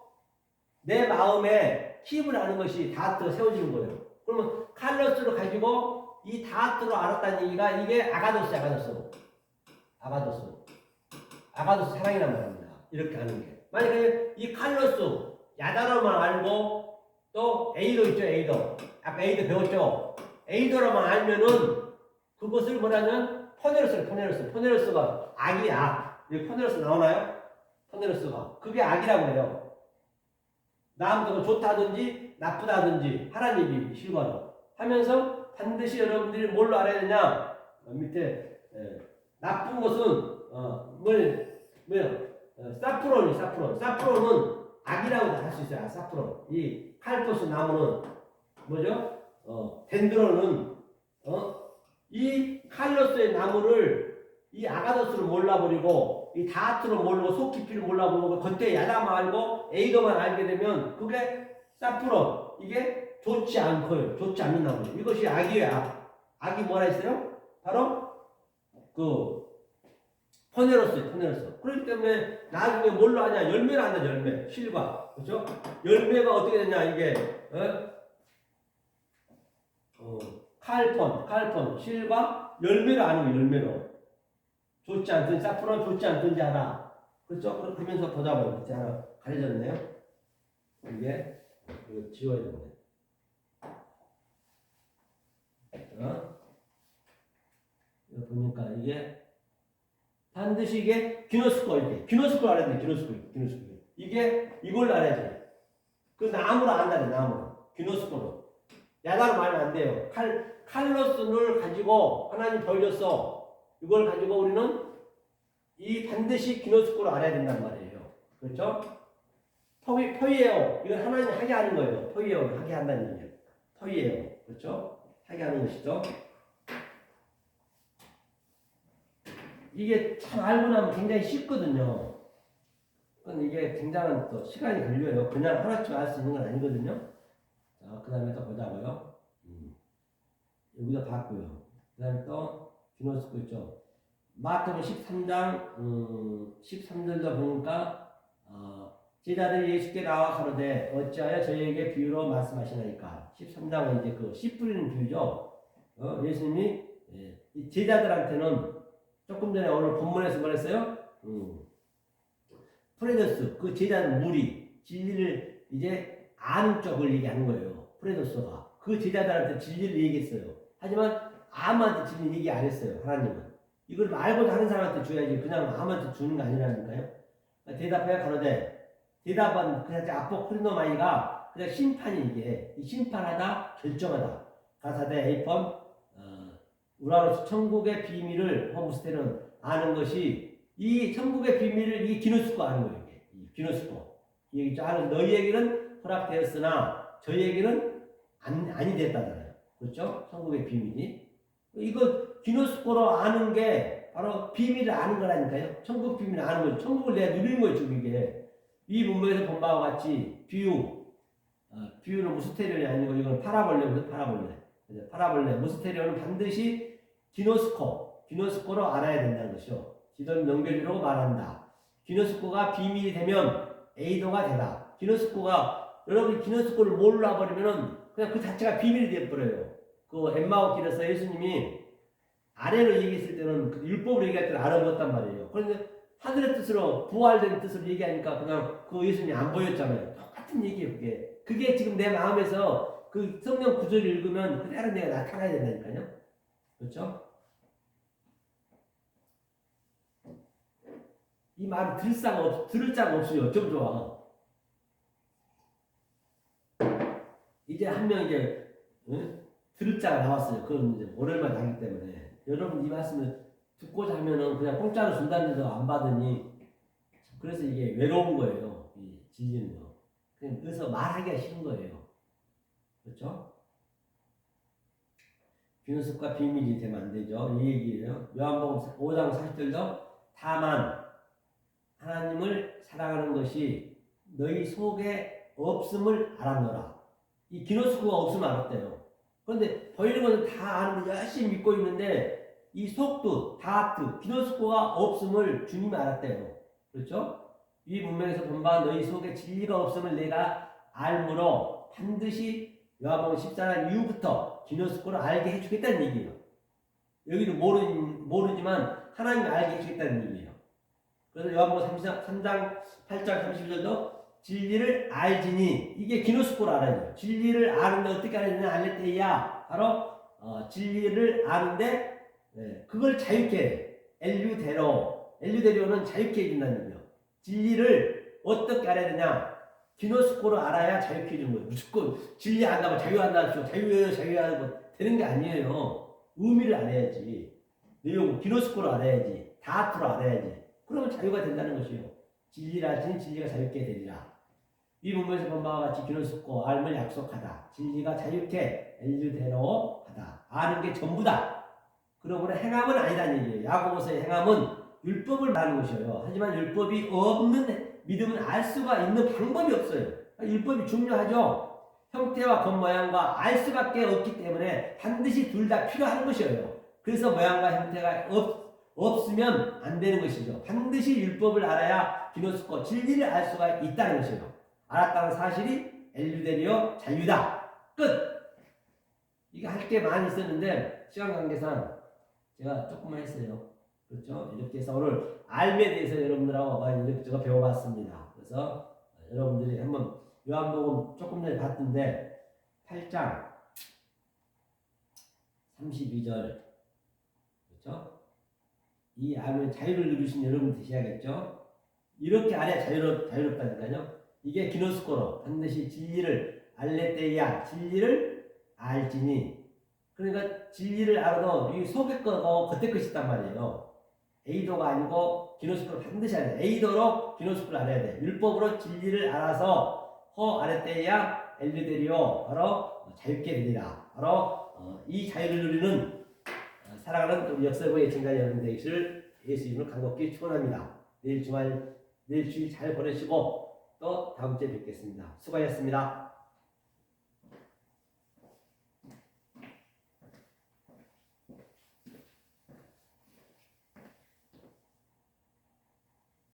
내 마음에 힘을 아는 것이 다트가 세워지는 거예요. 그러면 칼로스를 가지고 이 다트로 알았다는 얘기가 이게 아가도스 사랑이란 말입니다. 이렇게 하는 게. 만약에 이 칼로스 야다로만 알고 또 에이도 있죠. 아까 에이도 배웠죠. 에이도로만 알면은 그것을 뭐냐면 포네로스가 악이 악. 여기 포네로스 나오나요? 포네로스가 그게 악이라고 해요. 남도 좋다든지 나쁘다든지 하나님이 실과로 하면서 반드시 여러분들이 뭘로 알아야 되냐? 밑에 나쁜 것은 사프론은 악이라고 할 수 있어요. 사프론. 이 칼포스 나무는 뭐죠? 덴드론은 이 칼로스의 나무를 이 아가도스를 몰라버리고 이 다트로 모르고 속 깊이를 몰라버리고 겉에 야다만 알고 에이더만 알게 되면 그게 사프론 이게 좋지 않는 나무예요. 이것이 악이에요. 악이 뭐라 했어요? 바로 그 포네로스. 그렇기 때문에 나중에 뭘로 하냐? 열매를 한다. 열매. 실과. 그렇죠? 열매가 어떻게 되냐? 이게 칼폰. 실과 열매를 아는 거예요. 열매로. 좋지 않든지 사프론 좋지 않든지 하나. 그렇죠? 그러면서 보자 봐요. 이제 하나 가려졌네요. 이게 이거 지워야 되네. 이거 보니까 이게 반드시 이게 기노스코 알아야 돼. 기노스코. 이게 이걸 알아야 돼. 그 나무로 안다네. 나무로. 기노스코로. 야다로 말하면 안 돼요. 칼로스를 가지고 하나님 벌렸어. 이걸 가지고 우리는 이 반드시 기노스코로 알아야 된단 말이에요. 그렇죠? 포이에요. 이건 하나님 하게 하는 거예요. 포이에요. 하게 한다는 얘기예요. 포이에요. 그렇죠? 하게 하는 것이죠. 이게 참 알고 나면 굉장히 쉽거든요. 그건 이게 굉장한 또 시간이 걸려요. 그냥 하나쯤 알 수 있는 건 아니거든요. 자, 그 다음에 또 보자고요. 여기다 봤고요. 그 다음에 또 기노스코 있죠. 마태복음 13장 13절도 보니까 제자들이 예수께 나와 가로되 어찌하여 저희에게 비유로 말씀하시나이까. 13장은 이제 그 씨 뿌리는 비유죠. 예수님이 이 제자들한테는 조금 전에 오늘 본문에서 말했어요. 프레더스 그 제자는 무리 진리를 이제 아는 쪽을 얘기하는 거예요. 프레더스가 그 제자들한테 진리를 얘기했어요. 하지만 아무한테 진리 얘기 안 했어요. 하나님은 이걸 알고 다른 사람한테 줘야지 그냥 아무한테 주는 거 아니라니까요. 대답해 가로되 대답은 그냥 아포크리노마이가 그냥 심판이 이게 심판하다 결정하다 가사대 에이폰 우라로스 천국의 비밀을 호무스테는 아는 것이 이 천국의 비밀을 이 기노스코 아는 거예요. 이 기노스코 이 아는 너희에게는 허락되었으나 저희에게는 아니 됐다잖아요. 그렇죠? 천국의 비밀이 이거 기노스코로 아는 게 바로 비밀을 아는 거라니까요. 천국 비밀을 아는 거죠. 천국을 내가 누리는 거예요. 지금 이게 이 문맥에서 본 바와 같이 비유는 무스테리온이 아니고 이건 파라볼레 무스테리온은 반드시 기노스코로 알아야 된다는 것이요. 지도를 넘겨주려고 말한다. 기노스코가 비밀이 되면 에이도가 되다. 여러분 기노스코를 몰라버리면은 그냥 그 자체가 비밀이 되어버려요. 그 엠마오 길에서 예수님이 아래로 얘기했을 때는 그 율법으로 얘기할 때는 알아보았단 말이에요. 그런데 하늘의 뜻으로 부활된 뜻으로 얘기하니까 그냥 그 예수님이 안 보였잖아요. 똑같은 얘기예요. 그게 지금 내 마음에서 그 성경 구절을 읽으면 그대로 내가 나타나야 된다니까요. 그렇죠? 이 말을 들을 자가 없으니 어쩜 좋아. 이제 한 명 이제 들을 자가 나왔어요. 그건 이제 월요일만 가기 때문에 여러분 이 말씀을 듣고자 하면은 그냥 공짜로 준다는데도 안 받으니 그래서 이게 외로운 거예요. 이 진리는 거. 그래서 말하기가 싫은 거예요. 그렇죠? 비누습과 비밀이 되면 안 되죠. 이 얘기예요. 요한복음 5장 40절도 다만 하나님을 사랑하는 것이 너희 속에 없음을 알았노라. 이 기노스코가 없으면 알았대요. 그런데 보이는 것은 다 아는데 열심히 믿고 있는데 이 속도, 다트, 기노스코가 없음을 주님이 알았대요. 그렇죠? 이 문맥에서 본바 너희 속에 진리가 없음을 내가 알므로 반드시 요한복음 14장 이후부터 기노스코를 알게 해주겠다는 얘기예요. 여기는 모르지만 하나님이 알게 해주겠다는 얘기예요. 그래서 요한복음 3장 8절 31절도 진리를 알지니 이게 기노스코를 알아야 돼요. 진리를 아는데 어떻게 알아야 되냐 알레테이야 바로 진리를 아는데 그걸 자유케 해요. 엘유데로는 자유케 해준다는 얘기예요. 진리를 어떻게 알아야 되냐 기노스코를 알아야 자유케 해주는 거예요. 무조건 진리 안다고 자유한다 자유하고 되는 게 아니에요. 의미를 알아야지. 내용 기노스코를 알아야지. 다트로 알아야지. 그러면 자유가 된다는 것이요. 진리를 알지니 진리가 자유케 되리라. 이 문맥에서 본 바와 같이 기노스코 알을 약속하다. 진리가 자유케 엘유데로 하다. 아는 게 전부다. 그러므로 행함은 아니다는 얘기예요. 야고보서의 행함은 율법을 말하는 것이에요. 하지만 율법이 없는 믿음은 알 수가 있는 방법이 없어요. 율법이 중요하죠. 형태와 겉모양과 알 수밖에 없기 때문에 반드시 둘 다 필요한 것이에요. 그래서 모양과 형태가 없으면 안 되는 것이죠. 반드시 율법을 알아야 기노스코 진리를 알 수가 있다는 것이에요. 알았다는 사실이 엘유데리오 자유다. 끝. 이거 할 게 많이 있었는데 시간 관계상 제가 조금만 했어요. 그렇죠? 이렇게 해서 오늘 알에 대해서 여러분들하고 이렇게 제가 배워봤습니다. 그래서 여러분들이 한번 요한복음 조금 전에 봤던데 8장 32절 그렇죠? 이 알면 자유를 누리신 여러분 되셔야겠죠? 이렇게 알아야 자유롭다니까요. 이게 기노스코로 반드시 진리를 알레테이야 진리를 알지니 그러니까 진리를 알아도 이 속의 거고 겉의 것이 있단 말이에요. 에이도가 아니고 기노스코를 반드시 알아야 돼. 에이도로 기노스코를 알아야 돼. 율법으로 진리를 알아서 허 아레테이야 엘리데리오 바로 자유케 되리라. 바로 이 자유를 누리는 사랑하는 우리 역설부의 증가 여러분 되시를 예수 이름으로 간곡히 축원합니다. 내일 주일 잘 보내시고 또 다음 주에 뵙겠습니다. 수고하셨습니다.